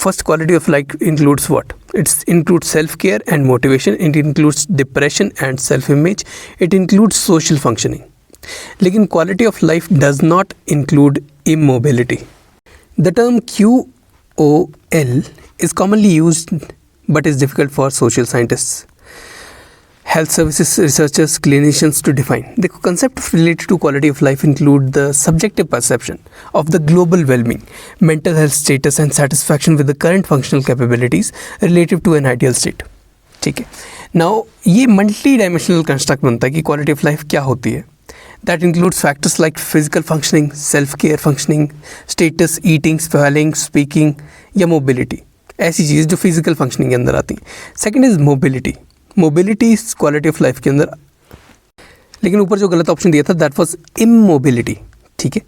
First, quality of life includes what? It includes self-care and motivation. It includes depression and self-image. It includes social functioning. लेकिन quality of life does not include immobility. The term QOL is commonly used but is difficult for social scientists, health services researchers, clinicians to define. The concept related to quality of life include the subjective perception of the global well-being, mental health status and satisfaction with the current functional capabilities relative to an ideal state. ठीक है. Now ये multi dimensional construct बनता है कि quality of life क्या होती है. That includes factors like physical functioning, self-care functioning, status, eating, swallowing, speaking या mobility. ऐसी चीज़ जो फिजिकल फंक्शनिंग के अंदर आती हैं. Second is mobility. मोबिलिटी इस क्वालिटी ऑफ लाइफ के अंदर, लेकिन ऊपर जो गलत ऑप्शन दिया था दैट वाज इमोबिलिटी. ठीक है.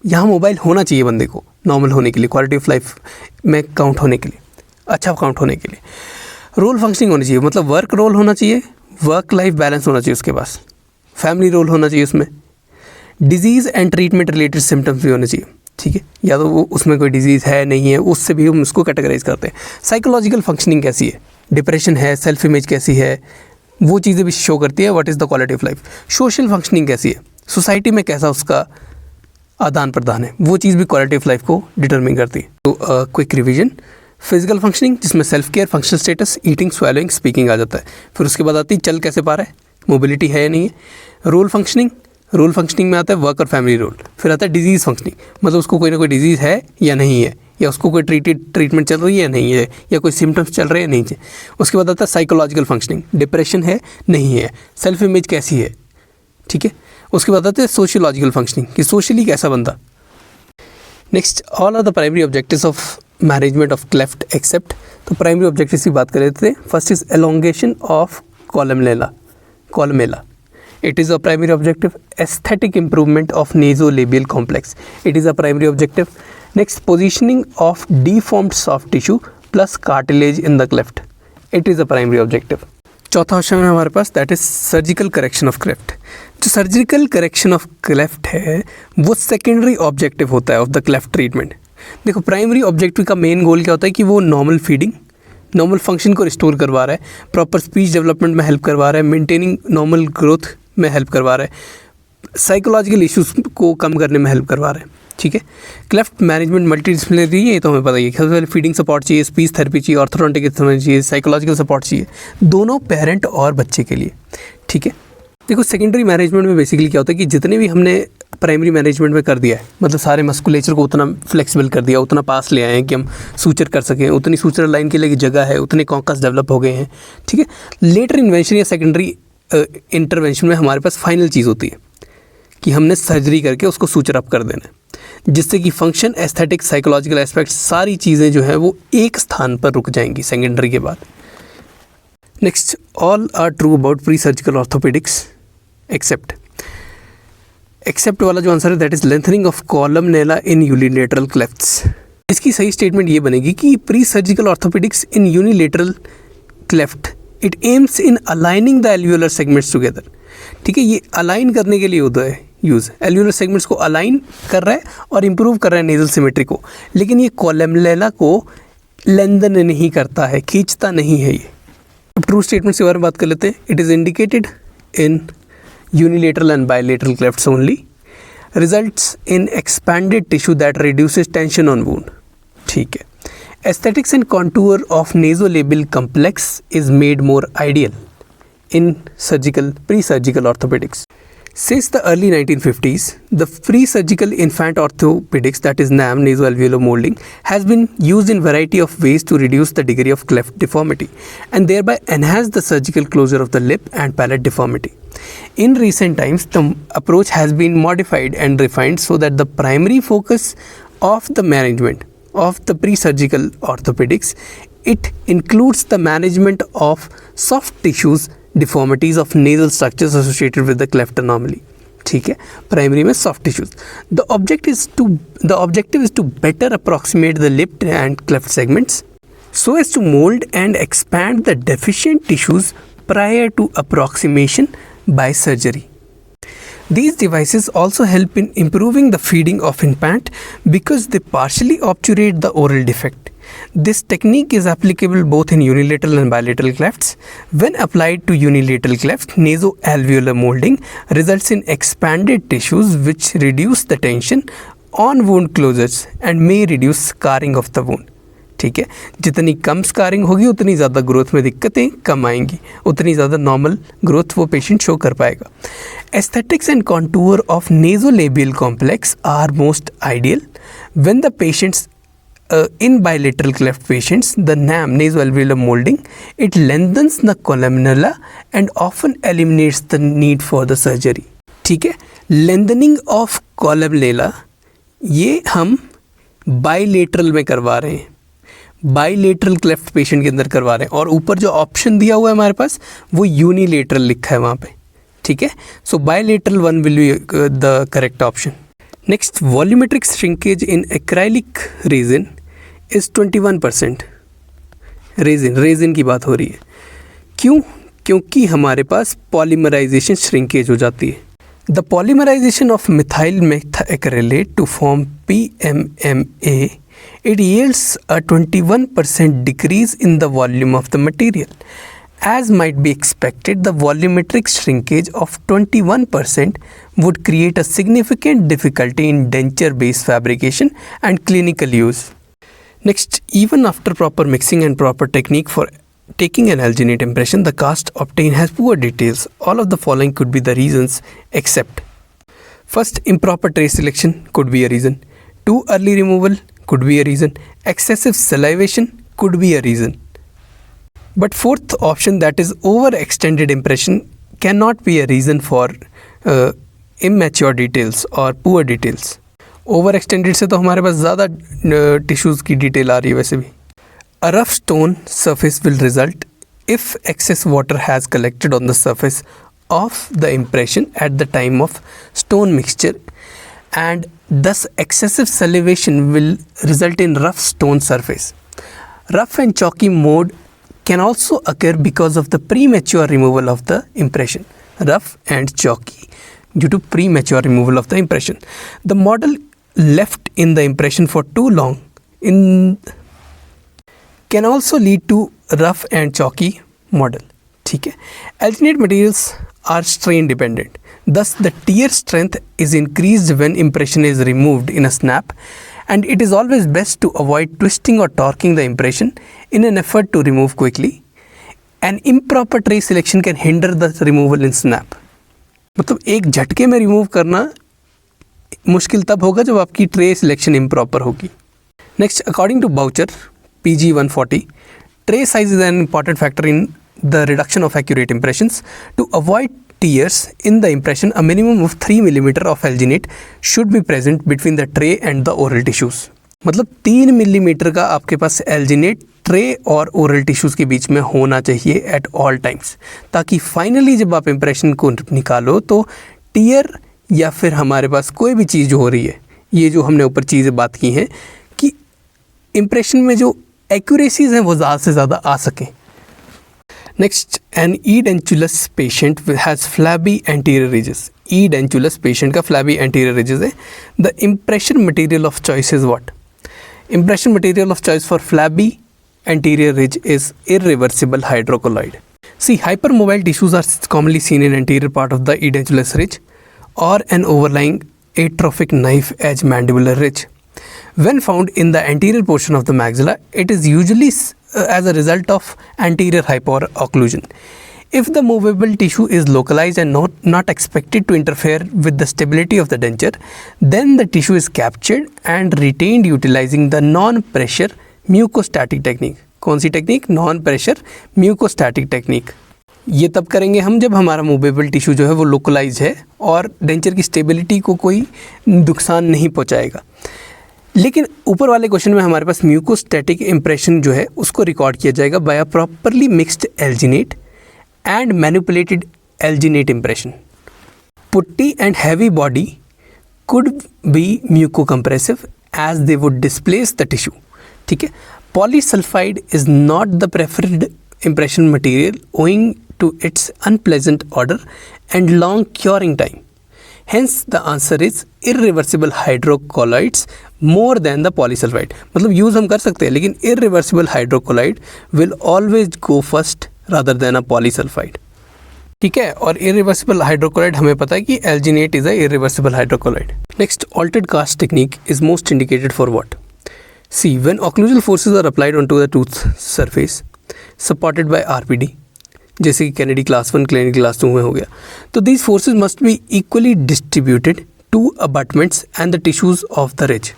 यहाँ मोबाइल होना चाहिए बंदे को नॉर्मल होने के लिए, क्वालिटी ऑफ लाइफ में काउंट होने के लिए, अच्छा काउंट होने के लिए. रोल फंक्शनिंग होनी चाहिए, मतलब वर्क रोल होना चाहिए, वर्क लाइफ बैलेंस होना चाहिए उसके पास, फैमिली रोल होना चाहिए उसमें, disease and treatment related symptoms भी होने चाहिए. ठीक है. या तो वो उसमें कोई डिजीज़ है नहीं है, उससे भी हम उसको कैटेगराइज करते हैं. साइकोलॉजिकल फंक्शनिंग कैसी है, डिप्रेशन है, सेल्फ इमेज कैसी है, वो चीज़ें भी शो करती है what is the quality of life. Social functioning कैसी है, सोसाइटी में कैसा उसका आदान प्रदान है, वो चीज़ भी क्वालिटी ऑफ लाइफ को डिटरमिन करती है। तो क्विक रिवीजन, फिजिकल फंक्शनिंग जिसमें self care, functional status, eating, swallowing, speaking आ जाता है। फिर उसके बाद आती है चल कैसे पा रहा है, मोबिलिटी है या नहीं है। रोल फंक्शनिंग में आता है वर्क और फैमिली रोल। फिर आता है डिजीज़ फंक्शनिंग, मतलब उसको कोई ना कोई डिजीज़ है या नहीं है, या उसको कोई ट्रीटमेंट चल रही है या नहीं है, या कोई सिम्टम्स चल रहे हैं नहीं है। उसके बाद आता है साइकोलॉजिकल फंक्शनिंग, डिप्रेशन है नहीं है, सेल्फ इमेज कैसी है, ठीक है। उसके बाद आते हैं सोशियोलॉजिकल फंक्शनिंग, कि सोशली कैसा बंदा। Next, all are the primary objectives of management of cleft except. तो प्राइमरी ऑब्जेक्टिव्स की बात कर रहे थे। First is elongation of columella, it is a primary objective. Aesthetic improvement of nasolabial complex, it is a primary objective. Next, positioning of deformed soft tissue plus cartilage in the cleft, it is a primary objective. चौथा option है हमारे पास, that is surgical correction of cleft. जो surgical correction of cleft है वो secondary objective होता है of the cleft treatment. देखो, प्राइमरी ऑब्जेक्टिव का मेन गोल क्या होता है कि वो नॉर्मल फीडिंग, नॉर्मल फंक्शन को रिस्टोर करवा रहा है, प्रॉपर स्पीच डेवलपमेंट में हेल्प करवा रहा है, मेंटेनिंग नॉर्मल ग्रोथ में हेल्प करवा रहा है, साइकोलॉजिकल इश्यूज को कम करने में हेल्प करवा रहा है, ठीक है। क्लेफ्ट मैनेजमेंट मल्टीडिसिप्लिनरी है, ये तो हमें पता ही है। सबसे पहले फीडिंग सपोर्ट चाहिए, स्पीच थेरेपी चाहिए, ऑर्थोडोंटिक चाहिए, साइकोलॉजिकल सपोर्ट चाहिए, दोनों पेरेंट और बच्चे के लिए, ठीक है। देखो, सेकेंडरी मैनेजमेंट में बेसिकली क्या होता है कि जितने भी हमने प्राइमरी मैनेजमेंट में कर दिया है, मतलब सारे मस्कुलेचर को उतना फ्लेक्सिबल कर दिया, उतना पास ले आए हैं कि हम सूचर कर सकें, उतनी सूचर लाइन के लिए जगह है, उतने कॉन्कस डेवलप हो गए हैं, ठीक है। लेटर इन्वेंशन या सेकेंडरी इंटरवेंशन में हमारे पास फाइनल चीज़ होती है कि हमने सर्जरी करके उसको सूचर अप कर देना है, जिससे कि फंक्शन, एस्थेटिक, साइकोलॉजिकल एस्पेक्ट सारी चीज़ें जो है वो एक स्थान पर रुक जाएंगी सेकेंडरी के बाद। Next, all are true about pre surgical orthopaedics except वाला जो आंसर है that is lengthening of columella in unilateral clefts. इसकी सही स्टेटमेंट ये बनेगी कि pre surgical orthopaedics in unilateral cleft it aims in aligning the alveolar segments together, ठीक है। ये अलाइन करने के लिए होता है यूज़, एल्वियोलर सेगमेंट्स को अलाइन कर रहा है और इम्प्रूव कर रहा है नेजल सिमेट्री को, लेकिन ये कॉलमनेला को लेंथन नहीं करता है, खींचता नहीं है ये। अब ट्रू स्टेटमेंट्स के बारे में बात कर लेते हैं। It is indicated in unilateral and bilateral clefts only, results in expanded tissue that reduces tension on wound, ठीक है। Aesthetics and contour of nasolabial complex is made more ideal in pre-surgical orthopedics. Since the early 1950s, the pre-surgical infant orthopedics, that is NAM, nasoalveolar molding, has been used in variety of ways to reduce the degree of cleft deformity and thereby enhance the surgical closure of the lip and palate deformity. In recent times, the approach has been modified and refined so that the primary focus of the management of the pre-surgical orthopedics, it includes the management of soft tissues deformities of nasal structures associated with the cleft anomaly, ठीक है। Primary में soft tissues. The objective is to better approximate the lip and cleft segments so as to mold and expand the deficient tissues prior to approximation by surgery. These devices also help in improving the feeding of infant because they partially obturate the oral defect. This technique is applicable both in unilateral and bilateral clefts. When applied to unilateral cleft, nasoalveolar molding results in expanded tissues which reduce the tension on wound closures and may reduce scarring of the wound. ठीक है, जितनी कम scarring होगी उतनी ज़्यादा growth में दिक्कतें कम आएंगी, उतनी ज़्यादा नॉर्मल ग्रोथ वो पेशेंट शो कर पाएगा। Aesthetics and contour of nasolabial complex are most ideal when the patients in bilateral cleft patients, the NAM, nasoalveolar molding, it lengthens the columella and often eliminates the need for the surgery. ठीक है, lengthening of columella ये हम bilateral में करवा रहे हैं, bilateral cleft patient के अंदर करवा रहे हैं, और ऊपर जो ऑप्शन दिया हुआ है हमारे पास वो unilateral लिखा है वहाँ पे, ठीक है। So bilateral one will be the correct option. Next, volumetric shrinkage in acrylic resin is 21%. Resin की बात हो रही है, क्यों? क्योंकि हमारे पास पॉलीमराइजेशन श्रिंकेज हो जाती है। The polymerisation of methyl methacrylate to form PMMA, it yields a 21% decrease in the volume of the material As might be expected, the volumetric shrinkage of 21% would create a significant difficulty in denture-based fabrication and clinical use. Next, even after proper mixing and proper technique for taking an alginate impression, the cast obtained has poor details. All of the following could be the reasons except: first, improper tray selection could be a reason. Too early removal could be a reason. Excessive salivation could be a reason. But fourth option, that is overextended impression, cannot be a reason for immature details or poor details. Overextended से तो हमारे पास ज़्यादा tissues की detail आ रही है वैसे भी. A rough stone surface will result if excess water has collected on the surface of the impression at the time of stone mixture, and thus excessive salivation will result in rough stone surface. Rough and chalky mode can also occur because of the premature removal of the impression. Rough and chalky due to premature removal of the impression. The model left in the impression for too long can also lead to rough and chalky model. ठीक है. Alginate materials are strain dependent. Thus the tear strength is increased when impression is removed in a snap, and it is always best to avoid twisting or torquing the impression in an effort to remove quickly. An improper tray selection can hinder the removal in snap. मतलब एक झटके में remove करना मुश्किल तब होगा जब आपकी ट्रे सिलेक्शन इम्प्रॉपर होगी. Next, according to Boucher PG 140, tray size is an important factor in the reduction of accurate impressions. To avoid tears in the impression, a minimum of 3 mm of alginate should be present between the tray and the oral tissues. मतलब 3 millimetre का आपके पास alginate tray और oral tissues के बीच में होना चाहिए at all times, ताकि फाइनली जब आप इम्प्रेशन को निकालो तो टीयर या फिर हमारे पास कोई भी चीज़ जो हो रही है, ये जो हमने ऊपर चीज़ें बात की हैं कि इम्प्रेशन में जो एक्यूरेसीज हैं वो ज़्यादा से ज़्यादा आ सकें. Next, an edentulous patient has flabby anterior ridges. Edentulous patient का फ्लैबी एंटीरियर रिजेस है. The impression material of choice is what? Impression material of choice for flabby anterior ridge is irreversible hydrocolloid. See, hypermobile tissues are commonly seen in anterior part of the edentulous ridge or an overlying atrophic knife edge mandibular ridge. When found in the anterior portion of the maxilla, it is usually as a result of anterior hyperocclusion. If the movable tissue is localized and not expected to interfere with the stability of the denture, then the tissue is captured and retained utilizing the non-pressure mucostatic technique. कौन सी technique? non-pressure mucostatic technique. ये तब करेंगे हम जब हमारा movable tissue जो है वो लोकलाइज है और डेंचर की स्टेबिलिटी को कोई नुकसान नहीं पहुँचाएगा. लेकिन ऊपर वाले क्वेश्चन में हमारे पास म्यूकोस्टैटिक इम्प्रेशन जो है उसको रिकॉर्ड किया जाएगा by properly mixed alginate and manipulated alginate impression. Putty and heavy body could be mucocompressive as they would displace the tissue. ठीक है. Polysulfide is not the preferred impression material owing to its unpleasant odor and long curing time. Hence the answer is irreversible hydrocolloids more than the polysulfide. मतलब use हम कर सकते हैं लेकिन irreversible hydrocolloid will always go first rather than a polysulfide. ठीक है. और irreversible hydrocolloid हमें पता है कि alginate is a irreversible hydrocolloid. Next, altered cast technique is most indicated for what? See, when occlusal forces are applied onto the tooth surface supported by RPD, जैसे कि Kennedy class 1, Kennedy class 2 में हो गया, तो these forces must be equally distributed to abutments and the tissues of the ridge.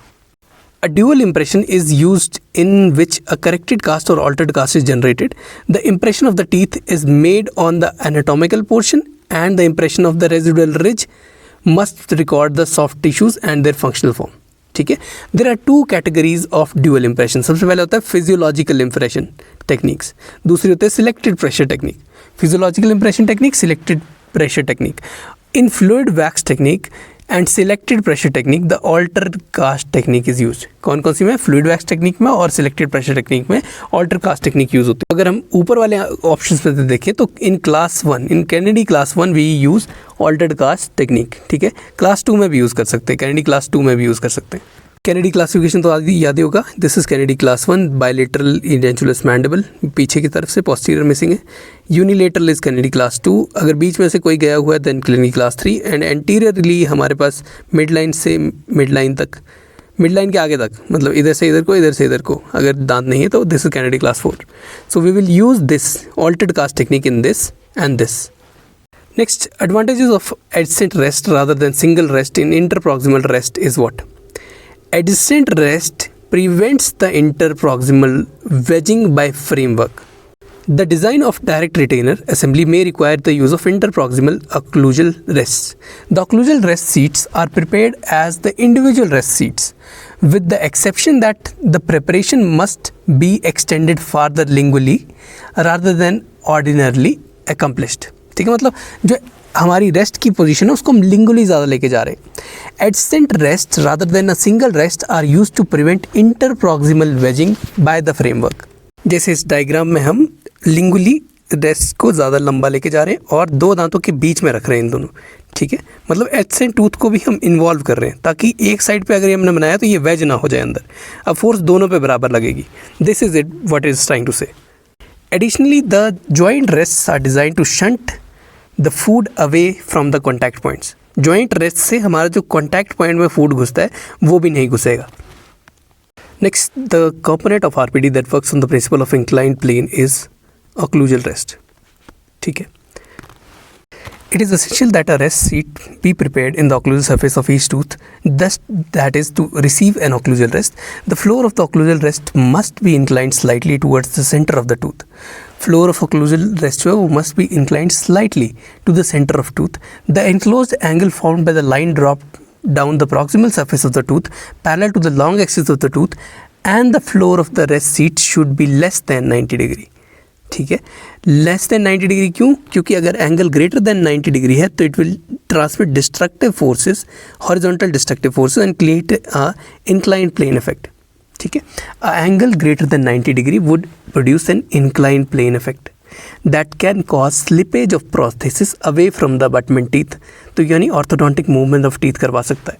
A dual impression is used in which a corrected cast or altered cast is generated. The impression of the teeth is made on the anatomical portion and the impression of the residual ridge must record the soft tissues and their functional form. ठीक है. There are two categories of dual impression. सबसे पहले होता है physiological impression techniques, दूसरी होती है selected pressure technique. Physiological impression technique, selected pressure technique. In fluid wax technique and selected pressure technique, the altered cast technique is used. कौन कौन सी में? फ्लूइड वैक्स टेक्निक में और सिलेक्टेड प्रेशर टेक्निक में alter cast technique use होती है. अगर हम ऊपर वाले ऑप्शंस में देखें तो in class 1, in Kennedy class 1 we use altered cast technique. ठीक है. क्लास 2 में भी यूज़ कर सकते हैं, कैनेडी क्लास 2 में भी यूज़ कर सकते हैं. कैनेडी क्लासिफिकेशन तो आदि याद ही होगा। This is Kennedy class 1, bilateral edentulous mandible, पीछे की तरफ से पोस्टीरियर मिसिंग है। यूनिलेटरल इज कैनेडी क्लास 2, अगर बीच में से कोई गया हुआ है then Kennedy class 3। And anteriorly हमारे पास मिड लाइन से मिड लाइन तक, मिड लाइन के आगे तक, मतलब इधर से इधर को, इधर से इधर को अगर दांत नहीं है तो this is Kennedy class 4। So we will use this altered cast technique in this and this. Next, advantages of adjacent rest rather than single rest in interproximal rest is what? Adjacent rest prevents the interproximal wedging by framework. The design of direct retainer assembly may require the use of interproximal occlusal rests. The occlusal rest seats are prepared as the individual rest seats, with the exception that the preparation must be extended farther lingually rather than ordinarily accomplished. ठीक है, मतलब जो हमारी rest की position है उसको हम लिंगुअली ज़्यादा लेके जा रहे हैं। Adjacent rest rather than a single rest are used to prevent interproximal wedging by the framework. जैसे इस डायग्राम में हम लिंगुअली रेस्ट को ज़्यादा लंबा लेके जा रहे हैं और दो दांतों के बीच में रख रहे हैं इन दोनों, ठीक है। मतलब एडजेसेंट टूथ को भी हम इन्वॉल्व कर रहे हैं ताकि एक साइड पे अगर हमने बनाया तो ये वेज ना हो जाए अंदर, अब फोर्स दोनों पे बराबर लगेगी। This is it what is trying to say. Additionally the joint rests are design to shunt the food away from the contact points. Joint rest से हमारा जो कॉन्टैक्ट पॉइंट में फूड घुसता है वो भी नहीं घुसेगा। Next, the component of RPD that works on the principle of inclined plane is occlusal rest, ठीक है। It is essential that a rest seat be prepared in the occlusal surface of each tooth, thus that is to receive an occlusal rest. The floor of the occlusal rest must be inclined slightly towards the center of the tooth. Floor of occlusal rest must be inclined slightly to the center of tooth. The enclosed angle formed by the line dropped down the proximal surface of the tooth parallel to the long axis of the tooth, and the floor of the rest seat should be less than 90 degree. ठीक है, less than 90 degree क्यों? क्योंकि अगर angle greater than 90 degree है तो it will transmit destructive forces, horizontal destructive forces and create a inclined plane effect, ठीक है। A angle greater than 90 degree would produce an inclined plane effect that can cause slippage of prosthesis away from the abutment teeth, तो यानी orthodontic movement of teeth करवा सकता है।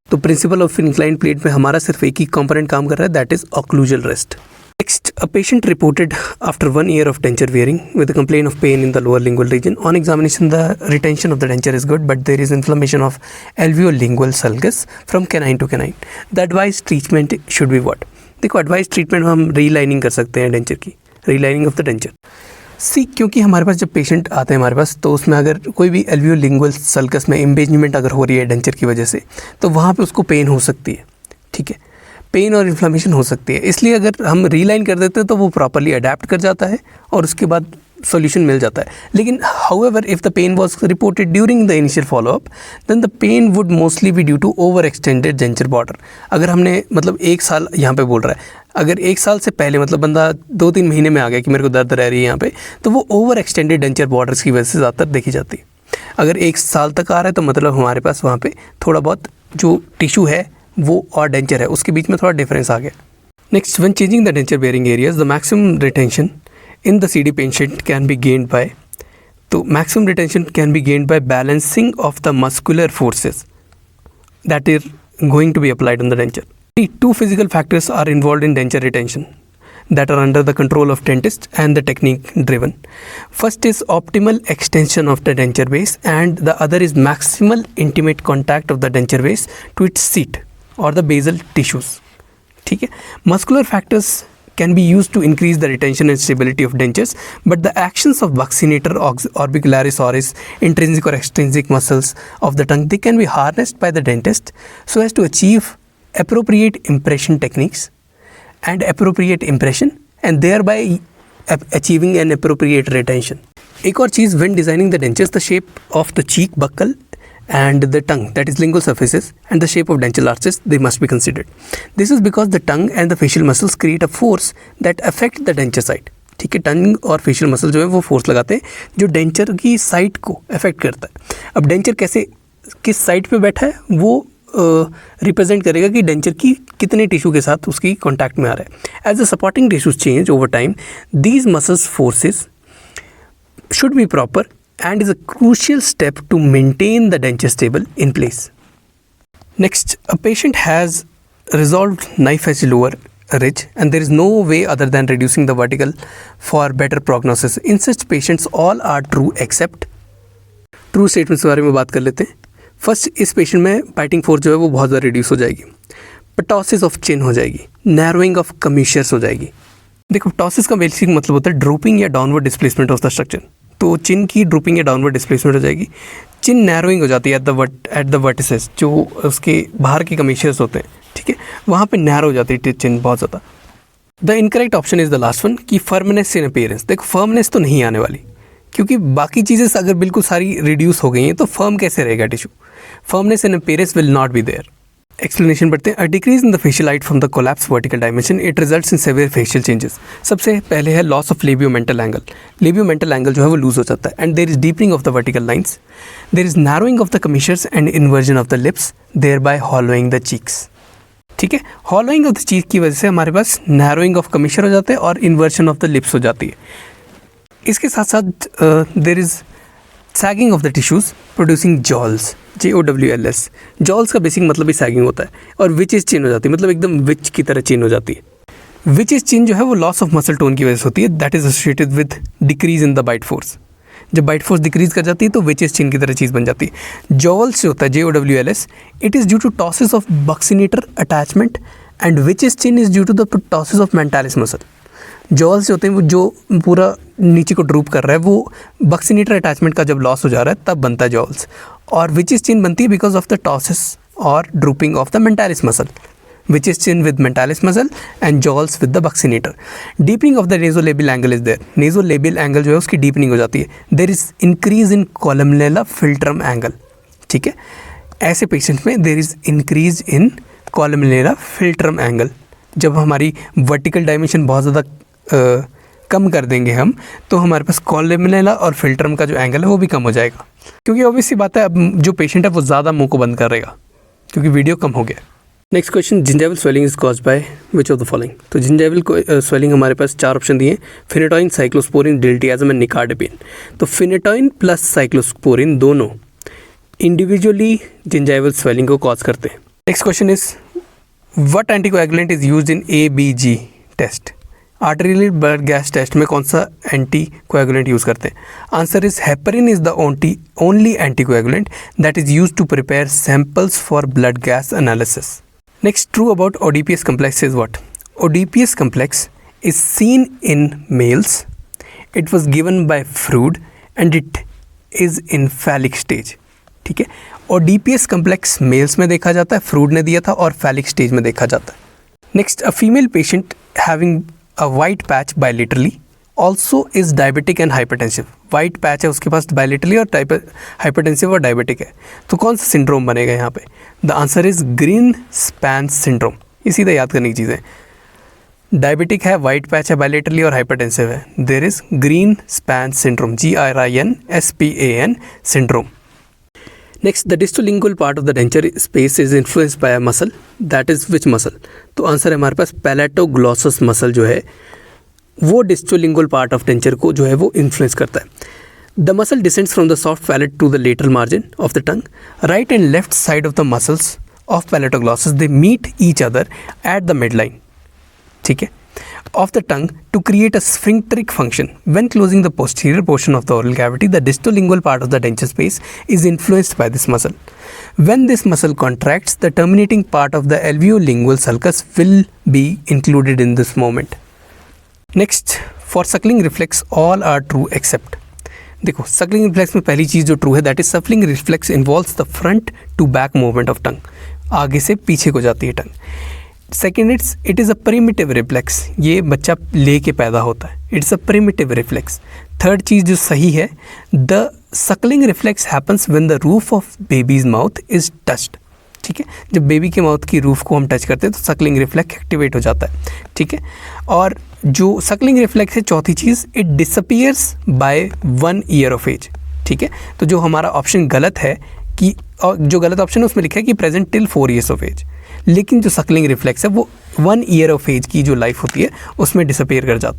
तो principal of inclined plane में हमारा सिर्फ एक ही कंपोनेंट काम कर रहा है, that is occlusal rest. Next, a patient reported after 1 year of denture wearing with a complaint of pain in the lower lingual region. On examination, the retention of the denture is good, but there is inflammation of alveolingual sulcus from canine to canine. The advised treatment should be what? देखो, advised treatment हम relining कर सकते हैं denture की, relining of the denture. सी, क्योंकि हमारे पास जब patient आते हैं हमारे पास तो उसमें अगर कोई भी एल्वियोलिंगुअल सल्कस में इम्बेजमेंट अगर हो रही है डेंचर की वजह से तो वहाँ पे उसको पेन हो सकती है, ठीक है, पेन और इन्फ्लेमेशन हो सकती है। इसलिए अगर हम रीलाइन कर देते हैं तो वो प्रॉपरली अडेप्ट कर जाता है और उसके बाद सॉल्यूशन मिल जाता है। लेकिन however if the pain was reported during the initial follow up then the pain would mostly be due to over extended denture border. अगर हमने मतलब 1 साल यहाँ पे बोल रहा है, अगर 1 साल से पहले मतलब बंदा 2-3 महीने में आ गया कि मेरे को दर्द रह रही है यहाँ पे, तो वो ओवर एक्सटेंडेड डेंचर बॉर्डर्स की वजह से ज़्यादातर देखी जाती है। अगर 1 साल तक आ रहा है तो मतलब हमारे पास वहाँ पे थोड़ा बहुत जो टिश्यू है वो और डेंचर है उसके बीच में थोड़ा डिफरेंस आ गया। Next, when changing the denture bearing areas the maximum retention in the CD patient can be gained by, तो maximum retention can be gained by balancing of the muscular forces that is going to be applied on the denture. 2 physical factors are involved in denture retention that are under the control of dentist and the technique driven. First is optimal extension of the denture base and the other is maximal intimate contact of the denture base to its seat or the basal tissues, ठीक है। Muscular factors can be used to increase the retention and stability of dentures, but the actions of buccinator, orbicularis oris, intrinsic or extrinsic muscles of the tongue, they can be harnessed by the dentist so as to achieve appropriate impression techniques and appropriate impression and thereby achieving an appropriate retention. एक और चीज़, when designing the dentures, the shape of the cheek buccal and the tongue, that is lingual surfaces, and the shape of dental arches, they must be considered. This is because the tongue and the facial muscles create a force that affect the denture side. ठीक है, टंग और facial muscle जो है वो force लगाते हैं जो denture की साइड को अफेक्ट करता है। अब डेंचर कैसे किस साइड पे बैठा है वो रिप्रेजेंट करेगा कि डेंचर की कितने टिश्यू के साथ उसकी कॉन्टैक्ट में आ रहा है। As the supporting tissues change over time these muscles forces should be proper and is a crucial step to maintain the denture stable in place. Next, a patient has resolved knife edge lower ridge and there is no way other than reducing the vertical for better prognosis. In such patients all are true except true statements के बारे में बात कर लेते हैं. First, इस patient में biting force जो है वो बहुत ज़्यादा रिड्यूस हो जाएगी, पटोसिस ऑफ चिन हो जाएगी, नैरोइंग ऑफ कमीशर्स हो जाएगी. देखो पटोसिस का बेसिक मतलब होता है ड्रूपिंग या downward displacement of the structure. तो चिन की ड्रूपिंग या डाउनवर्ड डिस्प्लेसमेंट हो जाएगी. चिन नैरोइंग हो जाती है एट द वर्टिसेस, जो उसके बाहर के कमीशर्स होते हैं, ठीक है, वहाँ पे नैरो हो जाती है चिन बहुत ज़्यादा. The incorrect option is the last one कि फर्मनेस इन अपीयरेंस. देखो फर्मनेस तो नहीं आने वाली, क्योंकि बाकी चीज़ें अगर बिल्कुल सारी रिड्यूस हो गई हैं तो फर्म कैसे रहेगा tissue. Firmness in appearance will not be there. Explanation पढ़ते हैं. A decrease in the facial height from the collapse vertical dimension it results in severe facial changes. सबसे पहले है loss of labiomental angle. Labiomental angle जो है वो loose हो जाता है and there is deepening of the vertical lines. There is narrowing of the commissures and inversion of the lips, thereby हॉलोइंग the cheeks. ठीक है, हॉलोइंग ऑफ द चीक की वजह से हमारे पास नैरोइंग ऑफ कमीशर हो जाते हैं और इन्वर्जन ऑफ द लिप्स हो जाती है. इसके साथ साथ there is sagging of the tissues producing jowls, JOWLS. Jowls का बेसिक मतलब ही सैगिंग होता है. और विच इज चिन हो जाती है, मतलब एकदम विच की तरह चिन हो जाती है. विच इज चिन जो है वो लॉस ऑफ मसल टोन की वजह से होती है. That is associated with decrease in the bite force. जब बाइट फोर्स डिक्रीज कर जाती है तो विच इज चिन की तरह चीज़ बन जाती है. जॉल्स जो होता है JOWLS, it is due to ptosis of buccinator attachment and which is chin is due to the ptosis of mentalis muscle. Jowls जो होते हैं वो जो पूरा नीचे को ड्रूप कर रहा है वो बक्सिनेटर अटैचमेंट का जब लॉस हो जा रहा है तब बनता है जॉल्स. और विच इज चिन बनती है बिकॉज ऑफ द टॉसिस और drooping of the mentalis muscle. Which is chin with mentalis muscle and jowls with the buccinator. Deepening of the nasolabial angle is there. Nasolabial angle जो है उसकी deepening हो जाती है. There is increase in columella philtrum angle. ठीक है, ऐसे patient में there is increase in columella philtrum angle. जब हमारी वर्टिकल डायमेंशन बहुत ज़्यादा कम कर देंगे हम, तो हमारे पास कॉलमनेला और फिल्ट्रम का जो एंगल है वो भी कम हो जाएगा. क्योंकि ऑब्वियसली बात है, अब जो पेशेंट है वो ज़्यादा मुंह को बंद करेगा क्योंकि वीडियो कम हो गया. Next question, gingival swelling is caused by which of the following. तो जिंजाइवल को स्वेलिंग हमारे पास 4 ऑप्शन दिए, फिनेटोइन, साइक्लोस्पोरिन, डिल्टियाजम एंड निकार्डिपिन. तो फिनेटोइन प्लस साइक्लोस्पोरिन दोनों इंडिविजुअली जिंजाइवल स्वेलिंग को कॉज करते हैं. Next question is what anticoagulant is used in ABG test. Arterial blood gas test में कौन सा एंटी कोएगुलेंट यूज़ करते हैं. Answer is heparin is the only anti coagulant that is used to prepare samples for blood gas analysis. Next, true about ODPS complex is what. ODPS complex is seen in males. It was given by Freud and it is in phallic stage. ठीक है, ODPS complex mails में देखा जाता है, Freud ने दिया था, और फैलिक स्टेज में देखा जाता है. Next, a female patient having a white patch bilaterally also is diabetic and hypertensive. White patch है उसके पास bilaterally और हाइपरटेंसिव और डायबिटिक है. तो कौन सा सिंड्रोम बनेगा यहाँ पे. The answer is Grinspan syndrome. ये सीधा याद करने की चीज़ है. डायबिटिक है, वाइट पैच है bilaterally और हाइपरटेंसिव है. There is Grinspan syndrome, GRINSPAN syndrome. Next, the distolingual part of the denture space is influenced by a muscle. That is which muscle. तो आंसर है हमारे पास पैलेटोग्लॉसस मसल जो है वो डिस्टोलिंगुअल part of denture को जो है वो इन्फ्लुएंस करता है. The muscle descends from the soft palate to the lateral margin of the tongue. Right and left side of the muscles of palatoglossus they meet each other at the mid line. ठीक है, of the tongue to create a sphincteric function. When closing the posterior portion of the oral cavity, the distolingual part of the denture space is influenced by this muscle. When this muscle contracts, the terminating part of the alveolingual sulcus will be included in this movement. Next, for suckling reflex, all are true except. देखो, suckling reflex में पहली चीज़ जो true है, that is suckling reflex involves the front to back movement of tongue. आगे से पीछे को जाती है tongue. Second, it is a primitive reflex. ये बच्चा लेके पैदा होता है. It's a primitive reflex. Third चीज़ जो सही है, the sucking reflex happens when the roof of baby's mouth is touched. ठीक है, जब बेबी के माउथ की रूफ को हम टच करते हैं तो सकलिंग रिफ्लेक्स एक्टिवेट हो जाता है. ठीक है, और जो सकलिंग रिफ्लेक्स है, चौथी चीज़, it disappears by 1 year of age. ठीक है, तो जो हमारा ऑप्शन गलत है कि, और जो गलत ऑप्शन है उसमें लिखा है कि प्रेजेंट टिल 4 years ऑफ एज, लेकिन जो सकलिंग रिफ्लेक्स है वो 1 year ऑफ एज की जो लाइफ होती है उसमें डिसअपीयर कर जाता है.